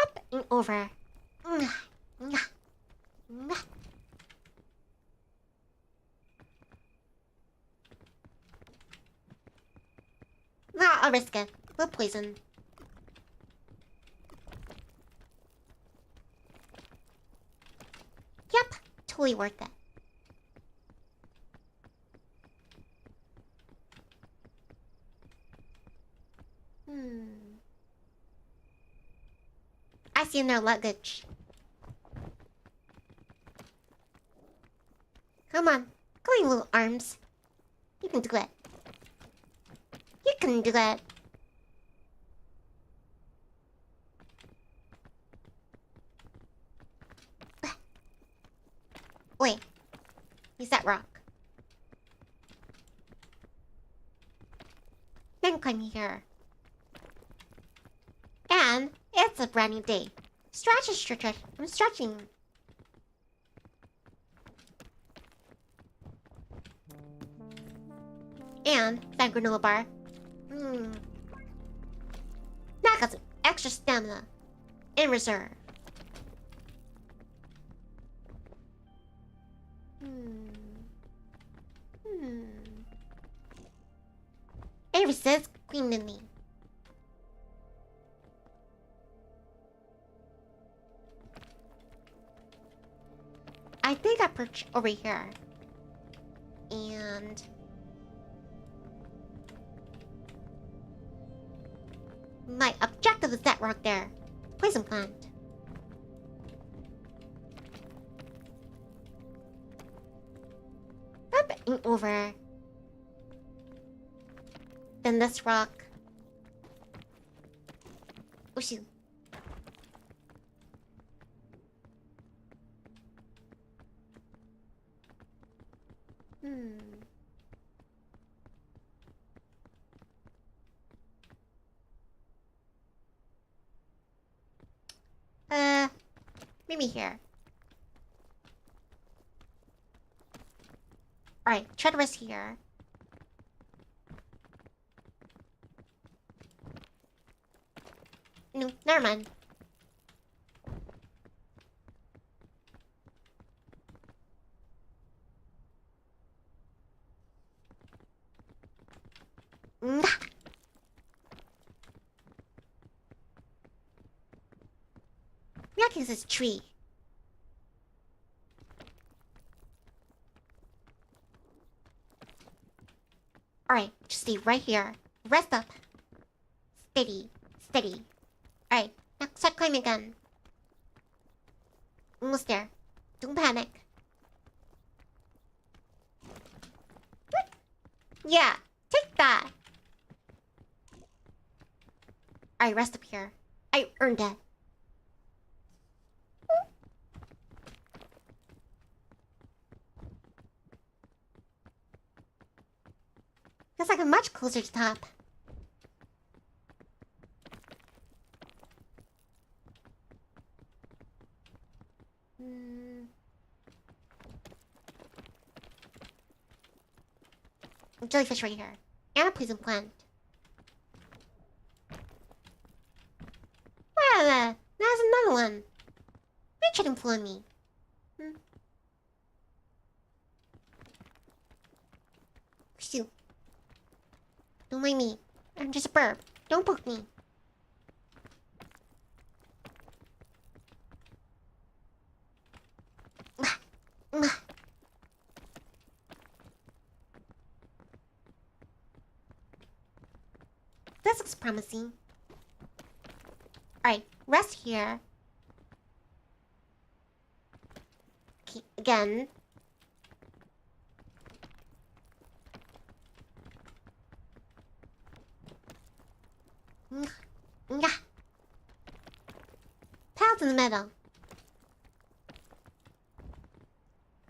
up and over. Nah, I'll risk it. We'll poison. Yep, totally worth it. I see no luggage. Come on, go on, little arms. You can do it. You can do it. Wait, use that rock. Then climb here. And it's a brand new day. Stretch. I'm stretching. And that granola bar. Now I got some extra stamina in reserve. It resists Queen Nivni. I think I perch over here. And my objective is that rock there. Poison plant. Up and over. Then this rock. Oh shoot. Hmm. Maybe here. Alright, try to rest here. No, never mind. Reacting this tree. Alright, just stay right here. Rest up. Steady. Steady. Alright, now start climbing again. Almost there. Don't panic. Yeah, take that. Alright, rest up here. I earned it. Feels like I'm much closer to top. Jellyfish right here. And a poison plant. Well, there's another one. You're trying to fool me. Shoot. Don't mind me. I'm just a burp. Don't poke me. This looks promising. Alright, rest here. Okay, again. Path in the middle.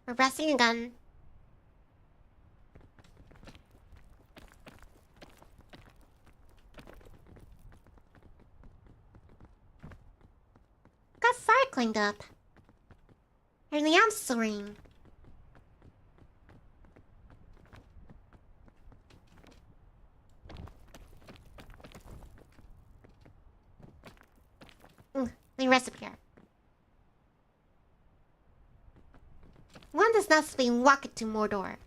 We're resting again. Got fire cleaned up. I really am soaring. Let me rest up here. One does not swing rocket to Mordor.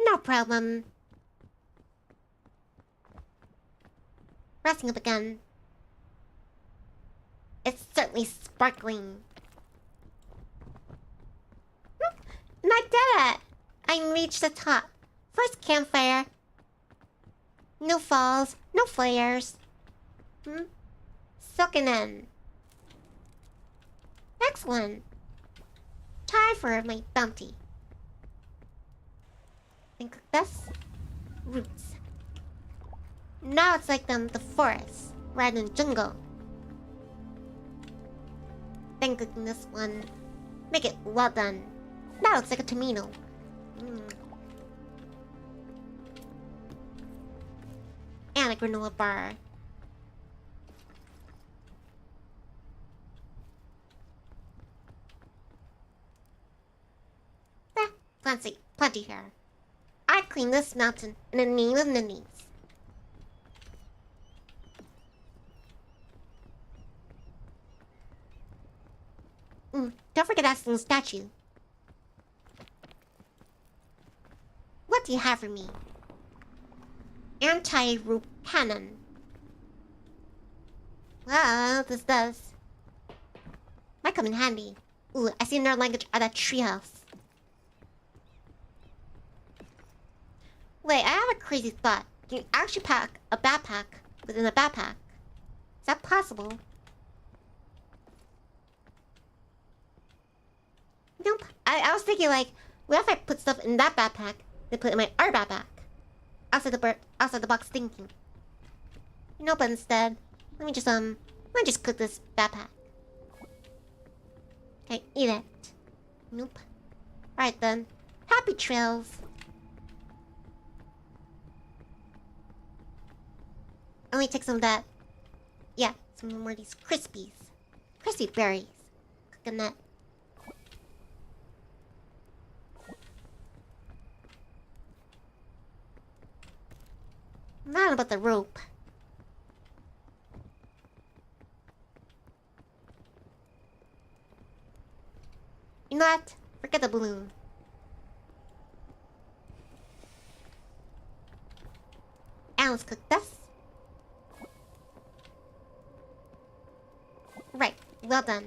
No problem. Resting up again. It's certainly sparkling. And I did it! I reached the top. First campfire. No falls, no flares. Soaking in. Excellent. Time for my bounty. Think of this. Roots. Now it's like the forest, rather than jungle. Then cooking this one. Make it well done. That looks like a tomato. And a granola bar. Plenty here. I clean this mountain in the name of Nivnis. Don't forget that little statue. What do you have for me? Anti-rope cannon. Well, this does. Might come in handy. Ooh, I see another language at that treehouse. Wait, I have a crazy thought. Can you actually pack a backpack within a backpack? Is that possible? Nope. I was thinking like, what if I put stuff in that backpack, then put it in our backpack? Outside the box thinking. But instead, let me just cook this backpack. Can I eat it? Nope. Alright then. Happy trails. Let me take some of that. Yeah, some more of these crispies. Crispy berries. Coconut. Not about the rope. You know what? Forget the balloon. And let's cook this. Right, well done.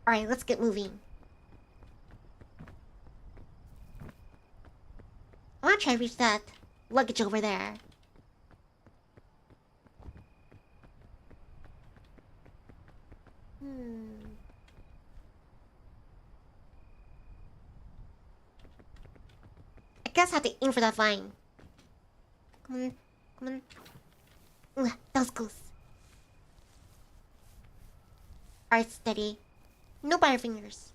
Alright, let's get moving. I wanna try to reach that luggage over there. I guess I have to aim for that vine. Come on, come on. Ooh, that was close. Alright, steady. No butterfingers.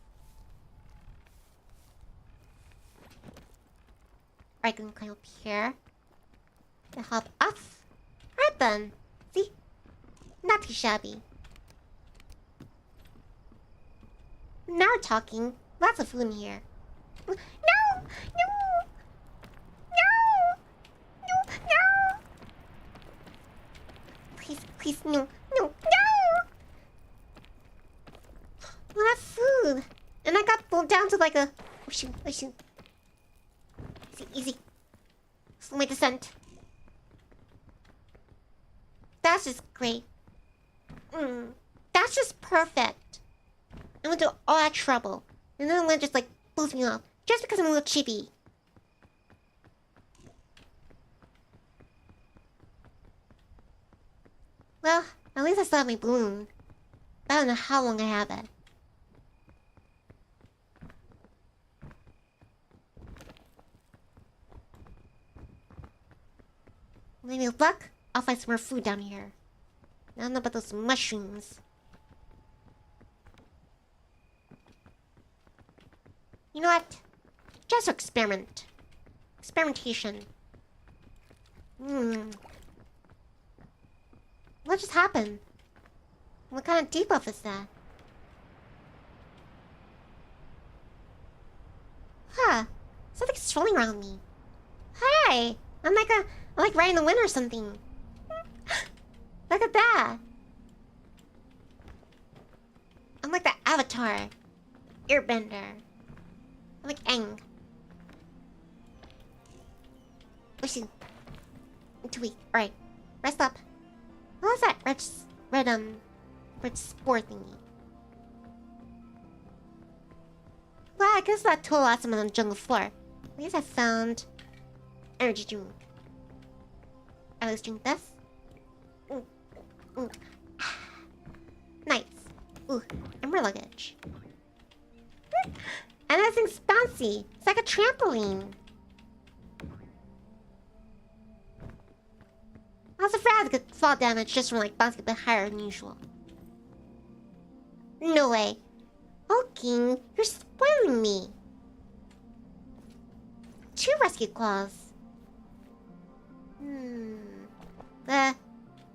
Alright, gonna climb up here. To hop off. Alright then. See? Not too shabby. Now we're talking. Lots of food in here. No! No! No! No! No! Please, please, no. No! No! Well, that's food. And I got pulled down to like a... Oh shoot, oh shoot. Easy, easy. Slow my descent. That's just great. That's just perfect. I went through all that trouble. And then Lynn just like blows me off. Just because I'm a little chippy. Well, at least I still have my balloon. I don't know how long I have it. Maybe with luck, I'll find some more food down here. I don't know about those mushrooms. You know what? Just experiment. Experimentation. What just happened? What kind of debuff is that? Huh. Something's swirling around me. Hey! I'm like riding the wind or something. Look at that. I'm like the Avatar. Airbender. I'm like Aang. Oh shoot. I'm too weak. Alright. Rest up. What was that red spore thingy? Well, I guess that tool awesome on the jungle floor. At least I found energy drink. Let's drink this. Nice. Ooh, and more luggage. And that thing's bouncy. It's like a trampoline. I was afraid I could fall damage just from like bouncing a bit higher than usual. No way. Hulking, you're spoiling me. 2 rescue claws.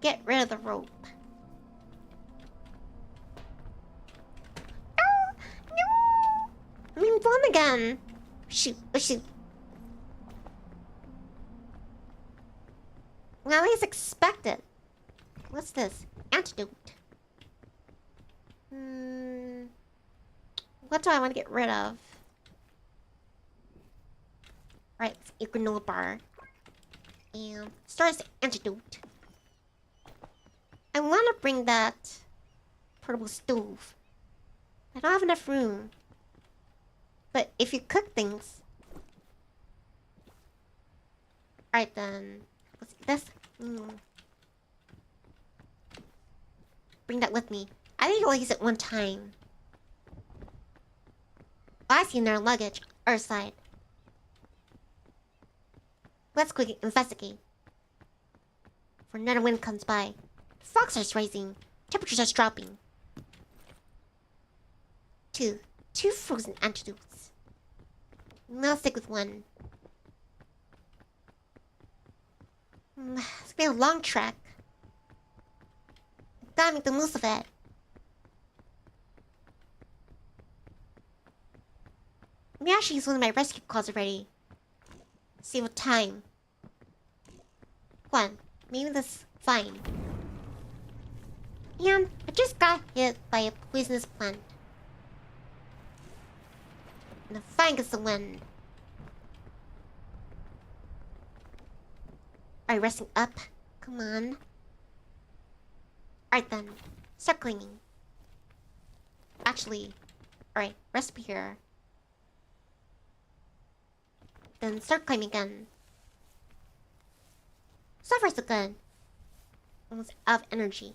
Get rid of the rope. No! No! I'm being blown again. Shoot, oh shoot. Well, at least expect it. What's this? Antidote. What do I want to get rid of? Right, it's a granola bar. And start as antidote. I want to bring that portable stove. I don't have enough room. But if you cook things... Alright then. Let's eat this. Bring that with me. I think I'll use it one time. Oh, I see their luggage. Our side. Let's quickly investigate. Before another wind comes by. Fog starts rising. Temperatures are dropping. two. Two frozen antidotes. I'll stick with one. It's been a long trek. Gotta make the most of it. Maybe I should use one of my rescue calls already. Save time. One. Maybe that's fine. And I just got hit by a poisonous plant. And the fang is the wind. Are you resting up? Come on. Alright then. Start climbing. Actually, alright, rest up here. Then start climbing again. So far so good. Almost out of energy.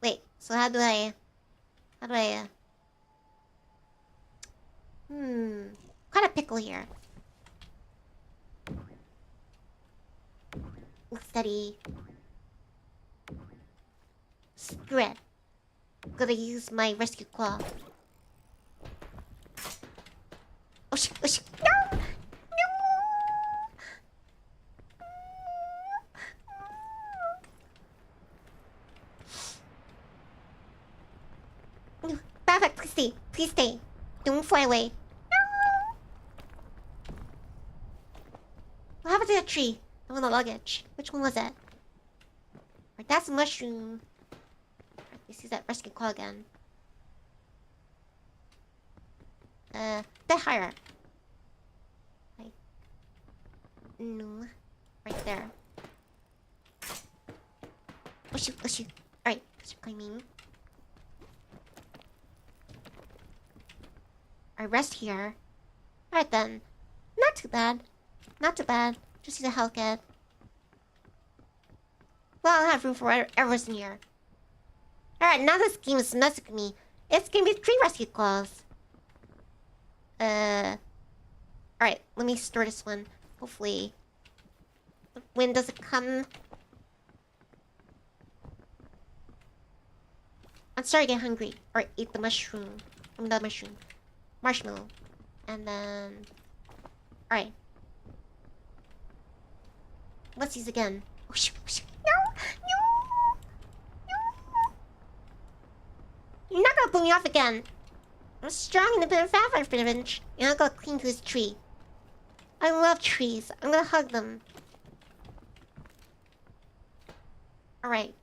Wait, so how do I... Quite a pickle here. Look steady. Screw it. Gotta use my rescue claw. Oh shit, oh shit. No! No! Perfect, please stay. Please stay. Don't fly away. No! What happened to that tree? The one on the luggage. Which one was it? Right, that's a mushroom. Right, this is that rescue claw again. Bit higher. Right. No. Right there. Oh shoot, oh shoot. Alright, keep climbing. I rest here. Alright then. Not too bad. Not too bad. Just use a health kit. Well, I'll have room for everything here. Alright, now this game is messing with me. It's gonna be 3 rescue claws. Alright, let me store this one. Hopefully the wind doesn't come. I'm starting to get hungry. Or eat the mushroom. I mean, not mushroom. Marshmallow. And then... Alright. Let's use again. Oh, shoot, shoot. No! No! No! You're not gonna pull me off again. I'm strong and a bit of fat privilege. You're not gonna cling to this tree. I love trees. I'm gonna hug them. Alright.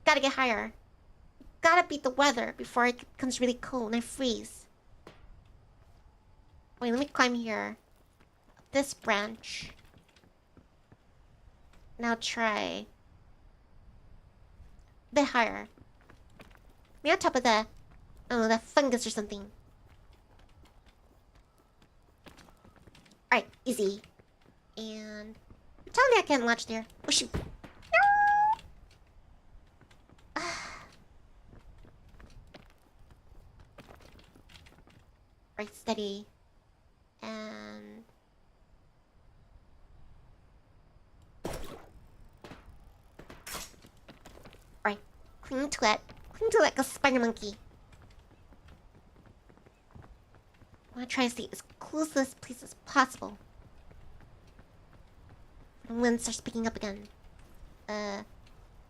Gotta get higher. Gotta beat the weather before it becomes really cold and I freeze. Wait, let me climb here. This branch. Now try. A bit higher. Maybe on top of that. I don't know, that fungus or something. Alright, easy. And... Tell me I can't launch there. Oh shoot. No! Right, steady. And... Alright, cling to it. Cling to it like a spider monkey. I want to try to stay as close to this place as possible. The wind starts picking up again. Right,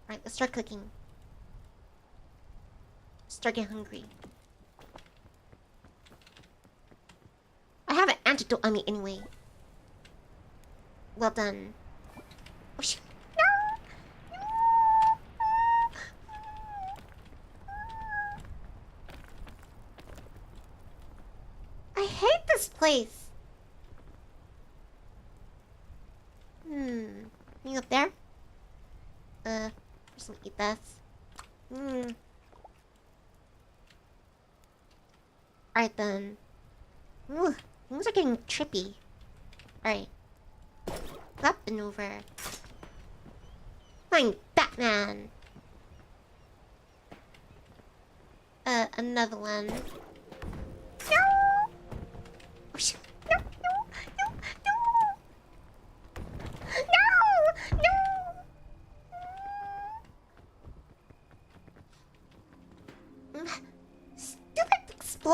let's start cooking. Start getting hungry. I have an antidote on me anyway. Well done. Oh shit. No! I hate this place. You up there? Just gonna eat this. Alright then. Ooh, things are getting trippy. Alright. Up and over. I'm Batman! Another one. No! Oh shit. No, no, no, no! No! No!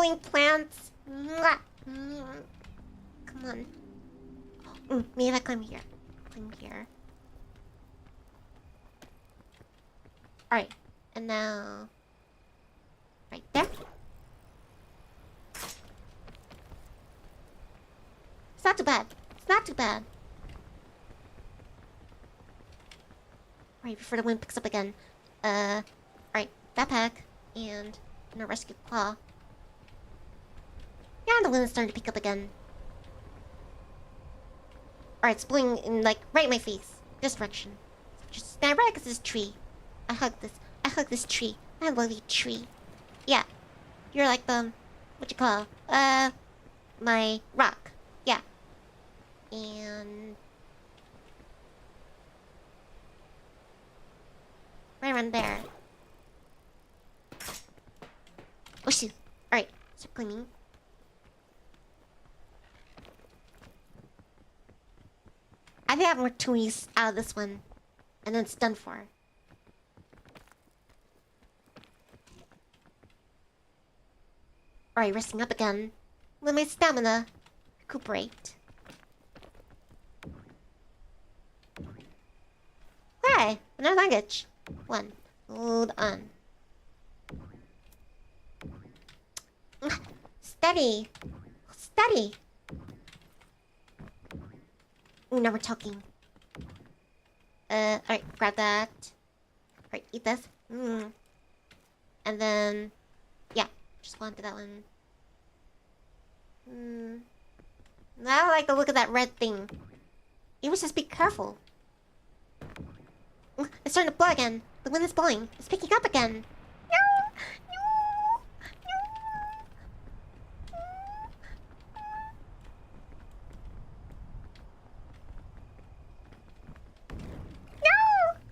darling plants. Mwah. Come on. Maybe I climb here. Climb here. Alright. And now... right there. It's not too bad. It's not too bad. Alright, before the wind picks up again. Alright, backpack. And a rescue claw. Yeah, the wind is starting to pick up again. Alright, it's blowing in, like, right in my face. This direction. Just stand right against this tree. I hug this tree. I love you, tree. Yeah. You're like the... what you call? My rock. Yeah. And... right around there. Oh shoot. Alright, start cleaning. I think I have more toonies out of this one. And then it's done for. Alright, resting up again. Let my stamina recuperate. Hey, another luggage. One. Hold on. Steady. Steady. Ooh, now we're talking. Alright, grab that. Alright, eat this. And then... yeah, just wanted that one. I don't like the look of that red thing. You must just be careful. It's starting to blow again. The wind is blowing. It's picking up again.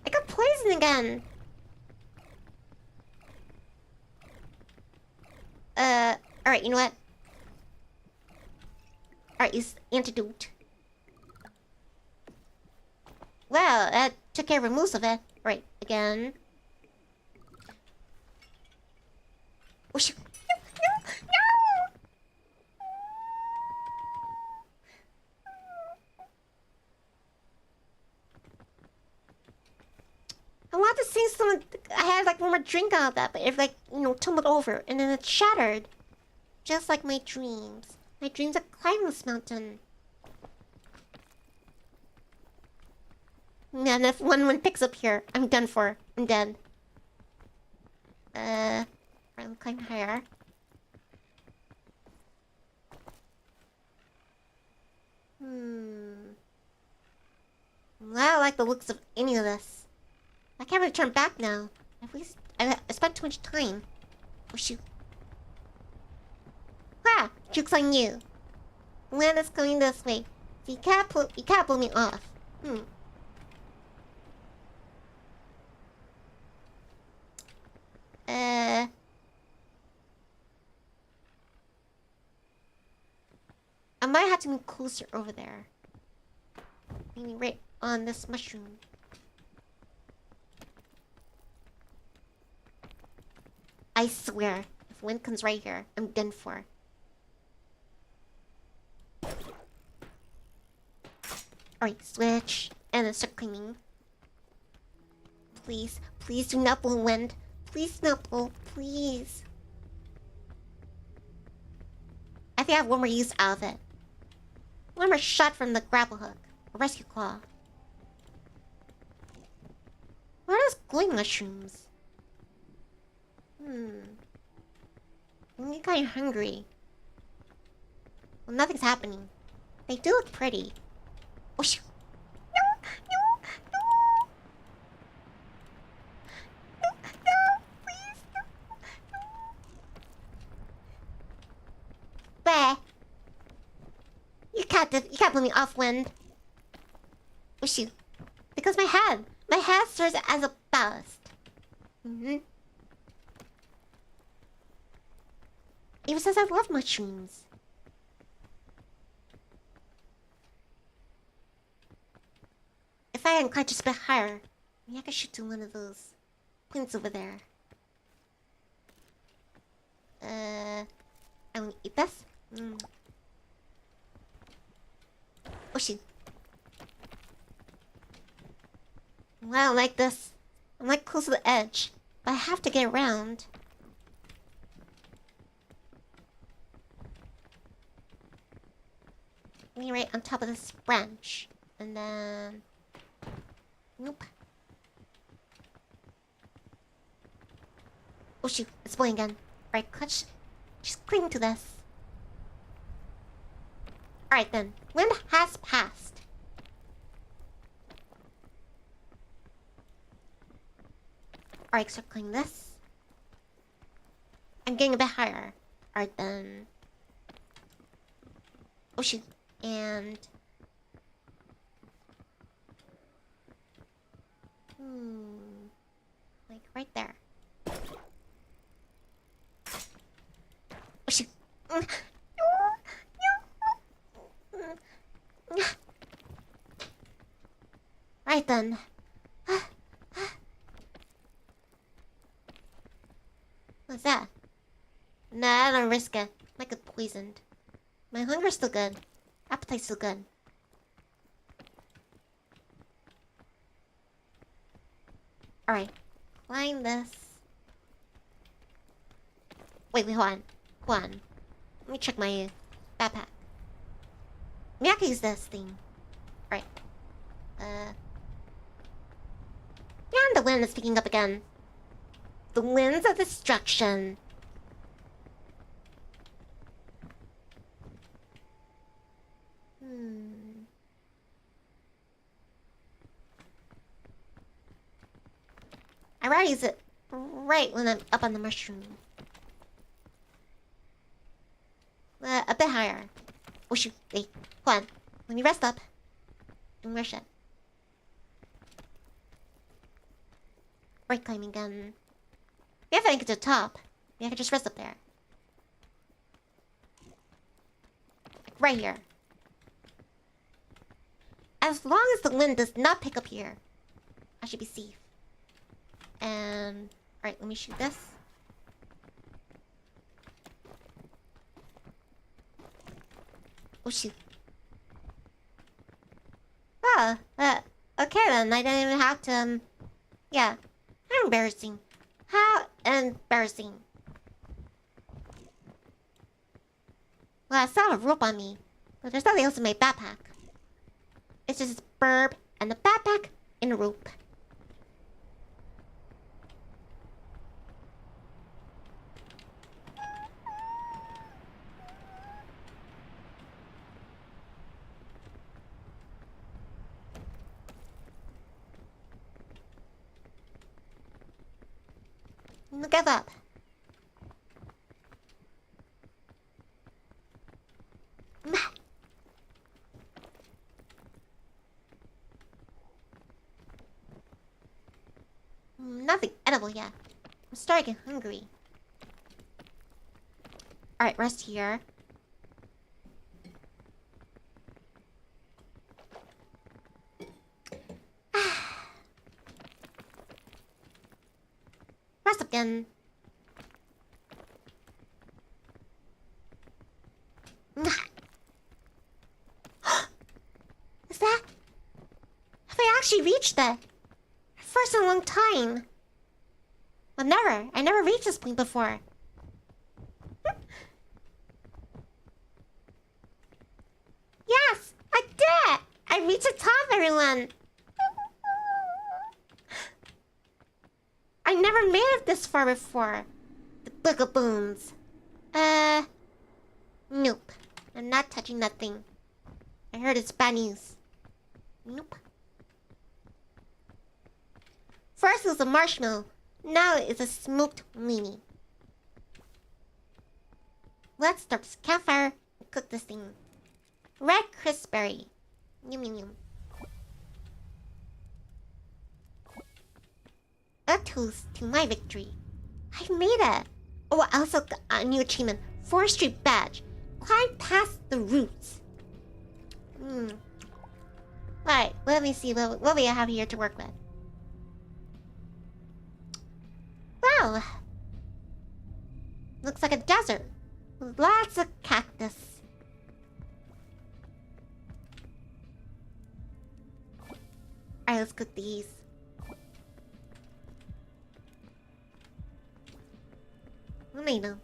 I got poison again. Alright, you know what? Alright, use antidote. Well, that took care of most of it. Right, again. Oh shoot. No! I want to see someone. I had like one more drink out of that, but it like, you know, tumbled over and then it shattered. Just like my dreams. My dreams of climbing this mountain. And if one picks up here, I'm done for. I'm dead. I'm climb higher. I don't like the looks of any of this. I can't really turn back now. I spent too much time. Oh shoot. Ah! Joke's on you. Land is going this way. So you can't pull me off. I might have to move closer over there. Maybe right on this mushroom. I swear, if wind comes right here, I'm done for. Alright, switch. And then start cleaning. Please, please do not blow wind. Please do not blow, please. I think I have one more use out of it. One more shot from the grapple hook. A rescue claw. Where are those glowing mushrooms? I'm getting kind of hungry. Well, nothing's happening. They do look pretty. Oh shoot. No, please, no. Bah. You can't put me off, wind. Oh shoot. Because my head serves as a ballast. Even says I love mushrooms. If I hadn't climbed just a bit higher, maybe I could shoot to one of those points over there. I'm gonna eat this. Oh shoot. Well, I don't like this. I'm like close to the edge, but I have to get around. Me right on top of this branch. And then... Nope. Oh shoot, it's blowing again. Alright, clutch. Just cling to this. Alright then, wind has passed. Alright, circling this. I'm getting a bit higher. Alright then. Oh shoot. And... Like right there. Oh shoot. Right then. What's that? Nah, I don't risk it. Might get poisoned. My hunger's still good. Appetite's still good. Alright. Climb this. Wait, hold on. Hold on. Let me check my backpack. Maybe I can use this thing. Alright. Yeah, the wind is picking up again. The winds of destruction. I'd rather use it right when I'm up on the mushroom. A bit higher. Oh shoot, wait, hold on. Let me rest up. And rush it. Right climbing again. Maybe if I can get to the top, maybe I can just rest up there. Like right here. As long as the wind does not pick up here, I should be safe. And... Alright, let me shoot this. Oh shoot. Oh, okay then, I didn't even have to, yeah. How embarrassing. How embarrassing. Well, I saw a rope on me, but there's nothing else in my backpack. It's just a burb and a backpack and a rope. Give up. Nothing edible yet. I'm starting to get hungry. Alright, rest here. Rest again. Is that? Have I actually reached that? First in a long time. But never. I never reached this point before. Yes! I did it! I reached the top, everyone! I never made it this far before. The boogaboons. Nope. I'm not touching that thing. I heard it's bad news. Nope. First it was a marshmallow. Now it's a smoked weenie. Let's start this campfire and cook this thing. Red crispberry. Yum yum yum. A toast to my victory. I made it. Oh, I also got a new achievement. Forestry badge. Climb past the roots. Alright, let me see what we have here to work with. Wow. Looks like a desert. With Lots of cactus. Alright, let's cook these. Tomato.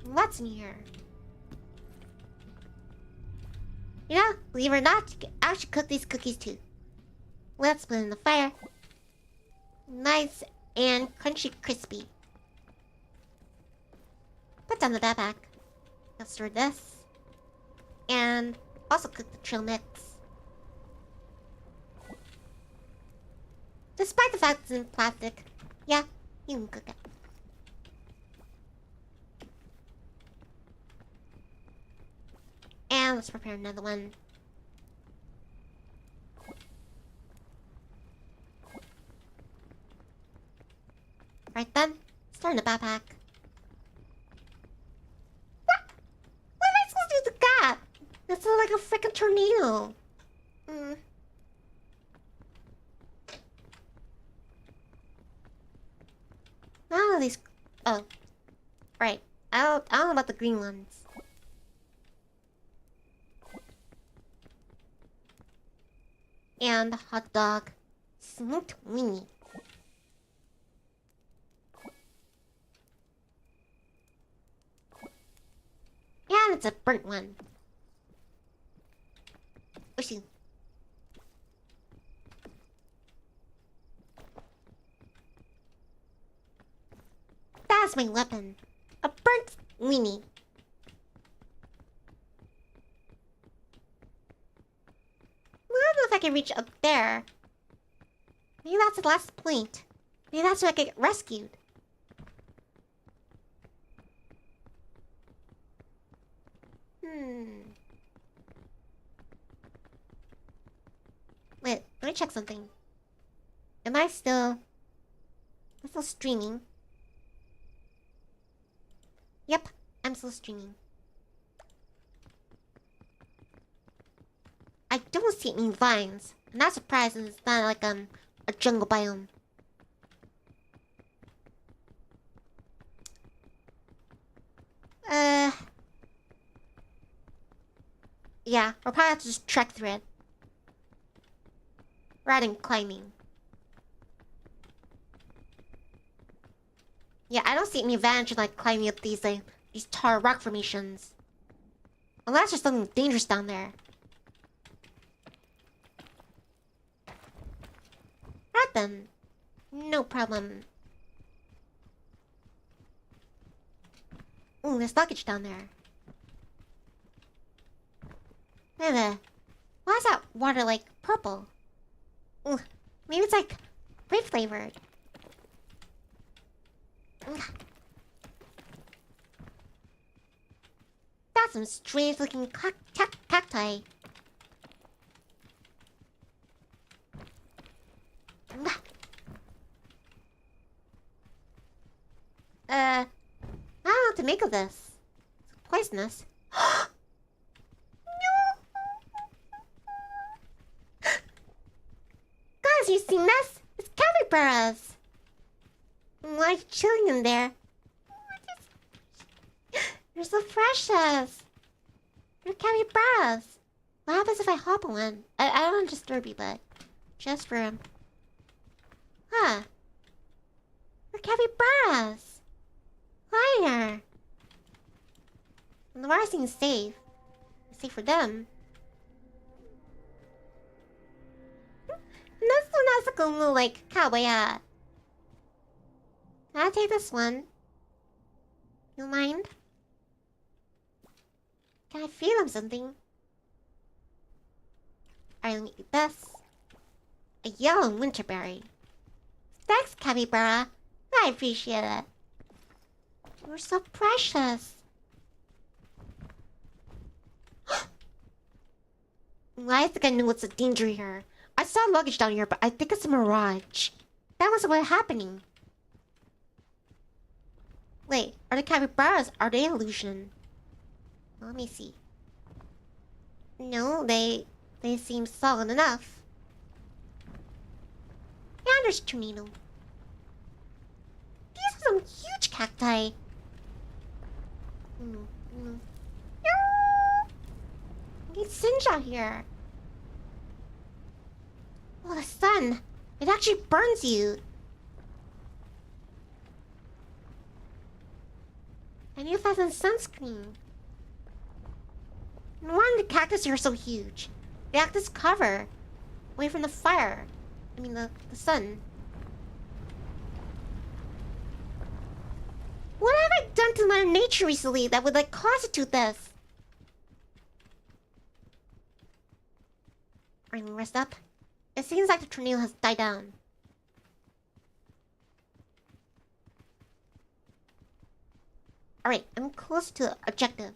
What's in here? You know, believe it or not, you can actually cook these cookies too. Let's put it in the fire. Nice and crunchy crispy. Put down the backpack. Let's stir this. And also cook the trail mix. Despite the fact it's in plastic, yeah, you can cook it. And let's prepare another one. Right then, start in the backpack. What? What am I supposed to do with that? That's like a freaking tornado. None of these. Oh, right. I don't know about the green ones. And hot dog, smoked weenie. And it's a burnt one. Oopsie. That's my weapon. A burnt weenie. I don't know if I can reach up there. Maybe that's the last point. Maybe that's where I can get rescued. Wait, let me check something. Am I still streaming? Yep, I'm still streaming. I don't see any vines. I'm not surprised since it's not like a jungle biome. Yeah, we'll probably have to just trek through it. Rather than climbing. Yeah, I don't see any advantage in like climbing up these tall rock formations. Unless there's something dangerous down there. Right then. No problem. Ooh, there's luggage down there. Why is that water like purple? Ooh, maybe it's like grape flavored. That's some strange looking cacti. I don't know what to make of this. It's poisonous. Guys, you seen this? It's capybaras. Why are you chilling in there? You're so precious. You're capybaras. What happens if I hop on one? I don't want to disturb you, but just for Huh? We're capybaras. Liar. And the water seems safe. Safe for them. This one has like a little like cowboy hat. Can I take this one? You mind? Can I feed them something? Alright, let me eat this. A yellow winterberry. Thanks, capybara. I appreciate it. You're so precious. I think I knew what's the danger here. I saw luggage down here, but I think it's a mirage. That wasn't what's happening. Wait, are the capybaras, are they illusion? Let me see. No, they seem solid enough. Yeah, there's tornado. These some huge cacti. It's Singe out here. Oh, the sun. It actually burns you. I need to find some sunscreen. No wonder the cactus here are so huge. They act as cover. Away from the fire. I mean, the sun. What have I done to Mother Nature recently that would, like, constitute this? Alright, let me rest up. It seems like the tornado has died down. Alright, I'm close to the objective.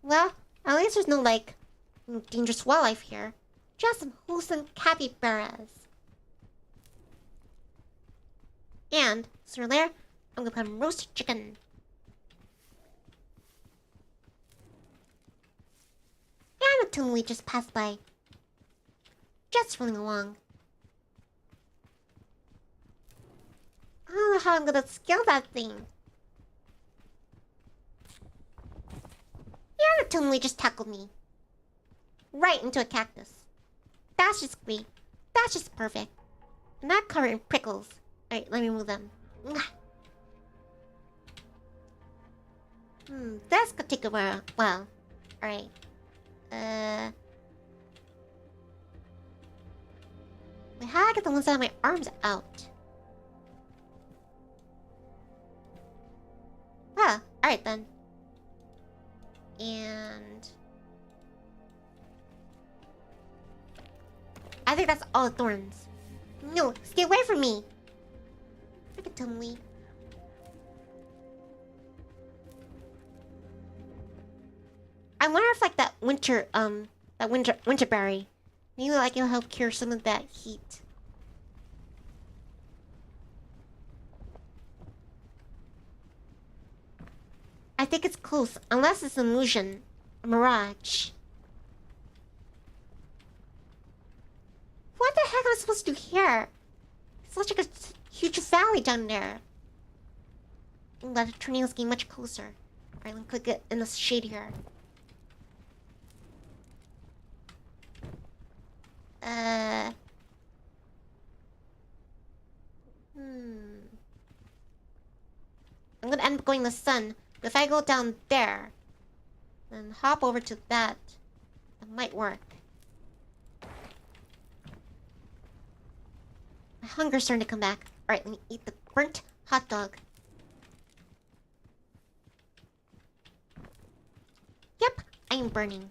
Well, at least there's no, like, dangerous wildlife here. Just some wholesome capybaras. And, sooner or later, I'm gonna put on roasted chicken. And a tumbleweed just passed by. Just rolling along. I don't know how I'm gonna scale that thing. Yeah, the tumbleweed just tackled me. Right into a cactus. That's just great. That's just perfect. And that covered in prickles. Alright, let me move them. That's gonna take a while. Alright. Wait, how do I get the ones that have my arms out? Ah, alright then. And... I think that's all the thorns. No, stay away from me! Look at Tumbly. I wonder if like that winter berry, maybe like it'll help cure some of that heat. I think it's close, unless it's an illusion, a mirage. What the heck am I supposed to do here? It's such like a huge valley down there. But the tornado's getting much closer. Alright, let me click it in the shade here. I'm gonna end up going to the sun. But if I go down there, then hop over to that, that might work. My hunger's starting to come back. Alright, let me eat the burnt hot dog. Yep, I am burning.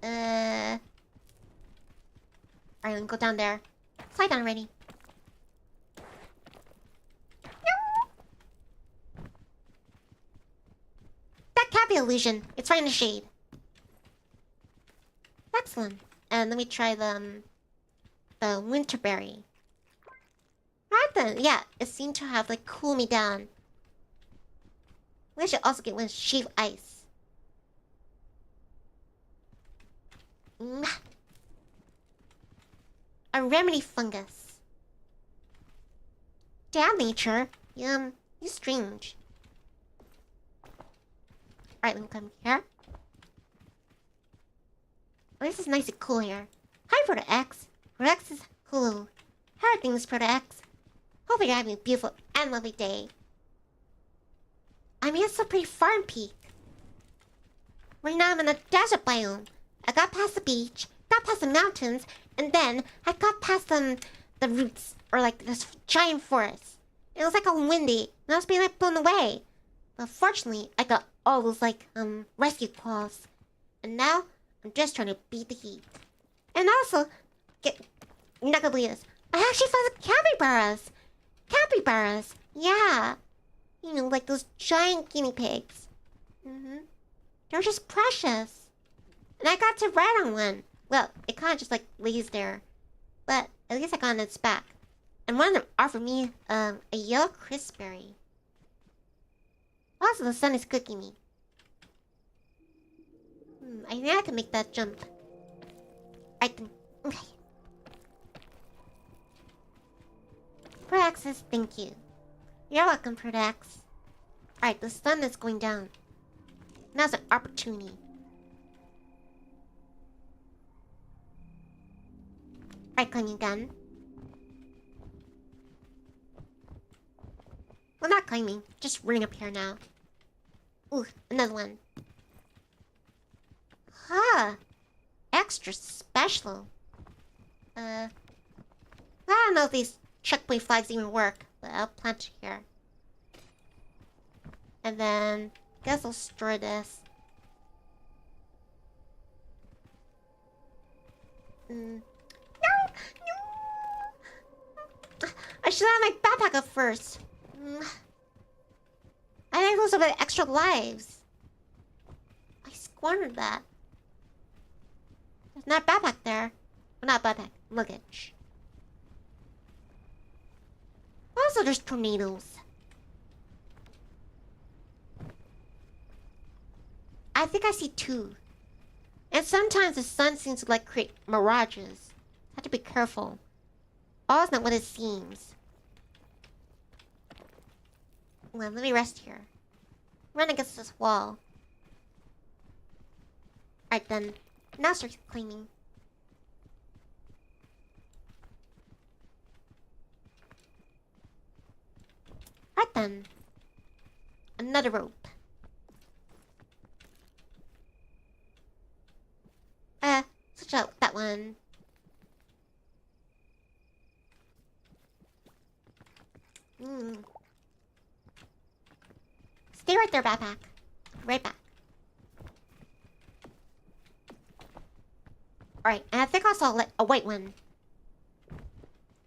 Alright, let me go down there. Slide down already. That can't be illusion. It's right in the shade. Excellent. And let me try the winterberry. Right then, yeah, it seemed to have like cool me down. We should also get one shave ice. A remedy fungus. Damn nature. You strange. Alright, let me come here. At least it's nice and cool here. Hi, Proto X. Proto X is cool. How are things, Proto X? Hope you're having a beautiful and lovely day. I mean, it's a pretty farm peak. Right now I'm in a desert biome. I got past the beach, got past the mountains, and then I got past the roots, or like this giant forest. It was like all windy, and I was being like blown away. But fortunately, I got all those like rescue claws. And now I'm just trying to beat the heat. And also, you're not gonna believe this, I actually found the capybaras! Capybaras! Yeah! You know, like those giant guinea pigs. They're just precious. And I got to ride on one. Well, it kind of just like lays there. But at least I got on its back. And one of them offered me a yellow crispberry. Also, the sun is cooking me. I think I can make that jump. I can... Okay. Prodax says thank you. You're welcome, Prodax. Alright, the sun is going down. Now's an opportunity. Alright, climbing again. Well, not climbing. Just running up here now. Ooh, another one. Huh. Extra special. I don't know if these checkpoint flags even work, but I'll plant it here. And then, guess I'll store this. No! I should have my backpack up first. I didn't lose a bit of extra lives. I squandered that. There's not a backpack there. Well, not backpack, luggage. Also, there's tornadoes. I think I see two. And sometimes the sun seems to like create mirages. Have to be careful. All is not what it seems. Well, let me rest here. Run against this wall. Alright then. Now start climbing. Alright then. Another rope. Switch out that one. Stay right there, backpack. Right back. Alright, and I think I saw a white one.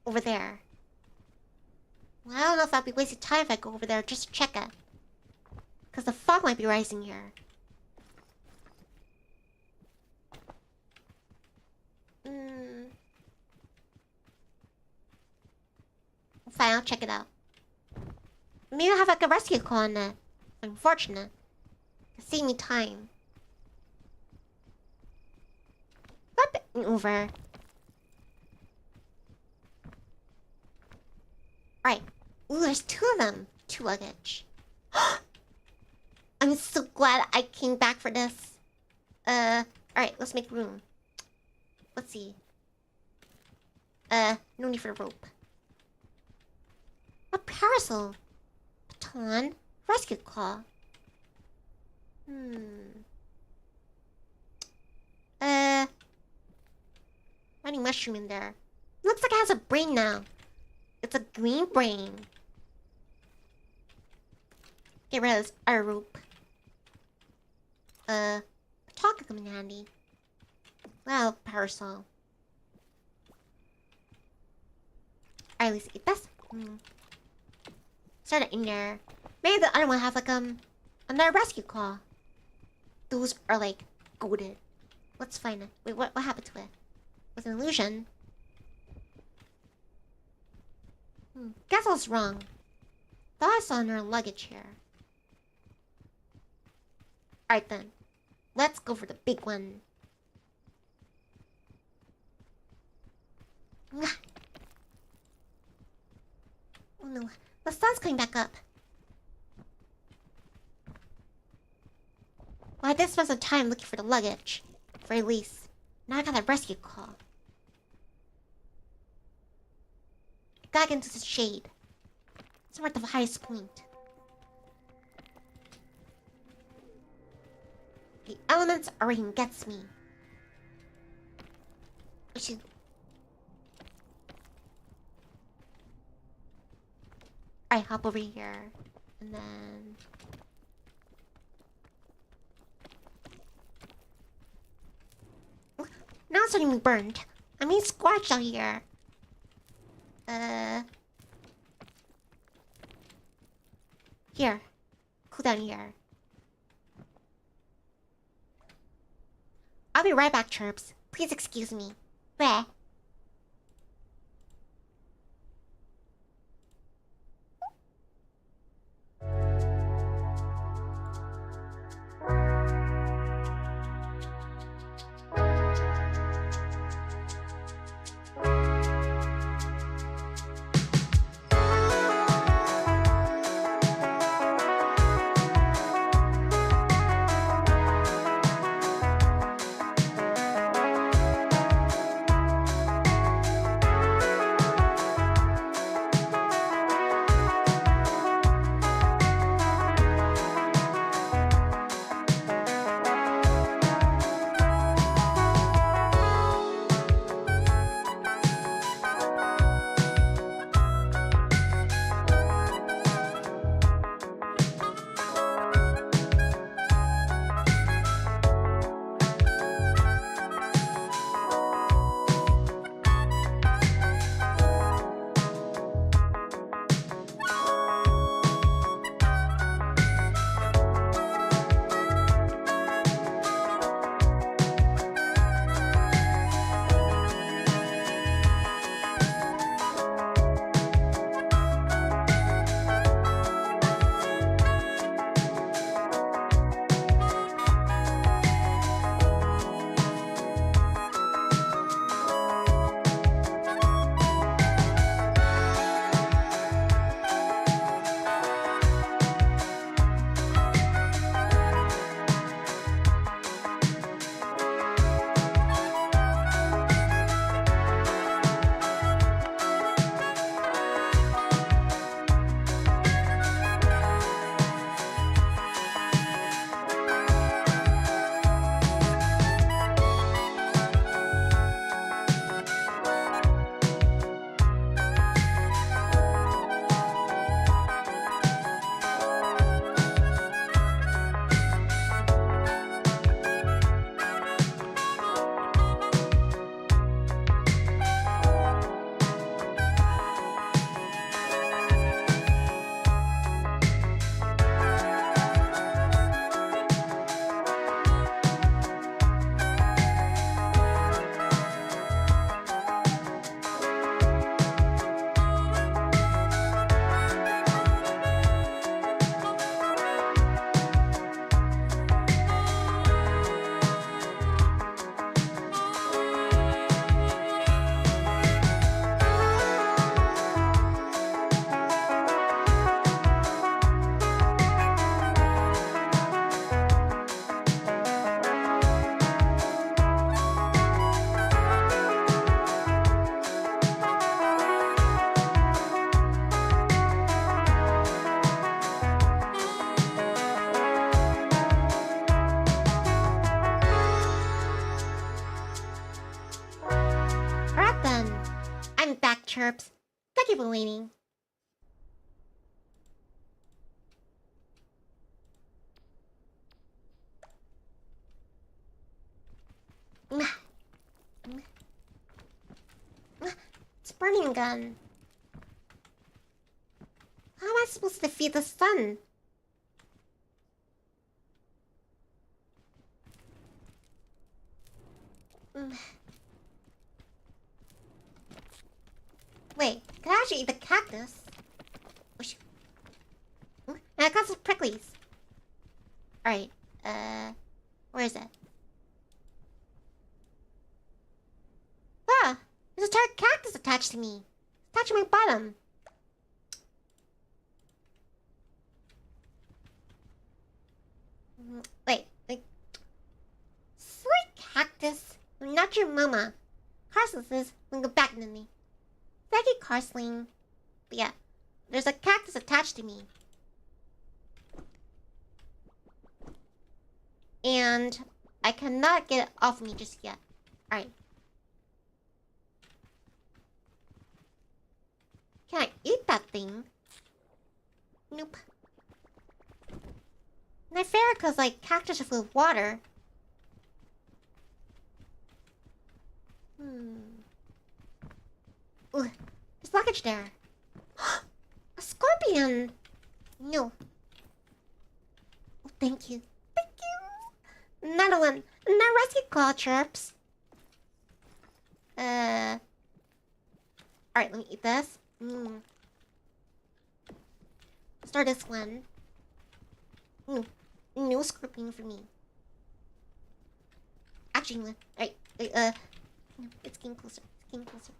Over there. Well, I don't know if I'll be wasting time if I go over there just to check it. Because the fog might be rising here. Fine, I'll check it out. Maybe I'll have like a rescue call on that. Unfortunate. It'll save me time. Flip it over. Right. Ooh, there's two of them. Two luggage. I'm so glad I came back for this. Alright, let's make room. Let's see. No need for a rope. A parasol. Baton. Rescue call. Running mushroom in there. Looks like it has a brain now. It's a green brain. Get rid of this other rope. Baton could come in handy. Well, parasol. Alright, let's eat this. Start it in there. Maybe the other one have like another rescue call. Those are like goaded. Let's find it. Wait, what happened to it? Was it an illusion? Guess I was wrong. Thought I saw another luggage here. Alright then. Let's go for the big one. Oh no, the sun's coming back up. Well, I did spend some time looking for the luggage. For at least. Now I got a rescue call. I gotta get into the shade. It's worth the highest point. The elements are what gets me. We should... Alright, hop over here. And then... Now it's starting to be burned. I mean, squashed out here. Here. Cool down here. I'll be right back, Chirps. Please excuse me. Bleh. Chirps. Thank you for waiting. It's a burning gun. How am I supposed to defeat the sun? Wait, can I actually eat the cactus? And I got some pricklies. Alright, where is it? Ah! There's a entire cactus attached to me. Attached to my bottom. Wait. Sorry, cactus. I'm not your mama. Carson says we can go back to me. Thank you, Carsling. But yeah, there's a cactus attached to me. And I cannot get it off me just yet. Alright. Can I eat that thing? Nope. And I figure because, like, cactus are full of water. Ooh, there's luggage there. A scorpion! No. Oh, thank you. Thank you! Another one. Another rescue claw, Chirps. Alright, let me eat this. Start this one. No scorpion for me. Actually, alright, it's getting closer. It's getting closer.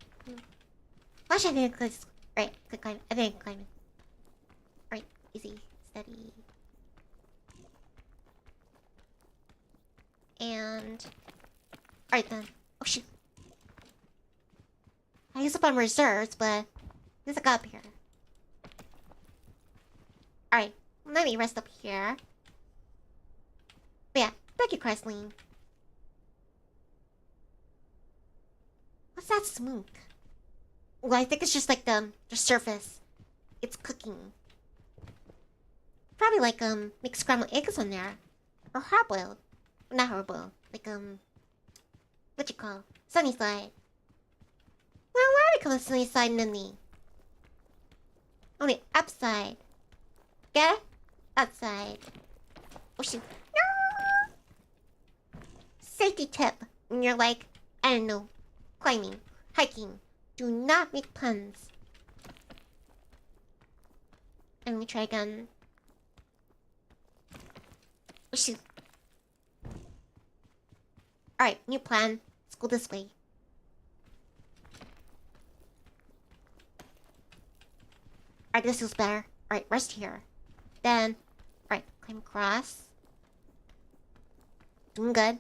Watch, I didn't click. Alright, click climb. I didn't climb it. Alright, easy, steady. And alright then. Oh shoot. I used up on reserves, but at least I got up here. Alright, let me rest up here. But yeah, thank you, Chrysling. What's that smoke? Well, I think it's just like the surface. It's cooking. Probably like make scrambled eggs on there. Or hard boiled. Not hard boiled. Like what you call? Sunny side. Well, why do we call it sunny side, Nivni? On the upside. Get it? Outside. Oh shoot. No! Safety tip. When you're like, I don't know, climbing, hiking. Do not make puns. And we try again. Oh shoot. Alright, new plan. Let's go this way. Alright, this feels better. Alright, rest here. Then, alright, climb across. Doing good.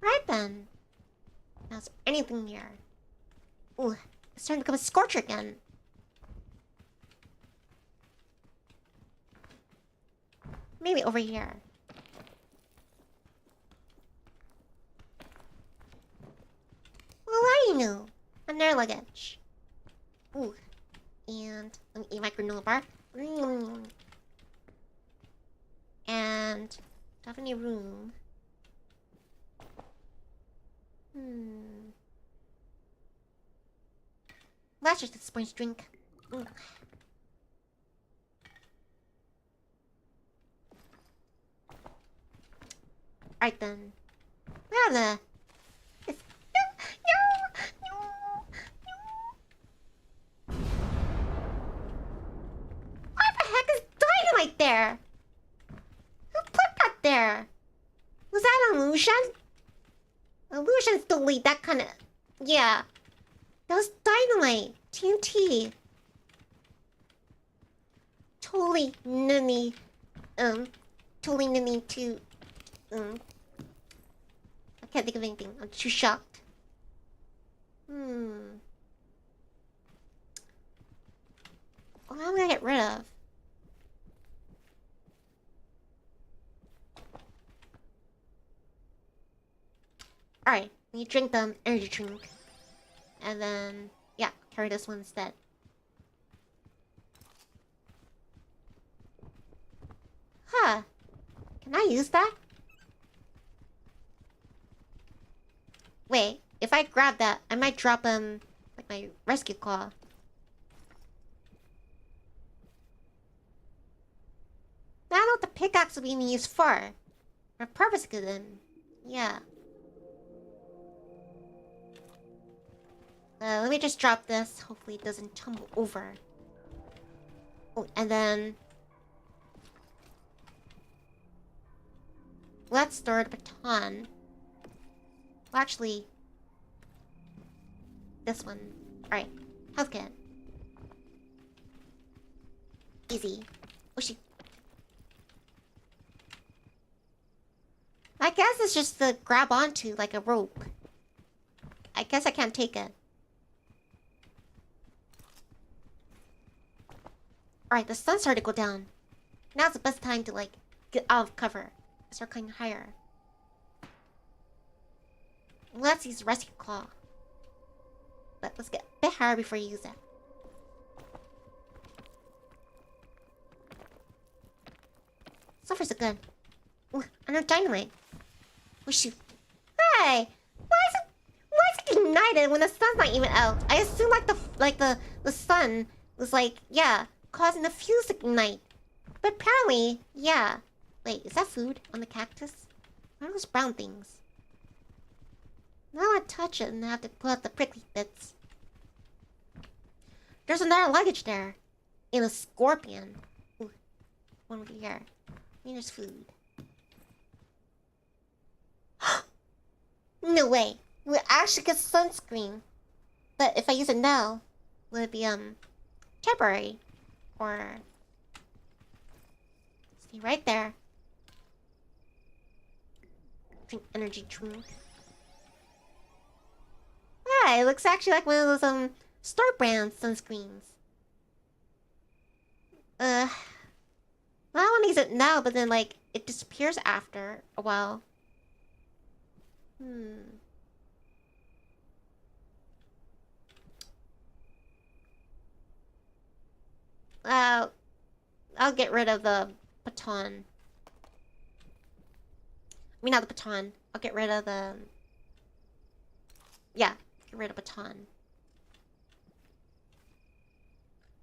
Right then. Now, is there anything here? Ooh, it's starting to become a scorcher again. Maybe over here. Well, how do you know? Another luggage. Ooh. And let me eat my granola bar. And do I have any room? That's just a sports drink. Alright then. Where are the... No! What the heck is dynamite there? Who put that there? Was that an illusion? Illusions don't lead that kind of... Yeah. That was dynamite. TNT. Totally Nivni. Totally Nivni to... I can't think of anything. I'm too shocked. What am I gonna get rid of? Alright, you drink the energy drink. And then, yeah, carry this one instead. Huh. Can I use that? Wait, if I grab that, I might drop like my rescue claw. Now I know what the pickaxe will be used for. For purpose good then. Yeah. Let me just drop this. Hopefully it doesn't tumble over. Oh, and then... let's store the baton. Well, actually... this one. Alright. Health kit. Easy. Oh, she... I guess it's just to grab onto like a rope. I guess I can't take it. Alright, the sun started to go down. Now's the best time to like get out of cover. Start climbing higher. Let's use rescue claw. But let's get a bit higher before you use it. So far so good. Ooh, another dynamite. Oh shoot. Hey! Why is it ignited when the sun's not even out? I assume like the sun was like, yeah, causing the fuse to ignite. But apparently, yeah. Wait, is that food on the cactus? What are those brown things? Now I touch it and I have to pull out the prickly bits. There's another luggage there. In a scorpion. Ooh, one over here. I mean, there's food. No way. We'll actually get sunscreen. But if I use it now, will it be, temporary? Or... see, right there. Drink energy drink. Yeah, it looks actually like one of those, store brand sunscreens. I want to use it now, but then, like, it disappears after a while. I'll get rid of the baton. I mean, not the baton. I'll get rid of the... yeah, get rid of baton.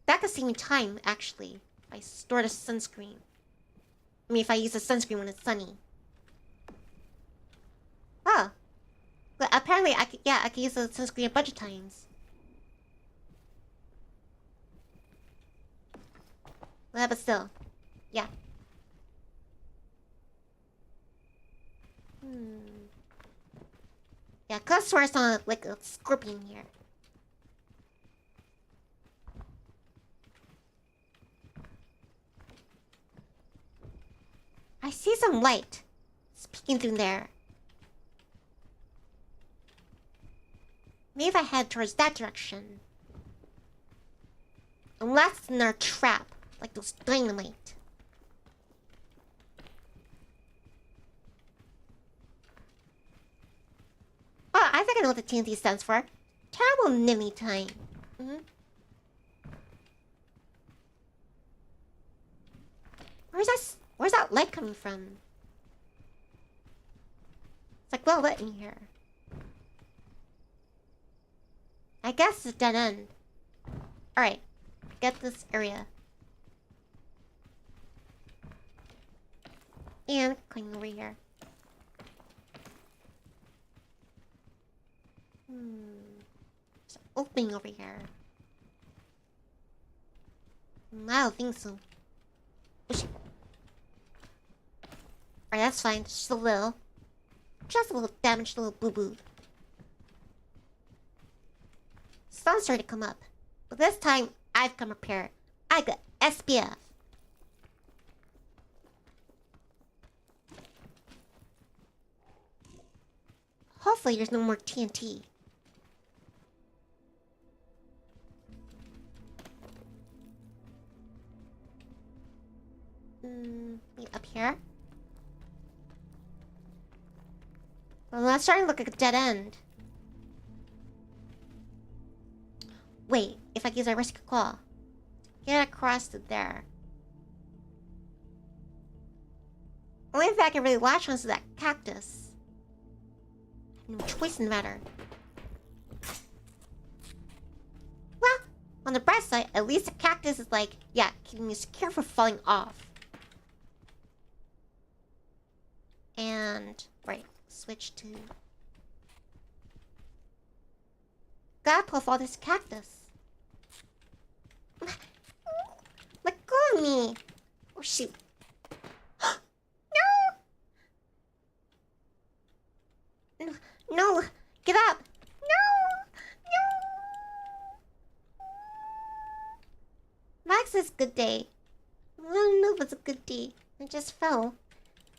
That could save me time, actually. If I store the sunscreen. I mean, if I use the sunscreen when it's sunny. Oh. But apparently, I could use the sunscreen a bunch of times. Well, but still. Yeah. Yeah, cause I swear I saw like a scorpion here. I see some light. It's peeking through there. Maybe if I head towards that direction. Unless it's another trap. Like those dynamite. Oh, I think I know what the TNT stands for. Terrible Nivni time. Where's that light coming from? It's like well lit in here. I guess it's a dead end. Alright. Get this area. And climb over here. There's an opening over here. I don't think so. Alright, that's fine. Just a little. Just a little damaged little boo-boo. Sun's starting to come up. But this time, I've come prepared. I got SPF. Hopefully there's no more TNT. Up here? Well, that's starting to look like a dead end. Wait, if I use a rescue call, get across to there. Only if I can really latch onto that cactus. I have no choice in the matter. Well, on the bright side, at least the cactus is like, yeah, keeping me secure from falling off. And, right, switch to... Gotta pull off all this cactus. Let go of me! Oh, shoot. No! No! Get up! No! No! Max is a good day. I don't know if it's a good day. I just fell.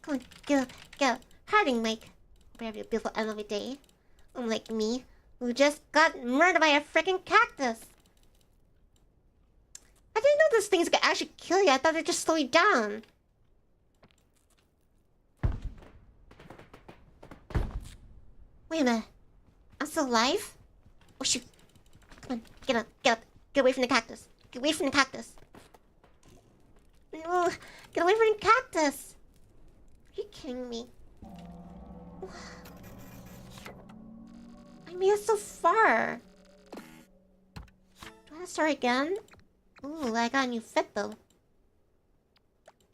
Come on, get up, get up. Hiding, Mike. Hope you have a beautiful end of the day. Unlike me, who just got murdered by a freaking cactus. I didn't know those things could actually kill you. I thought they'd just slow you down. Wait a minute. I'm still alive? Oh shoot. Come on, get up, get up. Get away from the cactus. Get away from the cactus. No, get away from the cactus. Are you kidding me? I made it so far. Do I start again? Ooh, I got a new fit though.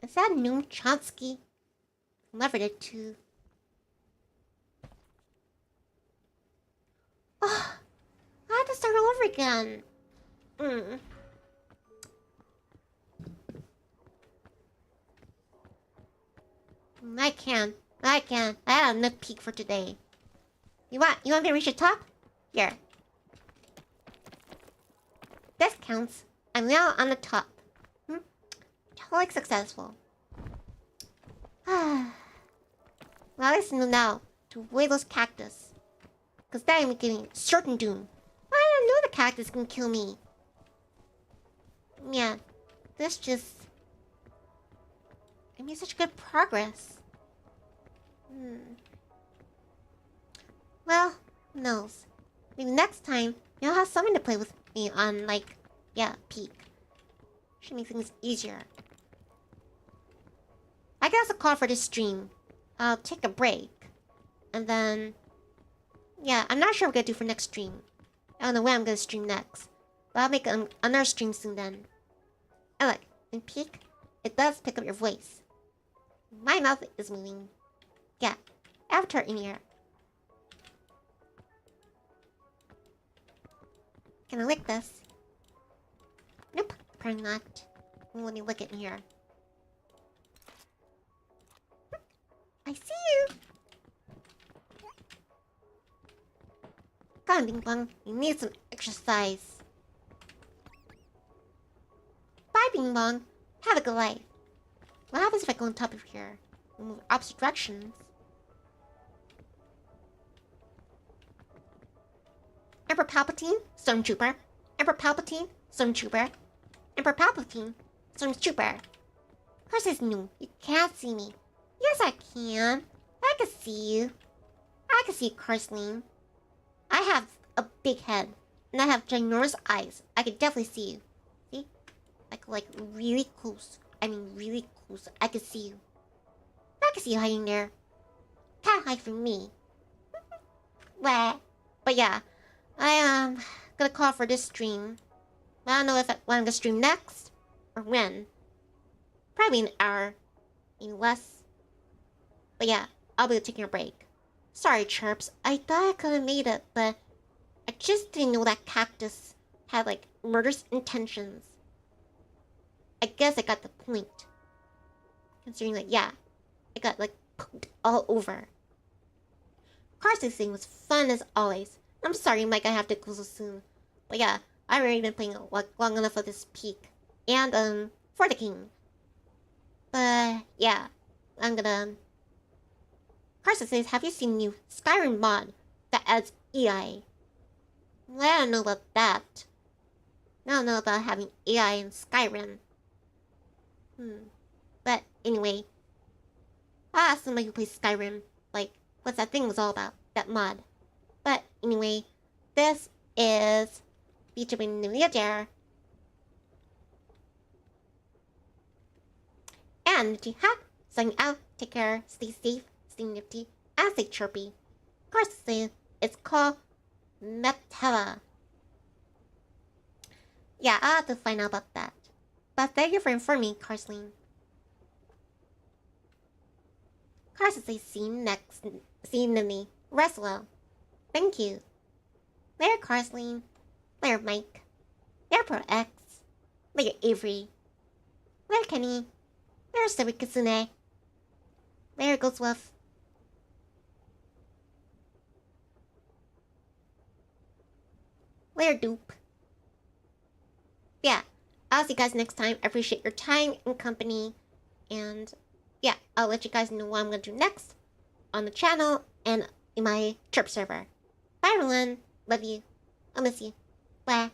Is that Noom Chomsky? Levered it too. Oh, I have to start all over again. I can. I had enough peak for today. You want me to reach the top? Here. This counts. I'm now on the top. Totally successful. Well, at least I know now to avoid those cactus. Because then I'm getting certain doom. I don't know the cactus can kill me. Yeah, this just... I made such good progress. Well, who knows? Maybe next time, you'll have something to play with me on, like, yeah, peak. Should make things easier. I guess I'll call for this stream. I'll take a break. And then... yeah, I'm not sure what I'm gonna do for next stream. I don't know when I'm gonna stream next. But I'll make another stream soon then. And look, in peak, it does pick up your voice. My mouth is moving. Yeah, avatar in here. Can I lick this? Nope, probably not. Let me lick it in here. I see you! Come on, Bing Bong. You need some exercise. Bye, Bing Bong. Have a good life. What happens if I go on top of here? We move opposite directions. Emperor Palpatine, Stormtrooper. Emperor Palpatine, Stormtrooper. Emperor Palpatine, Stormtrooper. Of course it's new. You can't see me. Yes, I can. I can see you. I can see you, Carsling. I have a big head. And I have ginormous eyes. I can definitely see you. See? Like really close. I mean really close. I can see you. I can see you hiding there. Can't hide from me. What? But yeah. I am gonna call for this stream. I don't know when I'm gonna stream next. Or when. Probably an hour. Maybe less. But yeah, I'll be taking a break. Sorry, Chirps. I thought I could have made it, but I just didn't know that cactus had, like, murderous intentions. I guess I got the point. Considering, like, yeah, I got, like, poked all over. Car racing was fun as always. I'm sorry, Mike, I have to go so soon. But yeah, I've already been playing like long enough for this peak. And, for the king. But, yeah, I'm gonna... Carson says, have you seen new Skyrim mod that adds AI? Well, I don't know about that. I don't know about having AI in Skyrim. But anyway, I asked somebody who plays Skyrim, like, what that thing was all about, that mod. But anyway, this is featuring Nivni, Adair, and Michi. Signing out. Take care. Stay safe. Stay nifty. And stay chirpy. Of course, it's called Metella. Yeah, I'll have to find out about that. But thank you for informing, Carsleen. Carson says, see you next. See you, Nivni. Rest well. Thank you. Later, Carsleen. Later, Mike. Later, Pro X. Later, Avery. Later, Kenny. Later, Sebi Kitsune. Later, Ghostwolf. Later, Dupe. Yeah, I'll see you guys next time. I appreciate your time and company. And yeah, I'll let you guys know what I'm going to do next on the channel and in my chirp server. Bye, everyone. Love you. I'll miss you. Bye.